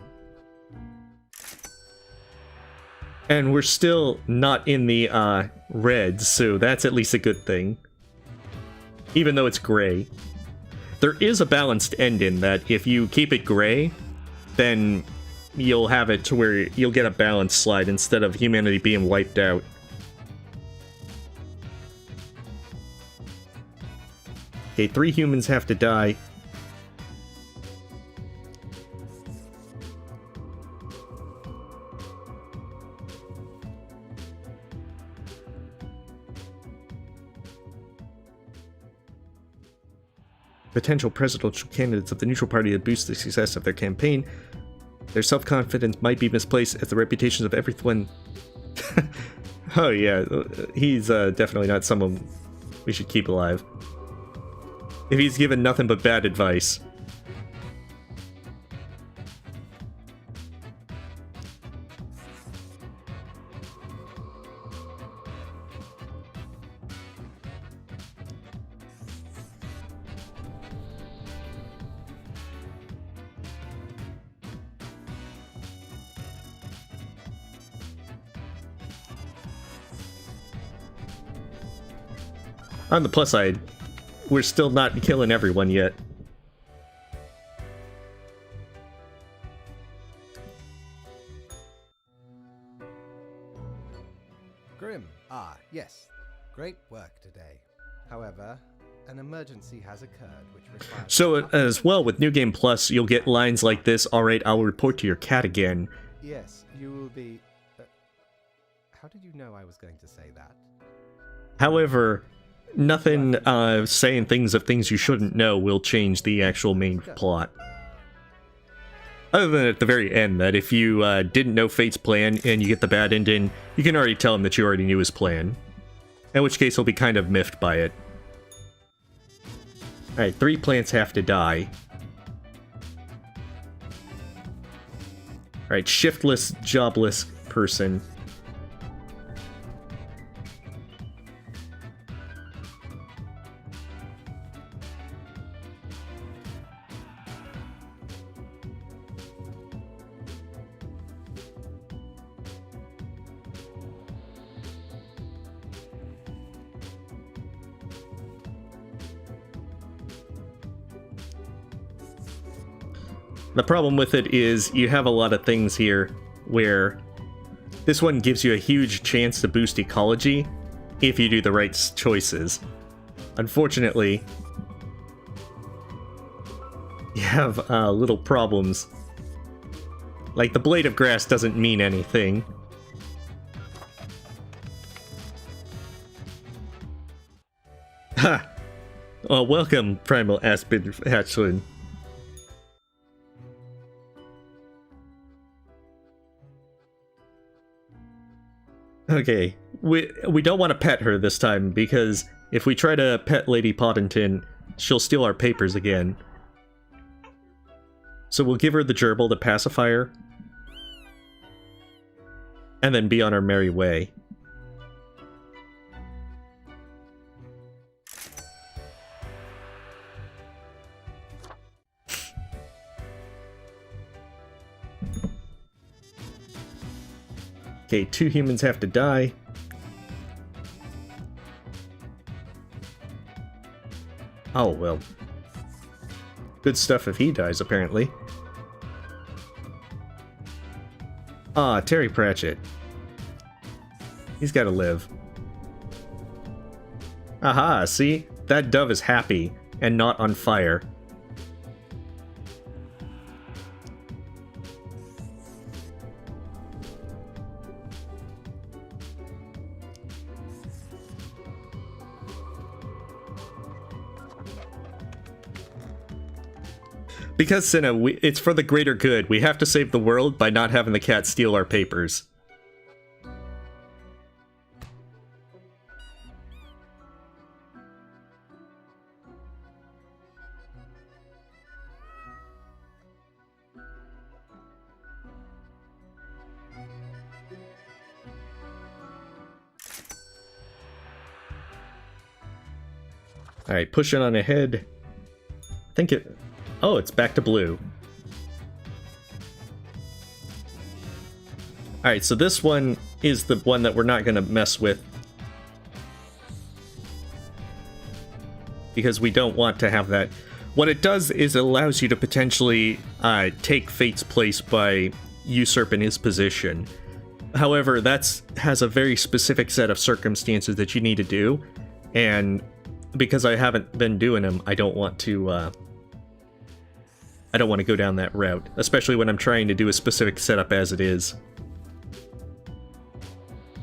Speaker 1: And we're still not in the red, so that's at least a good thing. Even though it's gray. There is a balanced end in that if you keep it gray, then you'll have it to where you'll get a balanced slide instead of humanity being wiped out. Okay, 3 humans have to die. Potential presidential candidates of the neutral party to boost the success of their campaign. Their self-confidence might be misplaced as the reputations of everyone... Oh yeah, he's definitely not someone we should keep alive. If he's given nothing but bad advice. On the plus side, we're still not killing everyone yet.
Speaker 2: Grim, yes. Great work today. However, an emergency has occurred which requires...
Speaker 1: So, as well, with New Game Plus, you'll get lines like this, "Alright, I'll report to your cat again."
Speaker 2: Yes, you will be... how did you know I was going to say that?
Speaker 1: However, nothing saying things of things you shouldn't know will change the actual main plot. Other than at the very end, that if you didn't know Fate's plan and you get the bad ending, you can already tell him that you already knew his plan. In which case he'll be kind of miffed by it. Alright, 3 plants have to die. Alright, shiftless, jobless person. The problem with it is you have a lot of things here where this one gives you a huge chance to boost ecology if you do the right choices. Unfortunately, you have little problems. Like the blade of grass doesn't mean anything. Ha! Well, welcome, Primal Aspen Hatchling. Okay, we don't want to pet her this time, because if we try to pet Lady Poddington, she'll steal our papers again. So we'll give her the gerbil, the pacifier, and then be on our merry way. Okay, 2 humans have to die. Oh, well. Good stuff if he dies, apparently. Ah, Terry Pratchett. He's gotta live. Aha, see? That dove is happy, and not on fire. Because, Cinna, it's for the greater good. We have to save the world by not having the cat steal our papers. Alright, pushing on ahead. I think it... Oh, it's back to blue. Alright, so this one is the one that we're not going to mess with. Because we don't want to have that. What it does is it allows you to potentially take Fate's place by usurping his position. However, that has a very specific set of circumstances that you need to do. And because I haven't been doing them, I don't want to go down that route. Especially when I'm trying to do a specific setup as it is.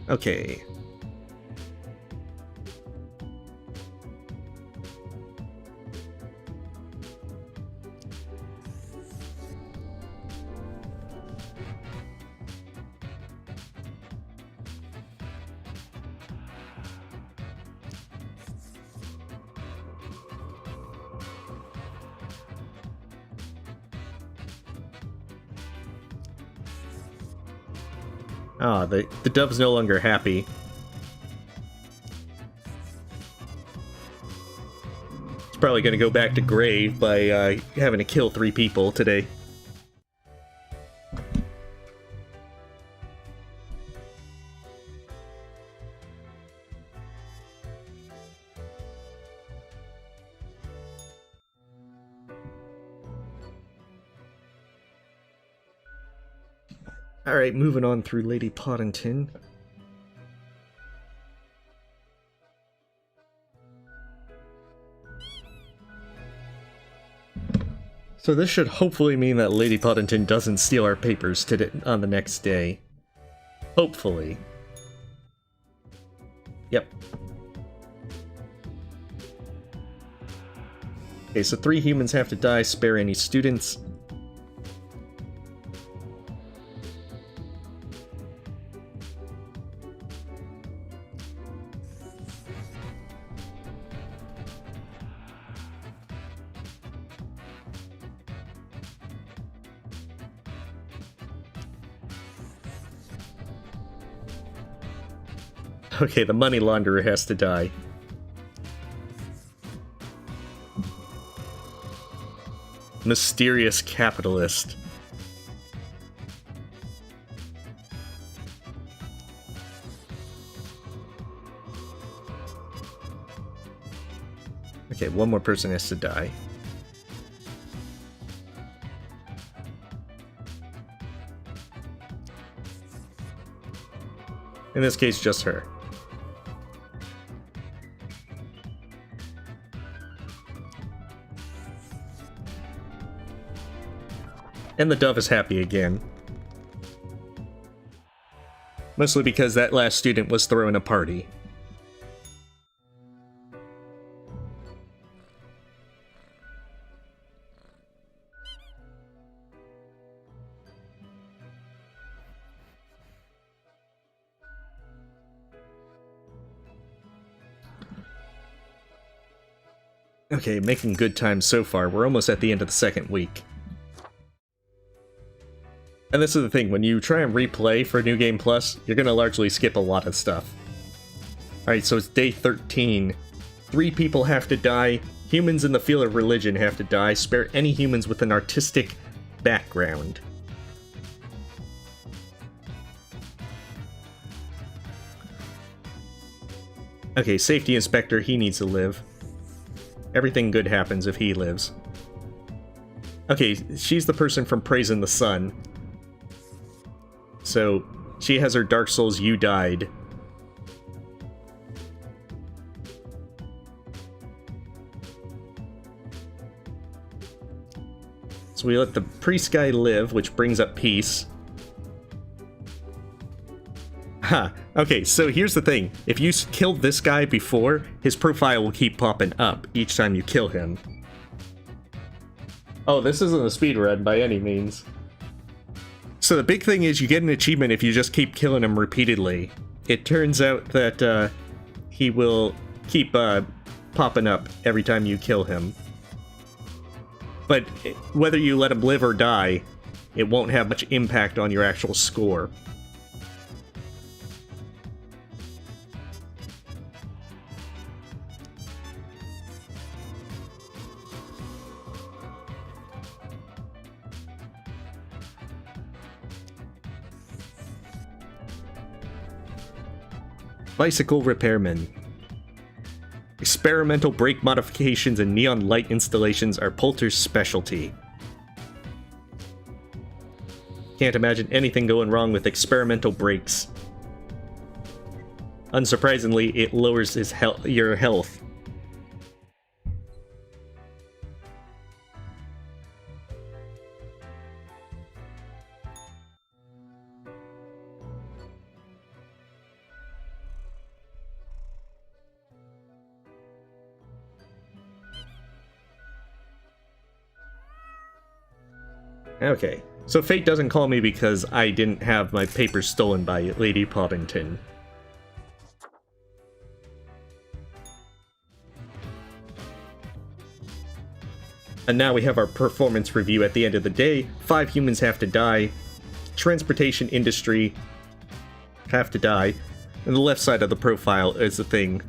Speaker 1: Okay. Ah, the dove's no longer happy. It's probably gonna go back to grave by having to kill 3 people today. Alright, moving on through Lady Poddington. So this should hopefully mean that Lady Poddington doesn't steal our papers today, on the next day. Hopefully. Yep. Okay, so 3 humans have to die, spare any students. Okay, the money launderer has to die. Mysterious capitalist. Okay, one more person has to die. In this case, just her. And the dove is happy again. Mostly because that last student was throwing a party. Okay, making good time so far. We're almost at the end of the second week. And this is the thing, when you try and replay for New Game Plus, you're gonna largely skip a lot of stuff. Alright, so it's day 13. 3 people have to die. Humans in the field of religion have to die. Spare any humans with an artistic background. Okay, safety inspector, he needs to live. Everything good happens if he lives. Okay, she's the person from Praising the Sun. So, she has her Dark Souls You Died. So we let the priest guy live, which brings up peace. Ha! Okay, so here's the thing. If you killed this guy before, his profile will keep popping up each time you kill him. Oh, this isn't a speedrun by any means. So the big thing is you get an achievement if you just keep killing him repeatedly. It turns out that he will keep popping up every time you kill him. But whether you let him live or die, it won't have much impact on your actual score. Bicycle repairman. Experimental brake modifications and neon light installations are Poulter's specialty. Can't imagine anything going wrong with experimental brakes. Unsurprisingly, it lowers your health. Okay, so fate doesn't call me because I didn't have my papers stolen by Lady Poddington. And now we have our performance review at the end of the day. 5 humans have to die. Transportation industry have to die. And the left side of the profile is the thing.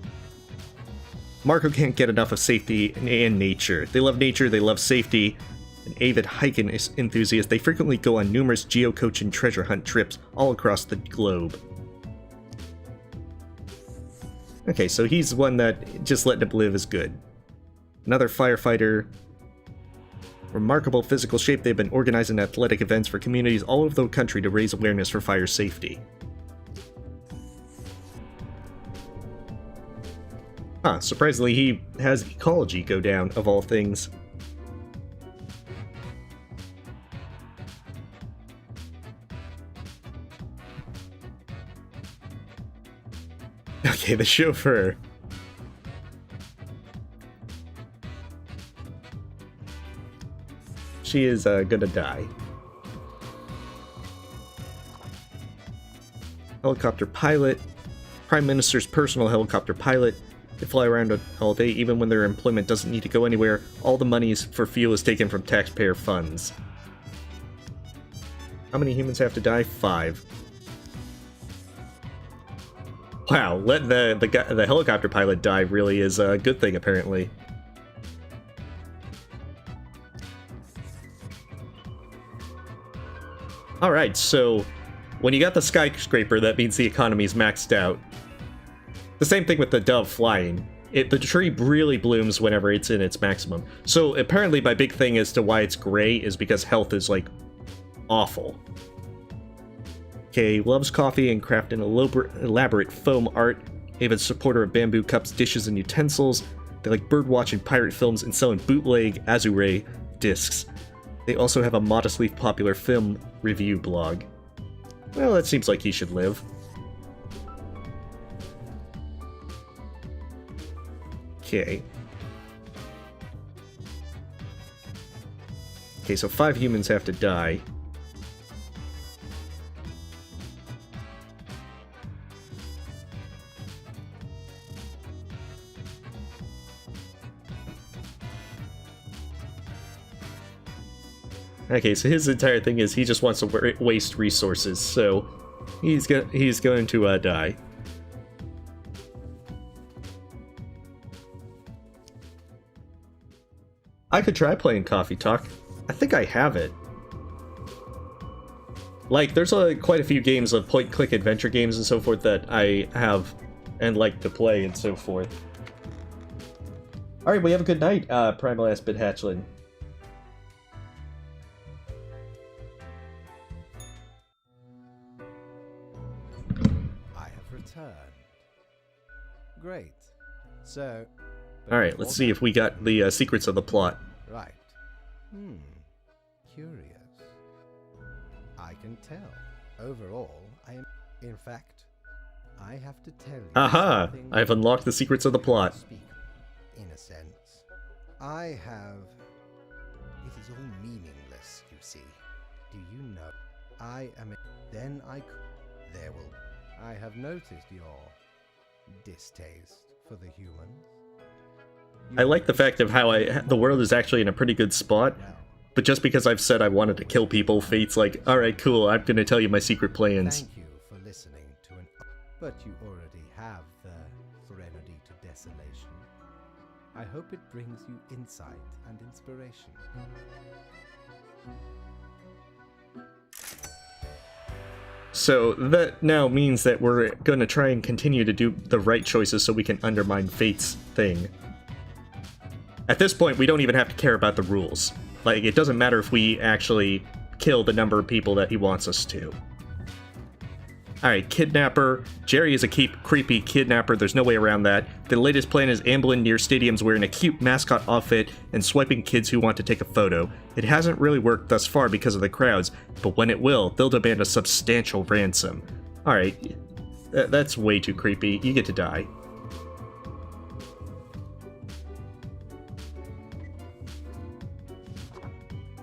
Speaker 1: Marco can't get enough of safety and nature. They love nature, they love safety. An avid hiking enthusiast, they frequently go on numerous geocoach and treasure hunt trips all across the globe. Okay, so he's one that just letting him live is good. Another firefighter. Remarkable physical shape, they've been organizing athletic events for communities all over the country to raise awareness for fire safety. Huh, surprisingly he has ecology go down, of all things. Okay, the chauffeur. She is gonna die. Helicopter pilot. Prime Minister's personal helicopter pilot. They fly around all day even when their employment doesn't need to go anywhere. All the money for fuel is taken from taxpayer funds. How many humans have to die? 5. Wow, let the helicopter pilot die really is a good thing, apparently. Alright, so when you got the skyscraper, that means the economy's maxed out. The same thing with the dove flying. The tree really blooms whenever it's in its maximum. So apparently my big thing as to why it's gray is because health is, like, awful. Okay, loves coffee and crafting elaborate foam art. Avid supporter of bamboo cups, dishes, and utensils. They like birdwatching pirate films and selling bootleg Azure discs. They also have a modestly popular film review blog. Well, that seems like he should live. Okay. Okay, so 5 humans have to die. Okay, so his entire thing is he just wants to waste resources, so he's going to die. I could try playing Coffee Talk. I think I have it. Like, there's quite a few games of point-click adventure games and so forth that I have and like to play and so forth. Alright, we have a good night, Primal Aspid Hatchling.
Speaker 2: Great. So...
Speaker 1: Alright, let's see if we got the secrets of the plot.
Speaker 2: Right. Curious. I can tell. Overall, I am... In fact, I have to tell you...
Speaker 1: Aha!
Speaker 2: something
Speaker 1: I've unlocked the secrets of the plot.
Speaker 2: Speak, in a sense. I have... It is all meaningless, you see. Do you know? I am... Then I... There will... I have noticed your... distaste for the humans.
Speaker 1: I like the fact of how the world is actually in a pretty good spot, but just because I've said I wanted to kill people, Fate's like, alright, cool, I'm gonna tell you my secret plans.
Speaker 2: Thank you for listening to an... But you already have the Threnody to Desolation. I hope it brings you insight and inspiration.
Speaker 1: So that now means that we're going to try and continue to do the right choices so we can undermine Fate's thing. At this point, we don't even have to care about the rules. Like, it doesn't matter if we actually kill the number of people that he wants us to. Alright, kidnapper. Jerry is a creepy kidnapper, there's no way around that. The latest plan is ambling near stadiums wearing a cute mascot outfit and swiping kids who want to take a photo. It hasn't really worked thus far because of the crowds, but when it will, they'll demand a substantial ransom. Alright, that's way too creepy. You get to die.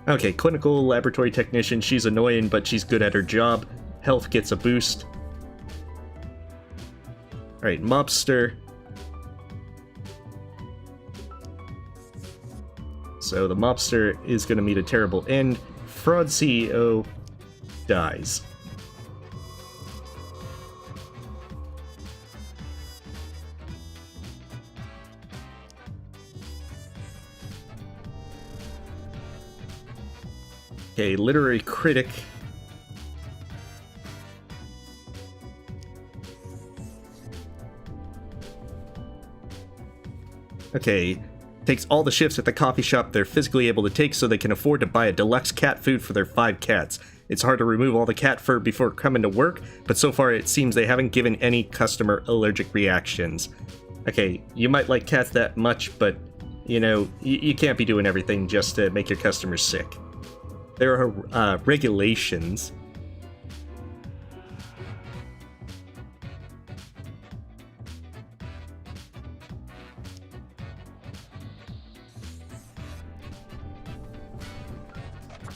Speaker 1: Okay, clinical laboratory technician. She's annoying, but she's good at her job. Health gets a boost. Alright, mobster. So the mobster is going to meet a terrible end. Fraud CEO dies. Okay, literary critic. Okay, takes all the shifts at the coffee shop they're physically able to take so they can afford to buy a deluxe cat food for their 5 cats. It's hard to remove all the cat fur before coming to work, but so far it seems they haven't given any customer allergic reactions. Okay, you might like cats that much, but, you know, you can't be doing everything just to make your customers sick. There are regulations.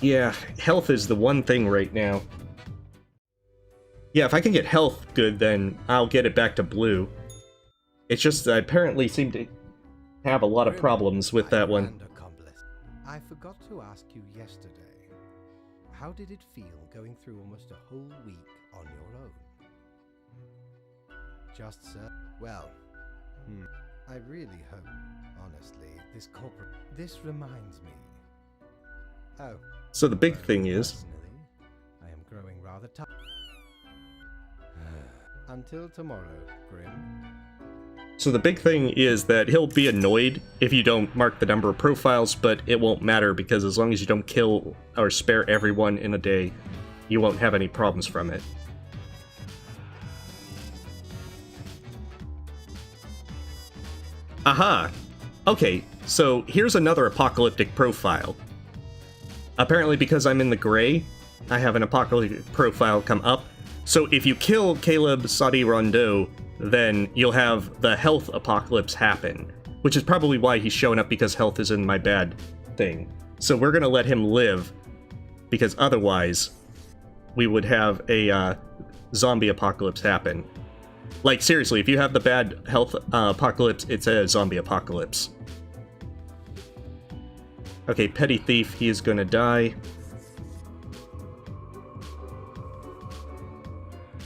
Speaker 1: Yeah, health is the one thing right now. Yeah, if I can get health good, then I'll get it back to blue. It's just I apparently seem to have a lot of problems with that one.
Speaker 2: I forgot to ask you yesterday. How did it feel going through almost a whole week on your own? Just so. Well, I really hope, honestly, this reminds me. Oh.
Speaker 1: So the big thing is,
Speaker 2: Personally, I am growing rather tired. Until tomorrow, Grim.
Speaker 1: So the big thing is that he'll be annoyed if you don't mark the number of profiles, but it won't matter because as long as you don't kill or spare everyone in a day, you won't have any problems from it. Aha! Okay, so here's another apocalyptic profile. Apparently because I'm in the gray, I have an apocalyptic profile come up. So if you kill Caleb Sadi Rondeau, then you'll have the health apocalypse happen, which is probably why he's showing up, because health is in my bad thing. So we're gonna let him live, because otherwise we would have a zombie apocalypse happen. Like seriously, if you have the bad health apocalypse, it's a zombie apocalypse. Okay, petty thief, he is gonna die.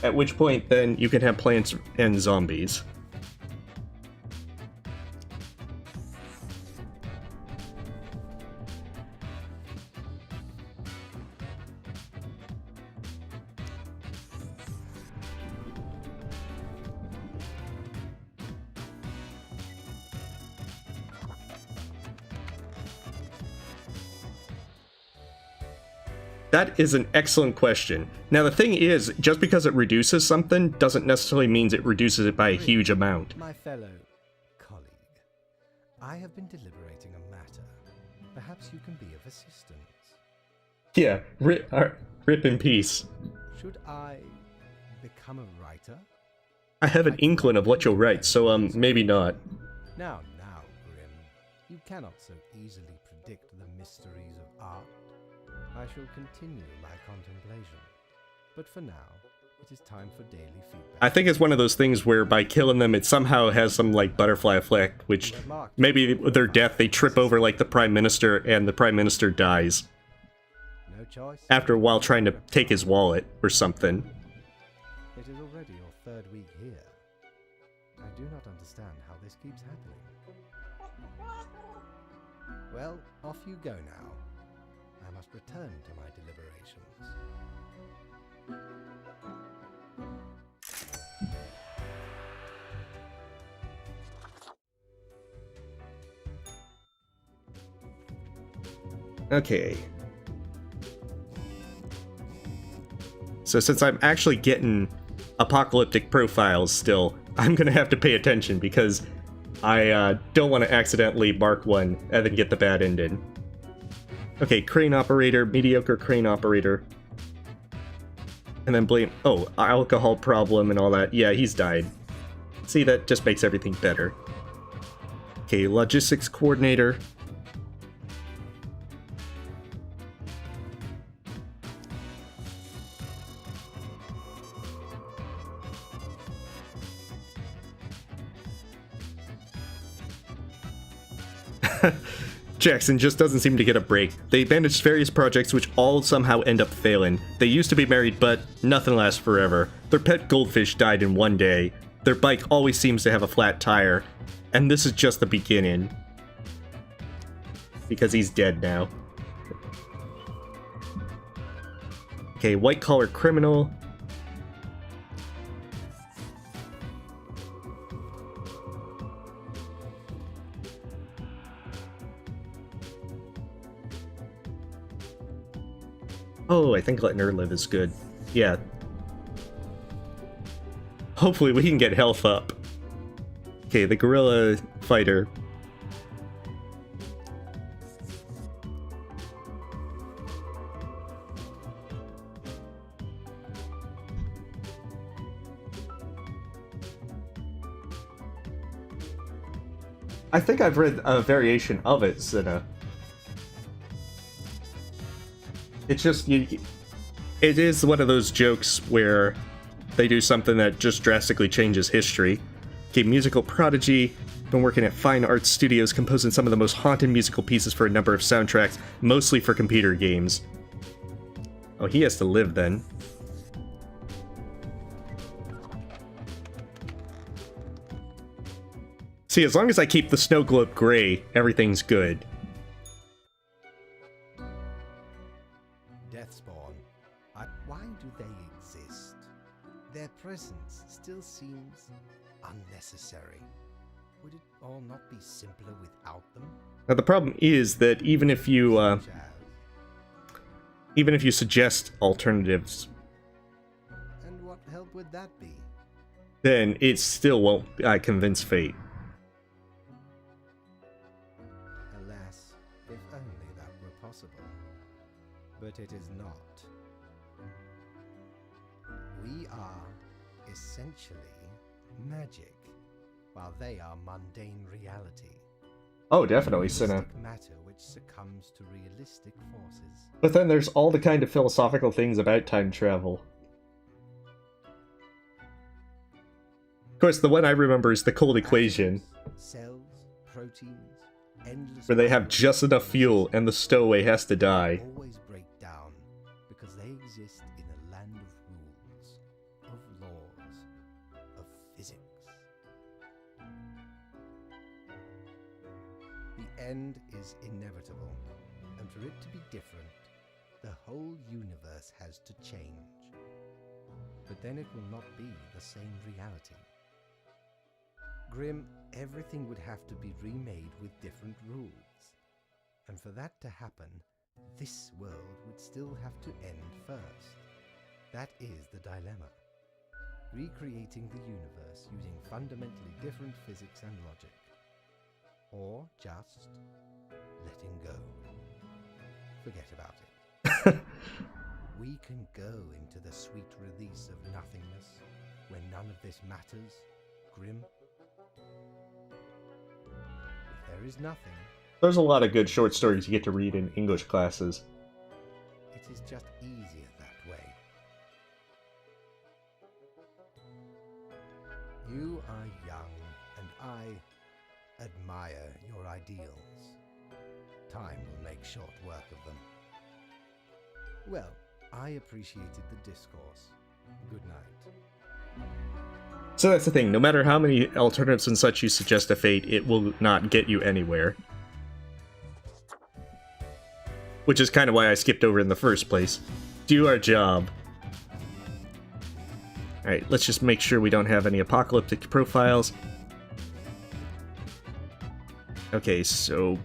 Speaker 1: At which point, then, you can have plants and zombies. That is an excellent question. Now the thing is, just because it reduces something doesn't necessarily mean it reduces it by a huge amount.
Speaker 2: My fellow colleague, I have been deliberating a matter. Perhaps you can be of assistance.
Speaker 1: Yeah, rip in peace.
Speaker 2: Should I become a writer?
Speaker 1: I have an inkling of what you'll write, so maybe not.
Speaker 2: Now, Grim, you cannot so easily predict the mysteries of art. I shall continue my contemplation, but for now, it is time for daily feedback.
Speaker 1: I think it's one of those things where by killing them, it somehow has some, like, butterfly effect, which maybe with their death, they trip over, like, the Prime Minister, and the Prime Minister dies.
Speaker 2: No choice.
Speaker 1: After a while trying to take his wallet, or something.
Speaker 2: It is already your 3rd week here. I do not understand how this keeps happening. Well, off you go now. I must return to my deliberations.
Speaker 1: Okay. So since I'm actually getting apocalyptic profiles still, I'm gonna have to pay attention because I don't want to accidentally mark one and then get the bad ending. Okay, crane operator, mediocre crane operator. And then blame, oh, alcohol problem and all that. Yeah, he's died. See, that just makes everything better. Okay, logistics coordinator. Jackson just doesn't seem to get a break. They managed various projects which all somehow end up failing. They used to be married, but nothing lasts forever. Their pet goldfish died in one day. Their bike always seems to have a flat tire. And this is just the beginning. Because he's dead now. Okay, white-collar criminal. Oh, I think letting her live is good. Yeah. Hopefully we can get health up. Okay, the gorilla fighter. I think I've read a variation of it, Cinna. It's just, it is one of those jokes where they do something that just drastically changes history. Okay, musical prodigy, been working at Fine Arts Studios, composing some of the most haunted musical pieces for a number of soundtracks, mostly for computer games. Oh, he has to live then. See, as long as I keep the snow globe gray, everything's good.
Speaker 2: Why do they exist? Their presence still seems unnecessary. Would it all not be simpler without them?
Speaker 1: Now the problem is that even if you suggest alternatives,
Speaker 2: and what help would that be?
Speaker 1: then it still won't convince fate.
Speaker 2: Alas, if only that were possible. But it is not. We are essentially magic, while they are mundane reality.
Speaker 1: Oh, definitely, Cinna.
Speaker 2: Realistic matter which succumbs to realistic forces.
Speaker 1: But then there's all the kind of philosophical things about time travel. Of course, the one I remember is the cold equation,
Speaker 2: Cells, proteins, endless
Speaker 1: where they have just enough fuel and the stowaway has to die.
Speaker 2: always break down because they exist in a land of rules, of laws, of physics. The end is inevitable, and for it to be different, the whole universe has to change. But then it will not be the same reality. Grim, everything would have to be remade with different rules. And for that to happen, this world would still have to end first. That is the dilemma. Recreating the universe using fundamentally different physics and logic. Or just letting go. Forget about it. We can go into the sweet release of nothingness, where none of this matters, Grim. If there is nothing,
Speaker 1: There's a lot of good short stories you get to read in English classes.
Speaker 2: it is just easier that way. You are young, and I admire your ideals. Time will make short work of them. Well, I appreciated the discourse. Good night.
Speaker 1: So that's the thing, no matter how many alternatives and such you suggest to fate, it will not get you anywhere. Which is kind of why I skipped over in the first place. Do our job. Alright, let's just make sure we don't have any apocalyptic profiles. Okay, so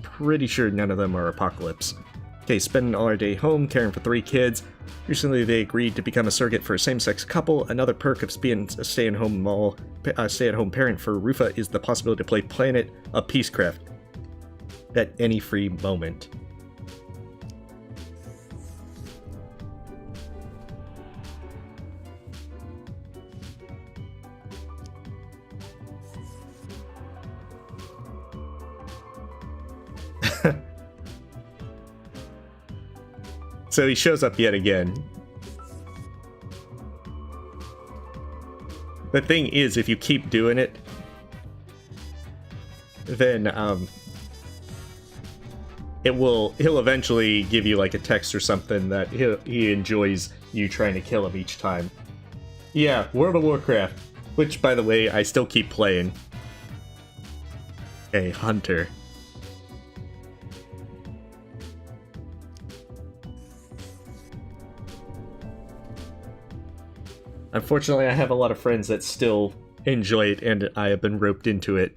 Speaker 1: pretty sure none of them are Apocalypse. Okay, spending all our day home, caring for 3 kids. Recently they agreed to become a surrogate for a same-sex couple. Another perk of being a stay-at-home parent for Rufa is the possibility to play Planet of Peacecraft at any free moment. So he shows up yet again. The thing is, if you keep doing it, then he'll eventually give you like a text or something that he enjoys you trying to kill him each time. Yeah, World of Warcraft, which by the way I still keep playing. A hunter. Unfortunately, I have a lot of friends that still enjoy it, and I have been roped into it.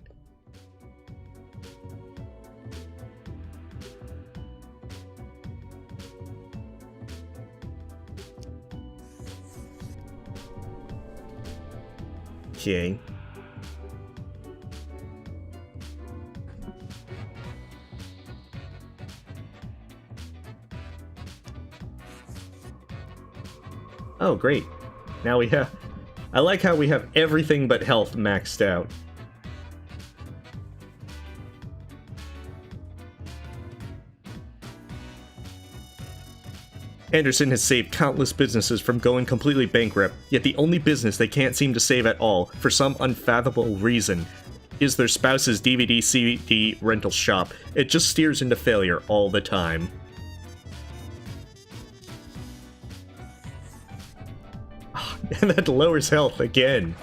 Speaker 1: Okay. Oh, great. Now we have... I like how we have everything but health maxed out. Anderson has saved countless businesses from going completely bankrupt, yet the only business they can't seem to save at all, for some unfathomable reason, is their spouse's DVD-CD rental shop. It just steers into failure all the time. And that lowers health again.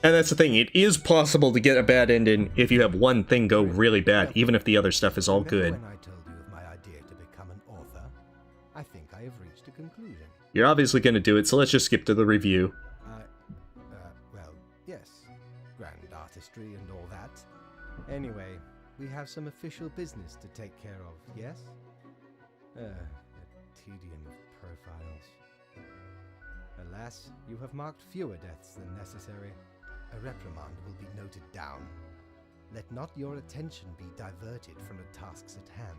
Speaker 1: And that's the thing, it is possible to get a bad ending if you have one thing go really bad, even if the other stuff is all good.
Speaker 2: When I told you of my idea to become an author, I think I have reached a conclusion.
Speaker 1: You're obviously going to do it, so let's just skip to the review.
Speaker 2: Well, yes. Grand artistry and all that. Anyway, we have some official business to take care of, yes? A tedium of profiles. Alas, you have marked fewer deaths than necessary. A reprimand will be noted down. Let not your attention be diverted from the tasks at hand.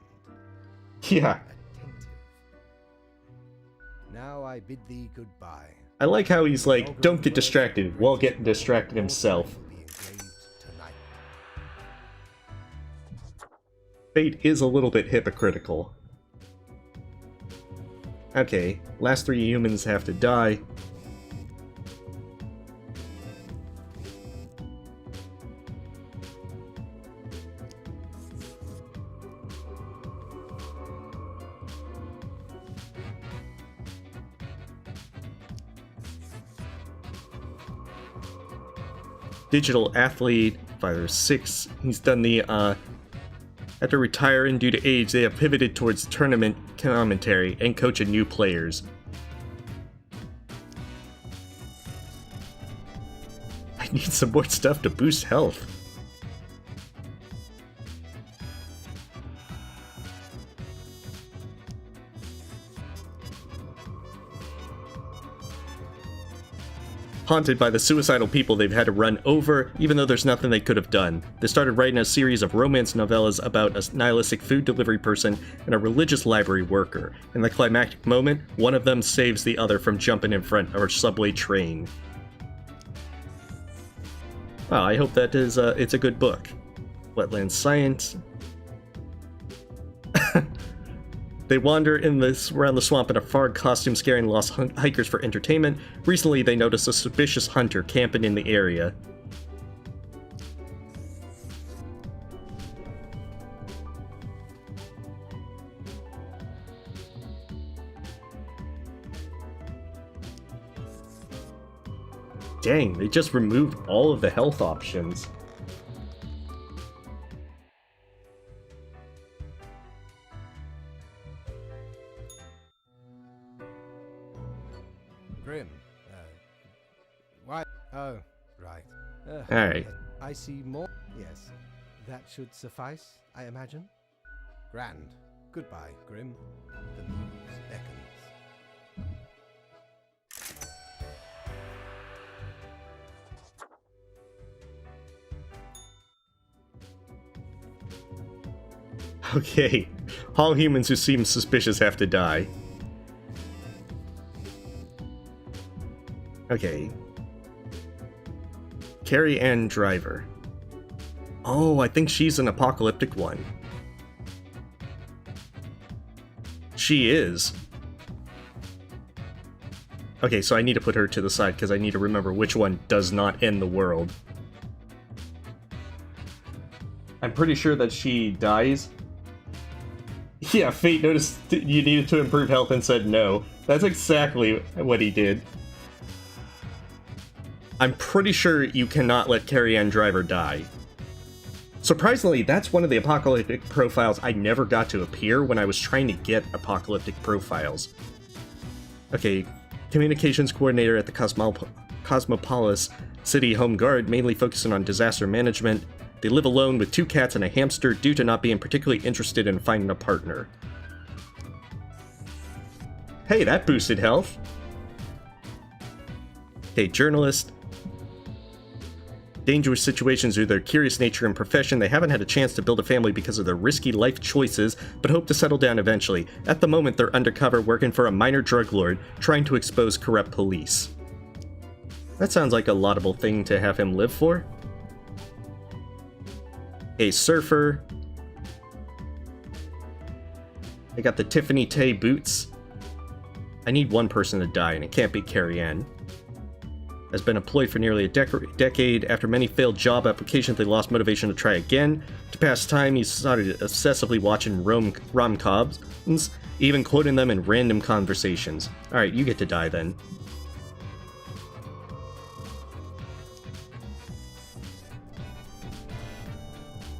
Speaker 1: Yeah.
Speaker 2: Attentive. Now I bid thee goodbye.
Speaker 1: I like how he's like, don't get distracted, while getting distracted himself.
Speaker 2: Will be engraved tonight.
Speaker 1: Fate is a little bit hypocritical. Okay, last 3 humans have to die. Digital athlete, 5 or 6. He's done the, after retiring due to age, they have pivoted towards tournament commentary and coaching new players. I need some more stuff to boost health. Haunted by the suicidal people they've had to run over, even though there's nothing they could have done. They started writing a series of romance novellas about a nihilistic food delivery person and a religious library worker. In the climactic moment, one of them saves the other from jumping in front of a subway train. Wow, I hope that is, it's a good book. Wetland Science. They wander around the swamp in a fog costume, scaring lost hikers for entertainment. Recently, they notice a suspicious hunter camping in the area. Dang, they just removed all of the health options.
Speaker 2: Grim. Why? Oh, right.
Speaker 1: Alright.
Speaker 2: I see more. Yes, that should suffice, I imagine. Grand. Goodbye, Grim. The muse beckons.
Speaker 1: Okay. All humans who seem suspicious have to die. Okay. Carrie Ann Driver. Oh, I think she's an apocalyptic one. She is. Okay, so I need to put her to the side because I need to remember which one does not end the world. I'm pretty sure that she dies. Yeah, Fate noticed you needed to improve health and said no. That's exactly what he did. I'm pretty sure you cannot let Carrie Ann Driver die. Surprisingly, that's one of the apocalyptic profiles I never got to appear when I was trying to get apocalyptic profiles. Okay, communications coordinator at the Cosmopolis City Home Guard, mainly focusing on disaster management. They live alone with 2 cats and a hamster due to not being particularly interested in finding a partner. Hey, that boosted health. Okay, journalist. Dangerous situations due to their curious nature and profession. They haven't had a chance to build a family because of their risky life choices, but hope to settle down eventually. At the moment, they're undercover working for a minor drug lord, trying to expose corrupt police. That sounds like a laudable thing to have him live for. A surfer. I got the Tiffany Tay boots. I need one person to die, and it can't be Carrie Ann. Has been employed for nearly a decade. After many failed job applications, they lost motivation to try again. To pass time, he started obsessively watching rom-coms, even quoting them in random conversations. Alright, you get to die then.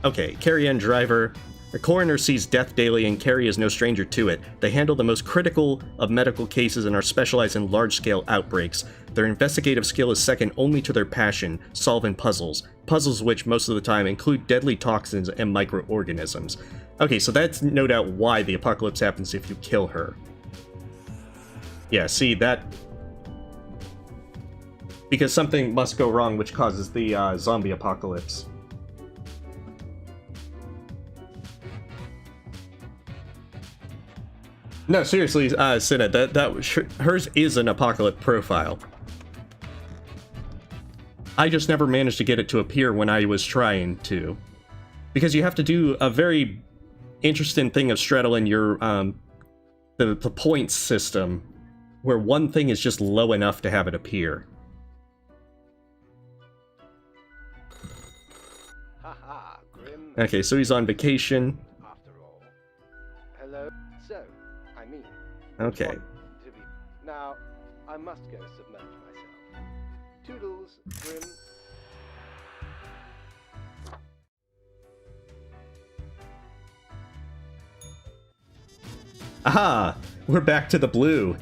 Speaker 1: Okay, Carrie Ann Driver. The coroner sees death daily, and Carrie is no stranger to it. They handle the most critical of medical cases and are specialized in large-scale outbreaks. Their investigative skill is second only to their passion, solving puzzles. Puzzles which, most of the time, include deadly toxins and microorganisms. Okay, so that's no doubt why the apocalypse happens if you kill her. Yeah, see, that... because something must go wrong which causes the zombie apocalypse. No, seriously, Cinna, hers is an apocalypse profile. I just never managed to get it to appear when I was trying to. Because you have to do a very interesting thing of straddling your, the points system, where one thing is just low enough to have it appear.
Speaker 4: Haha, Grim.
Speaker 1: Okay, so he's on vacation.
Speaker 4: After all. Hello? So, I mean...
Speaker 1: Okay.
Speaker 4: want to be... Now, I must go submerge myself. Toodles, Grim.
Speaker 1: Aha! We're back to the blue.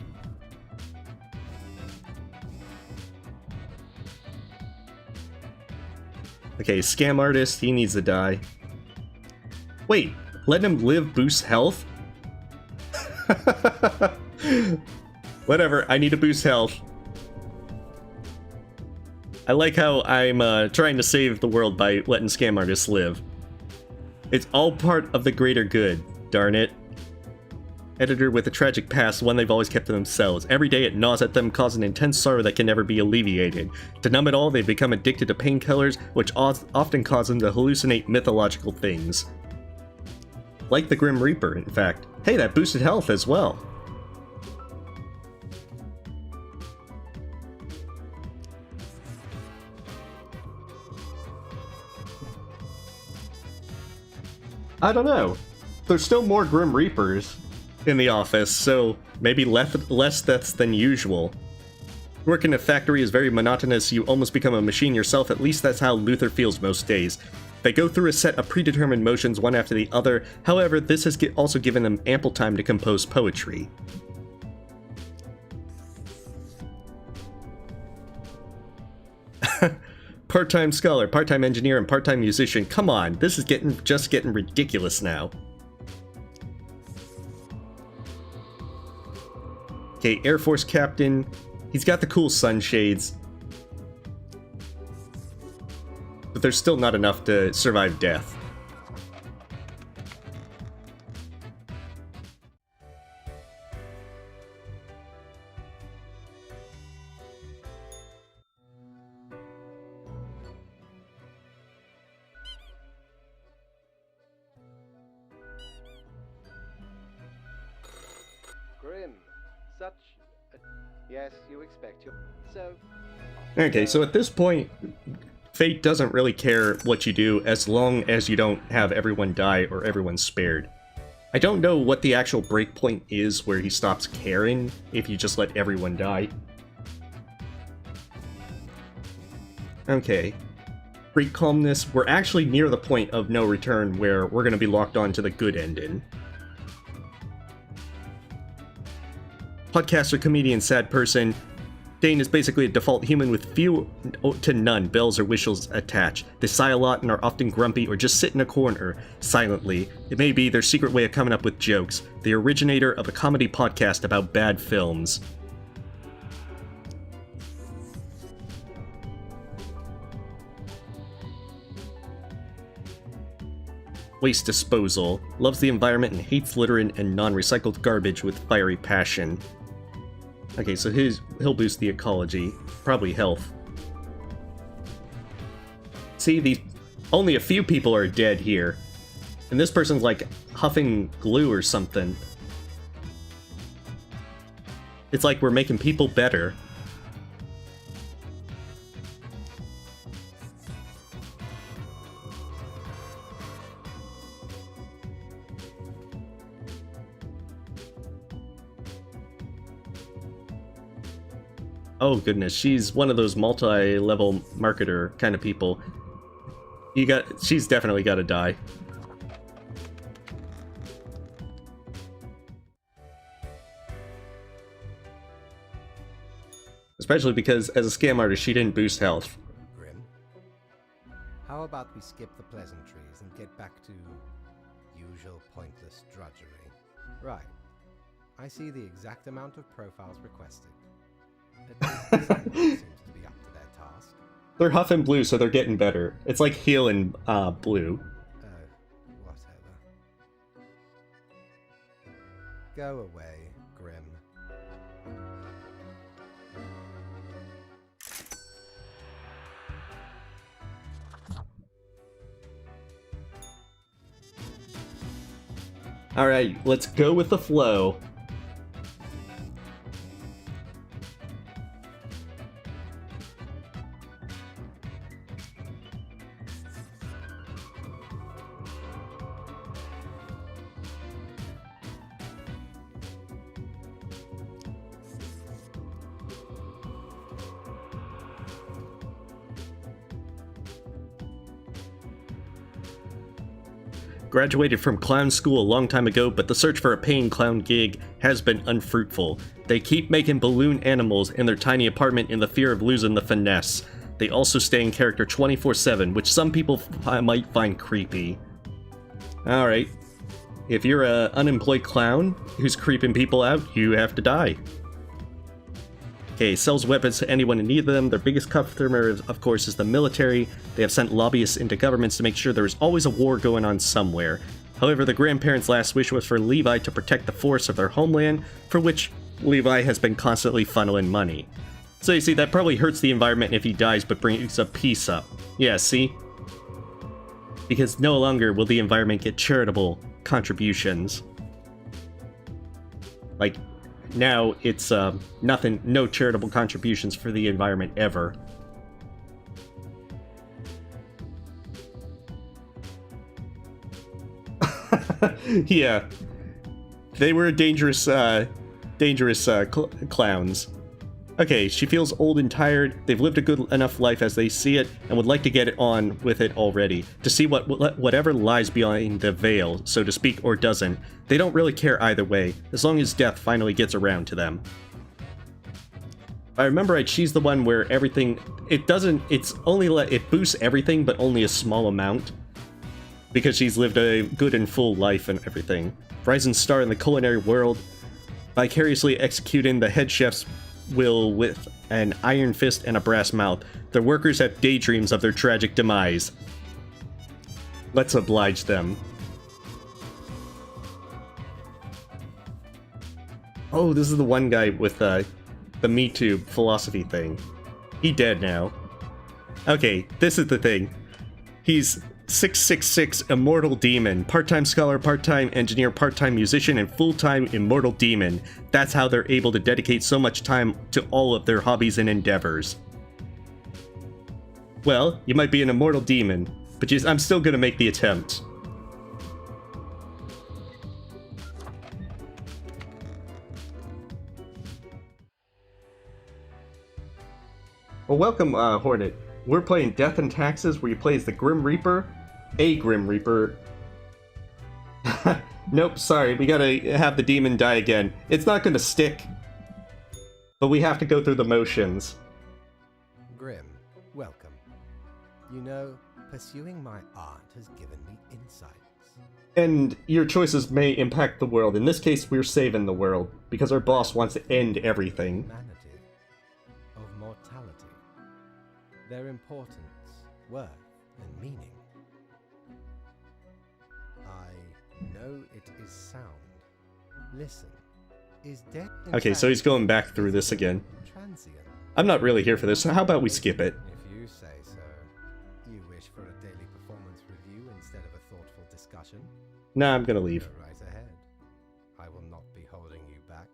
Speaker 1: Okay, scam artist, he needs to die. Wait, letting him live boosts health? Whatever, I need to boost health. I like how I'm trying to save the world by letting scam artists live. It's all part of the greater good, darn it. Editor with a tragic past, one they've always kept to themselves. Every day it gnaws at them, causing intense sorrow that can never be alleviated. To numb it all, they've become addicted to painkillers, which often cause them to hallucinate mythological things. Like the Grim Reaper, in fact. Hey, that boosted health as well. I don't know. There's still more Grim Reapers in the office, so maybe less deaths than usual. Working in a factory is very monotonous, you almost become a machine yourself, at least that's how Luther feels most days. They go through a set of predetermined motions one after the other, however, this has also given them ample time to compose poetry. part-time scholar, part-time engineer, and part-time musician. Come on, this is just getting ridiculous now. Okay, Air Force captain. He's got the cool sunshades. But there's still not enough to survive death.
Speaker 4: Grim, such a... Yes, you expect your... So...
Speaker 1: Okay, so at this point, Fate doesn't really care what you do as long as you don't have everyone die or everyone spared. I don't know what the actual breakpoint is where he stops caring if you just let everyone die. Okay. Great calmness. We're actually near the point of no return where we're going to be locked on to the good ending. Podcaster, comedian, sad person. Dane is basically a default human with few to none bells or whistles attached. They sigh a lot and are often grumpy or just sit in a corner, silently. It may be their secret way of coming up with jokes. The originator of a comedy podcast about bad films. Waste disposal. Loves the environment and hates litter and non-recycled garbage with fiery passion. Okay, so he'll boost the ecology, probably health. See, only a few people are dead here. And this person's like huffing glue or something. It's like we're making people better. Oh goodness, she's one of those multi-level marketer kind of people. She's definitely gotta die. Especially because as a scam artist, she didn't boost health.
Speaker 2: Grim, how about we skip the pleasantries and get back to usual pointless drudgery? Right. I see the exact amount of profiles requested. At least someone seems to be up to their task.
Speaker 1: They're huffing blue, so they're getting better. It's like healing blue.
Speaker 2: Whatever. Go away, Grim.
Speaker 1: Alright, let's go with the flow. Graduated from clown school a long time ago, but the search for a paying clown gig has been unfruitful. They keep making balloon animals in their tiny apartment in the fear of losing the finesse. They also stay in character 24/7, which some people might find creepy. Alright. If you're an unemployed clown who's creeping people out, you have to die. Okay, sells weapons to anyone in need of them. Their biggest customer, of course, is the military. They have sent lobbyists into governments to make sure there is always a war going on somewhere. However, the grandparents' last wish was for Levi to protect the forests of their homeland, for which Levi has been constantly funneling money. So you see, that probably hurts the environment if he dies, but brings a peace up. Yeah, see? Because no longer will the environment get charitable contributions. Like, now it's nothing, no charitable contributions for the environment ever. Yeah, they were dangerous clowns. Okay, she feels old and tired. They've lived a good enough life as they see it, and would like to get it on with it already. To see whatever lies behind the veil, so to speak, or doesn't. They don't really care either way, as long as death finally gets around to them. If I remember right, she's the one where everything, it boosts everything, but only a small amount. Because she's lived a good and full life and everything. Rising star in the culinary world, vicariously executing the head chef's will with an iron fist and a brass mouth. Their workers have daydreams of their tragic demise. Let's oblige them. Oh, this is the one guy with the Me Too philosophy thing. He dead now. Okay, this is the thing. He's 666 Immortal Demon. Part-time scholar, part-time engineer, part-time musician, and full-time Immortal Demon. That's how they're able to dedicate so much time to all of their hobbies and endeavors. Well, you might be an Immortal Demon, but I'm still gonna make the attempt. Well, welcome, Hornet. We're playing Death and Taxes, where you play as the Grim Reaper. A Grim Reaper. Nope, sorry, we gotta have the demon die again. It's not gonna stick. But we have to go through the motions.
Speaker 2: Grim, welcome. You know, pursuing my art has given me insights.
Speaker 1: And your choices may impact the world. In this case, we're saving the world, because our boss wants to end everything.
Speaker 2: Humanity, of mortality. Their importance, worth, and meaning. I know it is sound. Listen, is death in
Speaker 1: Okay, so he's going back through this again.
Speaker 2: transient?
Speaker 1: I'm not really here for this, so how about we skip it?
Speaker 2: If you say so. You wish for a daily performance review instead of a thoughtful discussion?
Speaker 1: Nah, I'm gonna leave.
Speaker 2: Go right ahead. I will not be holding you back.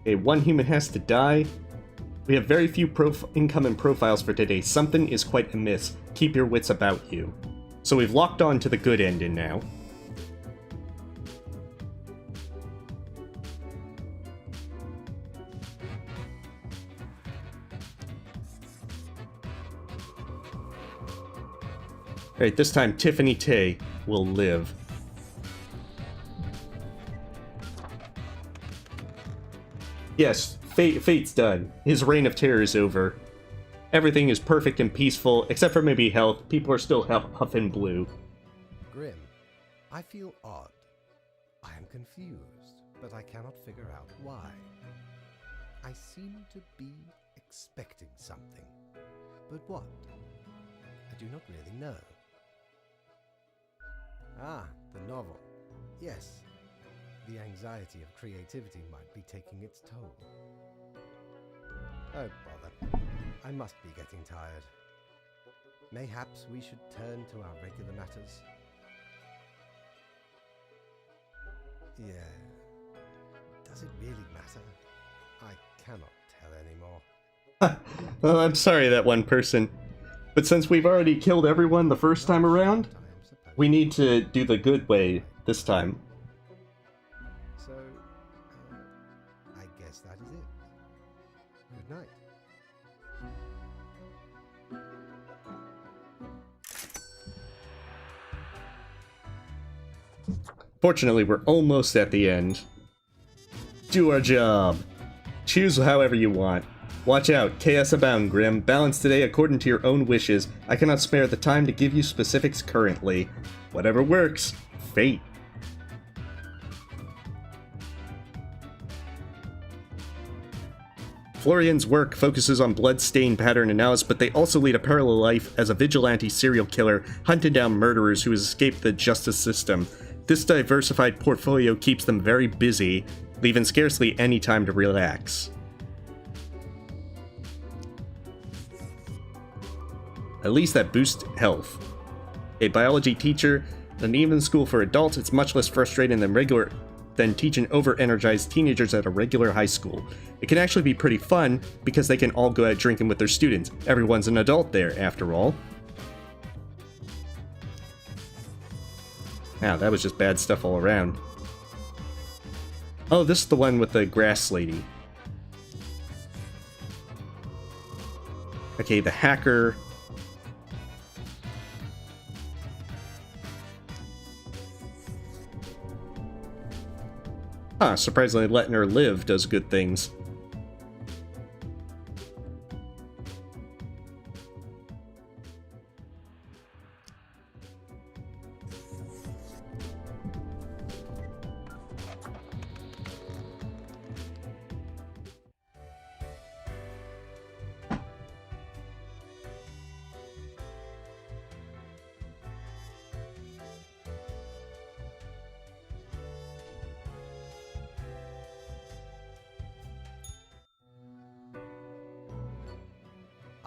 Speaker 1: Okay, one human has to die. We have very few incoming profiles for today. Something is quite amiss. Keep your wits about you. So we've locked on to the good ending now. Alright, this time Tiffany Tay will live. Yes, Fate's done. His reign of terror is over. Everything is perfect and peaceful, except for maybe health. People are still huffing blue.
Speaker 2: Grim, I feel odd. I am confused, but I cannot figure out why. I seem to be expecting something. But what? I do not really know. Ah, the novel. Yes. The anxiety of creativity might be taking its toll. Oh, bother. I must be getting tired. Mayhaps we should turn to our regular matters. Yeah. Does it really matter? I cannot tell anymore.
Speaker 1: Well, I'm sorry, that one person. But since we've already killed everyone the first time around, we need to do the good way this time.
Speaker 2: So, I guess that is it. Good night.
Speaker 1: Fortunately, we're almost at the end. Do our job. Choose however you want. Watch out, chaos abound, Grim. Balance today according to your own wishes. I cannot spare the time to give you specifics currently. Whatever works. Fate. Florian's work focuses on blood-stain pattern analysis, but they also lead a parallel life as a vigilante serial killer hunting down murderers who has escaped the justice system. This diversified portfolio keeps them very busy, leaving scarcely any time to relax. At least that boosts health. A biology teacher, and even school for adults, it's much less frustrating than teaching over-energized teenagers at a regular high school. It can actually be pretty fun because they can all go out drinking with their students. Everyone's an adult there, after all. Wow, that was just bad stuff all around. Oh, this is the one with the grass lady. Okay, the hacker. Huh, surprisingly letting her live does good things.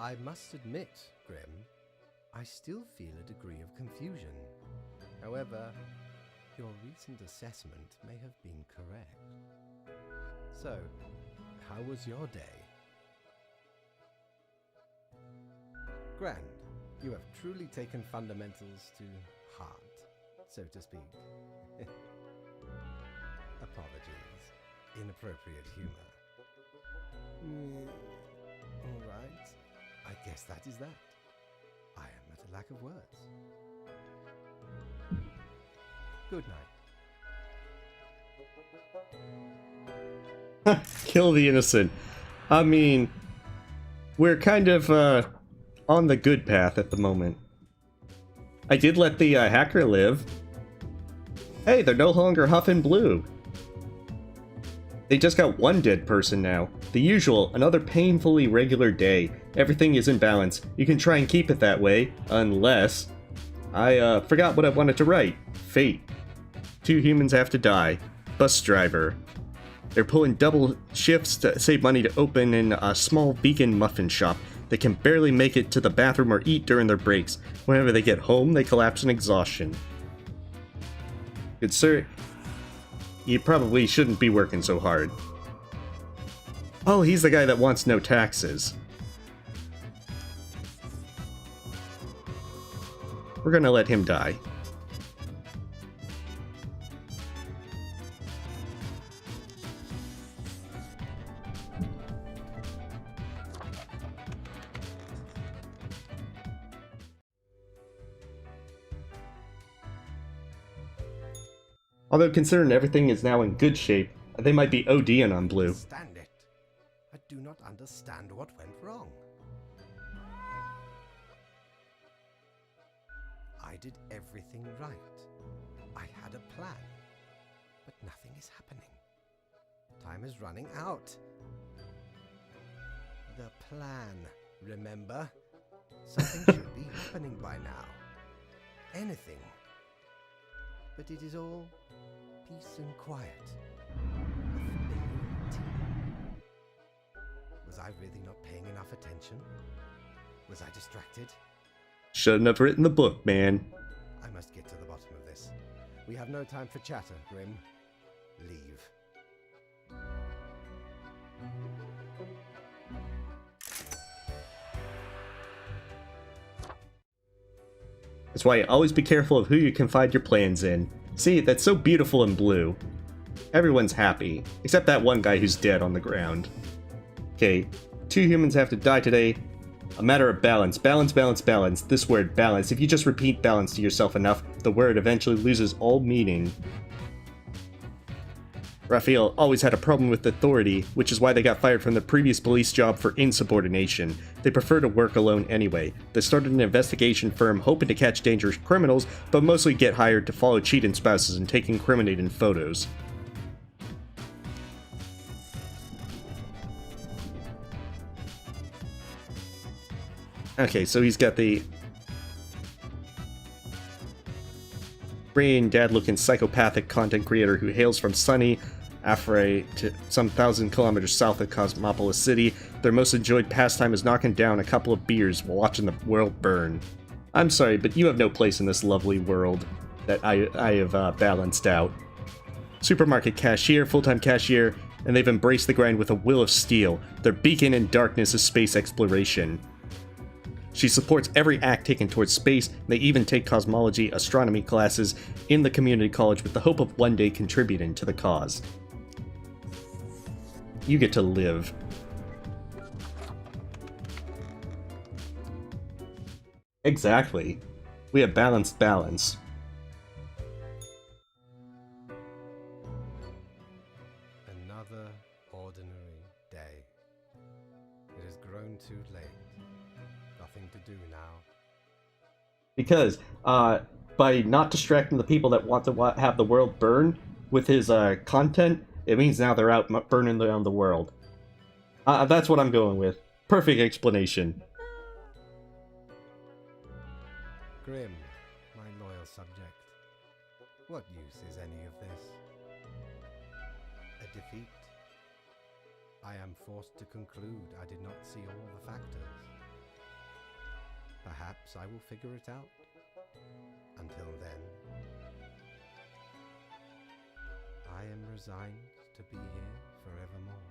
Speaker 2: I must admit, Grim, I still feel a degree of confusion. However, your recent assessment may have been correct. So, how was your day? Grand, you have truly taken fundamentals to heart, so to speak. Apologies. Inappropriate humor. All right. I guess that is that. I am at a lack of words. Good night.
Speaker 1: Kill the innocent. I mean, we're kind of on the good path at the moment. I did let the hacker live. Hey, they're no longer huffing blue. They just got one dead person now. The usual, another painfully regular day. Everything is in balance. You can try and keep it that way, unless... I forgot what I wanted to write. Fate. 2 humans have to die. Bus driver. They're pulling double shifts to save money to open in a small vegan muffin shop. They can barely make it to the bathroom or eat during their breaks. Whenever they get home, they collapse in exhaustion. Good sir, you probably shouldn't be working so hard. Oh, he's the guy that wants no taxes. We're gonna let him die. Although considering everything is now in good shape, they might be ODing on blue.
Speaker 2: Stand it. I do not understand what went wrong. I did everything right. I had a plan. But nothing is happening. Time is running out. The plan, remember? Something should be happening by now. Anything. But it is all peace and quiet. A familiar routine. Was I really not paying enough attention? Was I distracted?
Speaker 1: Shouldn't have written the book, man.
Speaker 2: I must get to the bottom of this. We have no time for chatter, Grim. Leave.
Speaker 1: That's why always be careful of who you confide your plans in. See, that's so beautiful in blue. Everyone's happy, except that one guy who's dead on the ground. Okay, 2 humans have to die today. A matter of balance. Balance, balance, balance. This word, balance. If you just repeat balance to yourself enough, the word eventually loses all meaning. Raphael always had a problem with authority, which is why they got fired from their previous police job for insubordination. They prefer to work alone anyway. They started an investigation firm hoping to catch dangerous criminals, but mostly get hired to follow cheating spouses and take incriminating photos. Okay, so he's got the brain dad-looking psychopathic content creator who hails from sunny Afray to some 1,000 kilometers south of Cosmopolis City. Their most enjoyed pastime is knocking down a couple of beers while watching the world burn. I'm sorry, but you have no place in this lovely world that I have balanced out. Supermarket cashier, full-time cashier, and they've embraced the grind with a will of steel. Their beacon in darkness is space exploration. She supports every act taken towards space. They even take cosmology, astronomy classes in the community college with the hope of one day contributing to the cause. You get to live. Exactly. We have balanced balance.
Speaker 2: Another ordinary day. It has grown too late. Nothing to do now.
Speaker 1: Because, by not distracting the people that want to have the world burn with his, content, it means now they're out burning around the world. That's what I'm going with. Perfect explanation.
Speaker 2: Grim, my loyal subject. What use is any of this? A defeat? I am forced to conclude I did not see all the factors. Perhaps I will figure it out. Until then, I am resigned to be here forevermore.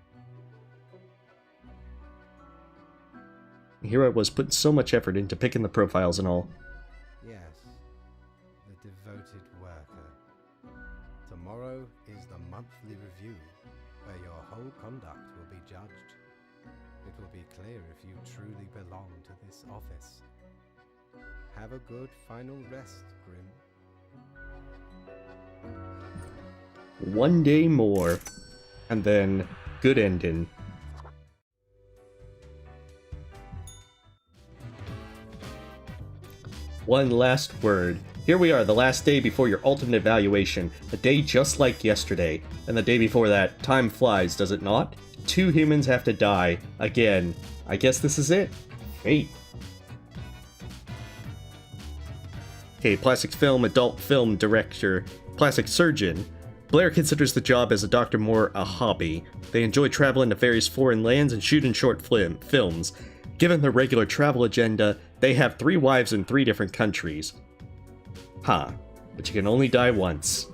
Speaker 1: Here I was putting so much effort into picking the profiles and all.
Speaker 2: Yes, the devoted worker. Tomorrow is the monthly review, where your whole conduct will be judged. It will be clear if you truly belong to this office. Have a good final rest, Grim.
Speaker 1: One day more. And then, good ending. One last word. Here we are, the last day before your ultimate evaluation. A day just like yesterday. And the day before that, time flies, does it not? 2 humans have to die. Again. I guess this is it. Fate. Okay, plastic film, adult film director, plastic surgeon. Blair considers the job as a Dr. Moore a hobby. They enjoy traveling to various foreign lands and shooting short films. Given their regular travel agenda, they have 3 wives in 3 different countries. Huh. But you can only die once.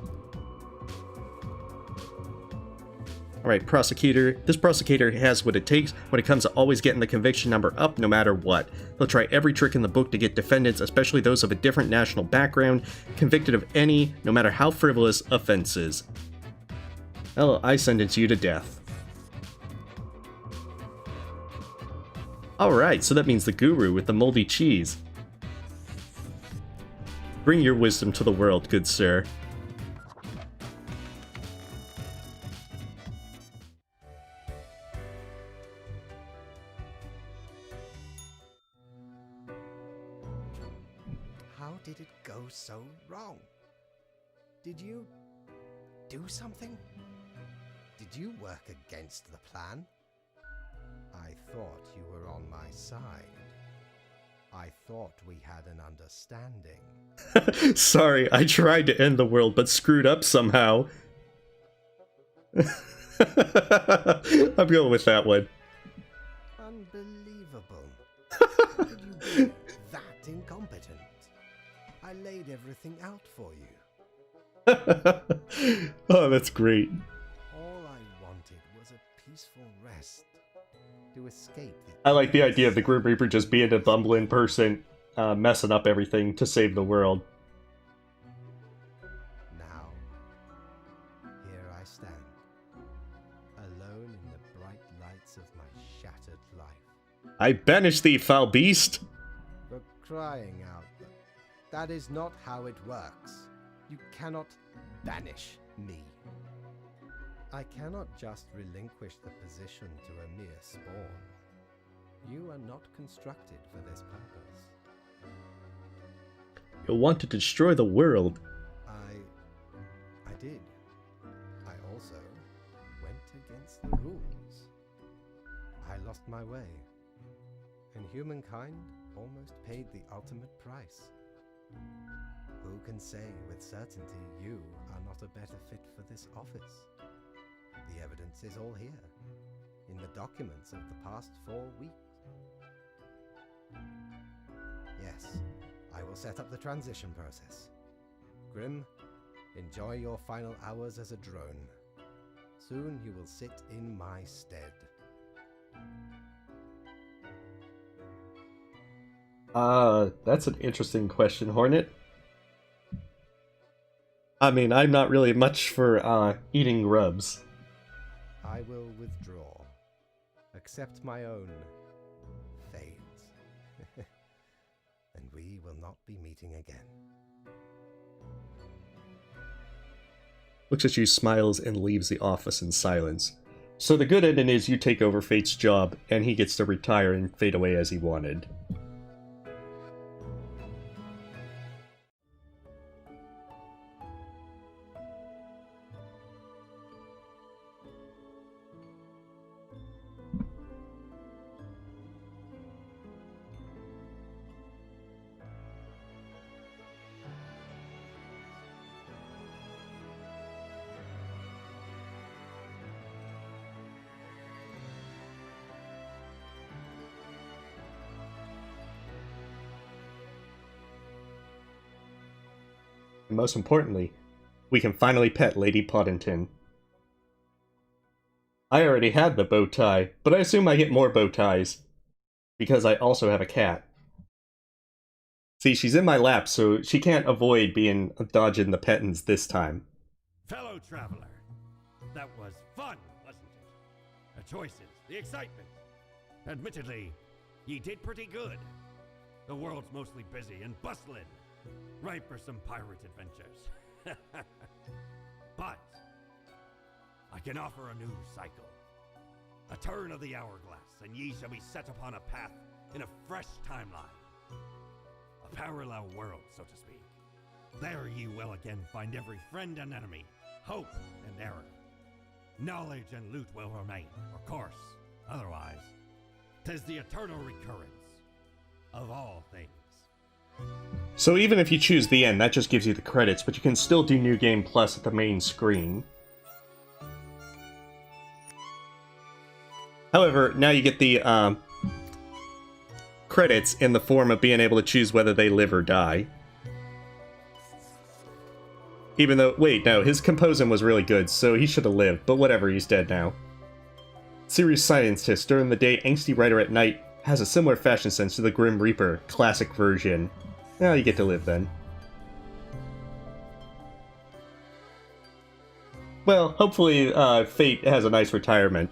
Speaker 1: Alright, prosecutor. This prosecutor has what it takes when it comes to always getting the conviction number up no matter what. They'll try every trick in the book to get defendants, especially those of a different national background, convicted of any, no matter how frivolous, offenses. Well, I sentence you to death. Alright, so that means the guru with the moldy cheese. Bring your wisdom to the world, good sir.
Speaker 2: How did it go so wrong? Did you do something? Did you work against the plan? I thought you were on my side. I thought we had an understanding.
Speaker 1: Sorry, I tried to end the world but screwed up somehow. I'm going with that one.
Speaker 2: Unbelievable. How could you be that incompetent? I laid everything out for you.
Speaker 1: Oh, that's great.
Speaker 2: All I wanted was a peaceful rest. To escape the...
Speaker 1: I like the idea of the Grim Reaper just being a bumbling person, messing up everything to save the world.
Speaker 2: Now, here I stand, alone in the bright lights of my shattered life.
Speaker 1: I banish thee, foul beast!
Speaker 2: For crying out, that is not how it works. You cannot banish me. I cannot just relinquish the position to a mere spawn. You are not constructed for this purpose.
Speaker 1: You want to destroy the world.
Speaker 2: I did. I also went against the rules. I lost my way, and humankind almost paid the ultimate price. Who can say with certainty you are not a better fit for this office? The evidence is all here, in the documents of the past 4 weeks. Yes, I will set up the transition process. Grim, enjoy your final hours as a drone. Soon you will sit in my stead.
Speaker 1: That's an interesting question, Hornet. I mean, I'm not really much for, eating grubs.
Speaker 2: I will withdraw. Accept my own fate. And we will not be meeting again.
Speaker 1: Looks at you, smiles, and leaves the office in silence. So the good ending is you take over Fate's job, and he gets to retire and fade away as he wanted. And most importantly, we can finally pet Lady Poddington. I already had the bow tie, but I assume I get more bow ties, because I also have a cat. See, she's in my lap, so she can't avoid being dodging the pettins this time.
Speaker 3: Fellow traveler, that was fun, wasn't it? The choices, the excitement. Admittedly, ye did pretty good. The world's mostly busy and bustling, ripe for some pirate adventures. But I can offer a new cycle. A turn of the hourglass, and ye shall be set upon a path in a fresh timeline. A parallel world, so to speak. There ye will again find every friend and enemy, hope and error. Knowledge and loot will remain, of course. Otherwise, 'tis the eternal recurrence of all things.
Speaker 1: So even if you choose the end, that just gives you the credits, but you can still do New Game Plus at the main screen. However, now you get the credits in the form of being able to choose whether they live or die. Even though, wait, no, his composing was really good, so he should have lived, but whatever, he's dead now. Serious scientist, during the day, angsty writer at night, has a similar fashion sense to the Grim Reaper, classic version. Well, you get to live then. Well, hopefully Fate has a nice retirement.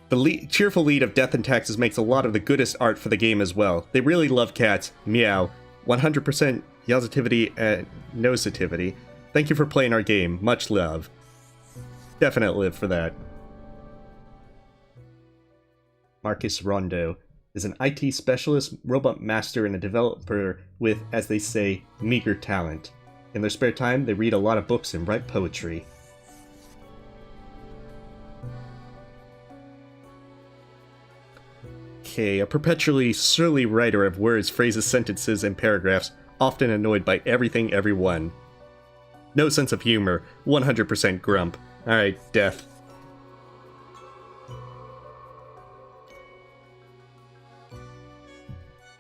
Speaker 1: The cheerful lead of Death and Taxes makes a lot of the goodest art for the game as well. They really love cats. Meow. 100% positivity and nositivity. Thank you for playing our game. Much love. Definite live for that. Marcus Rondo is an IT specialist, robot master, and a developer with, as they say, meager talent. In their spare time, they read a lot of books and write poetry. Okay, a perpetually surly writer of words, phrases, sentences, and paragraphs, often annoyed by everything, everyone. No sense of humor, 100% grump. Alright, Death.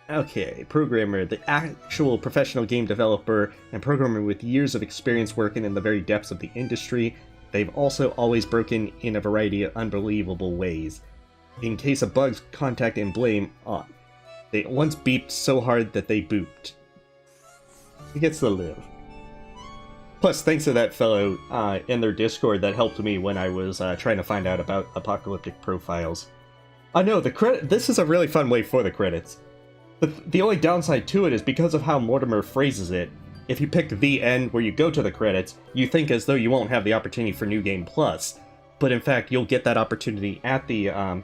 Speaker 1: Okay, programmer, the actual professional game developer and programmer with years of experience working in the very depths of the industry. They've also always broken in a variety of unbelievable ways. In case of bugs, contact and blame on. They once beeped so hard that they booped. He gets to live. Plus, thanks to that fellow in their Discord that helped me when I was trying to find out about apocalyptic profiles. I know, this is a really fun way for the credits. The only downside to it is because of how Mortimer phrases it. If you pick the end where you go to the credits, you think as though you won't have the opportunity for New Game Plus. But in fact, you'll get that opportunity at the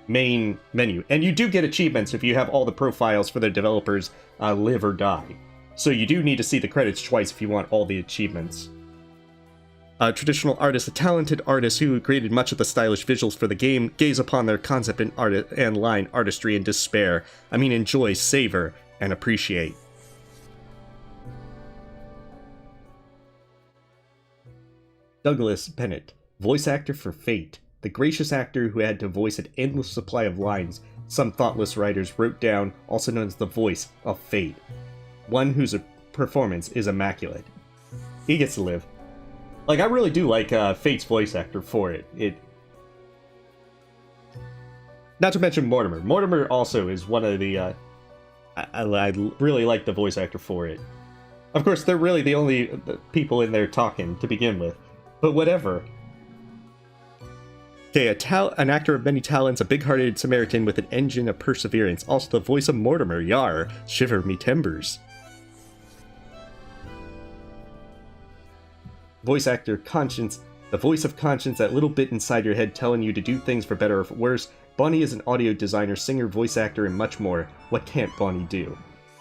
Speaker 1: main menu. And you do get achievements if you have all the profiles for the developers live or die. So you do need to see the credits twice if you want all the achievements. Traditional artists, a talented artist who created much of the stylish visuals for the game, gaze upon their concept and line artistry in despair. I mean, enjoy, savor, and appreciate. Douglas Bennett, voice actor for Fate, the gracious actor who had to voice an endless supply of lines some thoughtless writers wrote down, also known as the voice of Fate. One whose performance is immaculate. He gets to live. Like, I really do like Fate's voice actor for it. Not to mention Mortimer. Mortimer also is one of the, I really like the voice actor for it. Of course, they're really the only people in there talking to begin with. But whatever. Okay, an actor of many talents, a big-hearted Samaritan with an engine of perseverance. Also the voice of Mortimer, Yar, shiver me timbers. Voice actor Conscience, the voice of conscience, that little bit inside your head telling you to do things for better or for worse. Bonnie is an audio designer, singer, voice actor, and much more. What can't Bonnie do?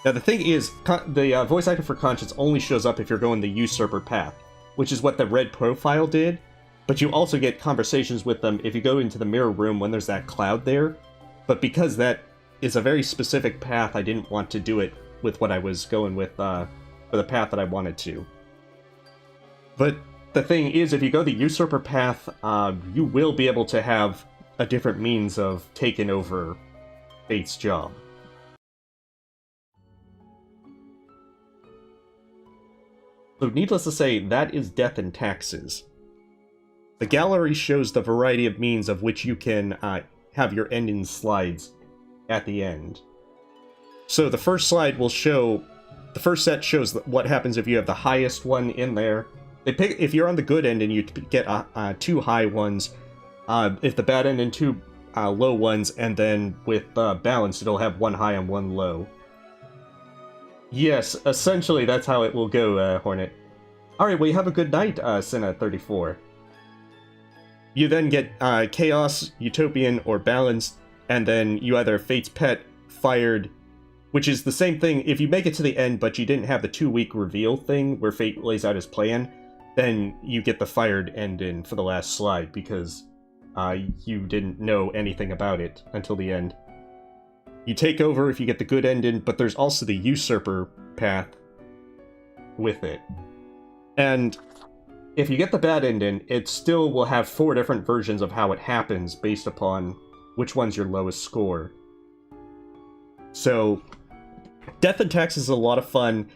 Speaker 1: Now the thing is, the voice actor for Conscience only shows up if you're going the usurper path, which is what the red profile did, but you also get conversations with them if you go into the mirror room when there's that cloud there. But because that is a very specific path, I didn't want to do it with what I was going with, for the path that I wanted to. But the thing is, if you go the usurper path, you will be able to have a different means of taking over Fate's job. So needless to say, that is Death and Taxes. The gallery shows the variety of means of which you can have your ending slides at the end. So the first slide will show, the first set shows what happens if you have the highest one in there. If you're on the good end and you get 2 high ones, if the bad end and 2 low ones, and then with balance it'll have 1 high and 1 low. Yes, essentially that's how it will go, Hornet. Alright, well you have a good night, Senna34. You then get Chaos, Utopian, or Balanced, and then you either Fate's Pet, Fired, which is the same thing. If you make it to the end but you didn't have the 2-week reveal thing where Fate lays out his plan, then you get the Fired ending for the last slide because you didn't know anything about it until the end. You take over if you get the good ending, but there's also the Usurper path with it. And if you get the bad ending, it still will have 4 different versions of how it happens based upon which one's your lowest score. So, Death and Taxes is a lot of fun.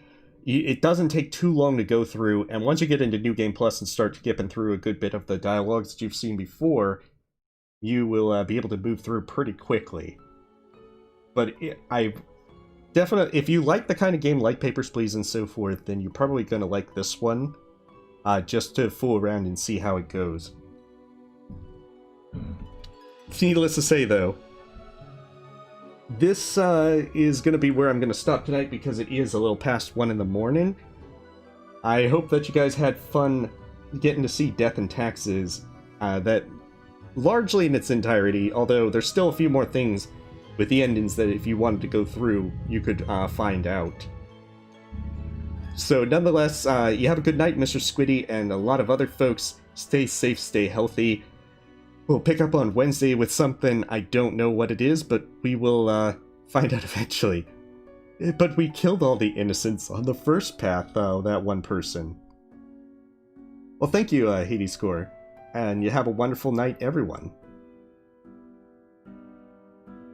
Speaker 1: It doesn't take too long to go through, and once you get into New Game Plus and start skipping through a good bit of the dialogues that you've seen before, you will be able to move through pretty quickly. But definitely, if you like the kind of game like Papers, Please and so forth, then you're probably going to like this one, just to fool around and see how it goes. Needless to say, though, this is going to be where I'm going to stop tonight because it is a little past 1 in the morning. I hope that you guys had fun getting to see Death and Taxes, that largely in its entirety, although there's still a few more things with the endings that if you wanted to go through, you could find out. So nonetheless, you have a good night, Mr. Squiddy, and a lot of other folks. Stay safe, stay healthy. We'll pick up on Wednesday with something, I don't know what it is, but we will find out eventually. But we killed all the innocents on the first path, though, that one person. Well, thank you, Hades Score, and you have a wonderful night, everyone.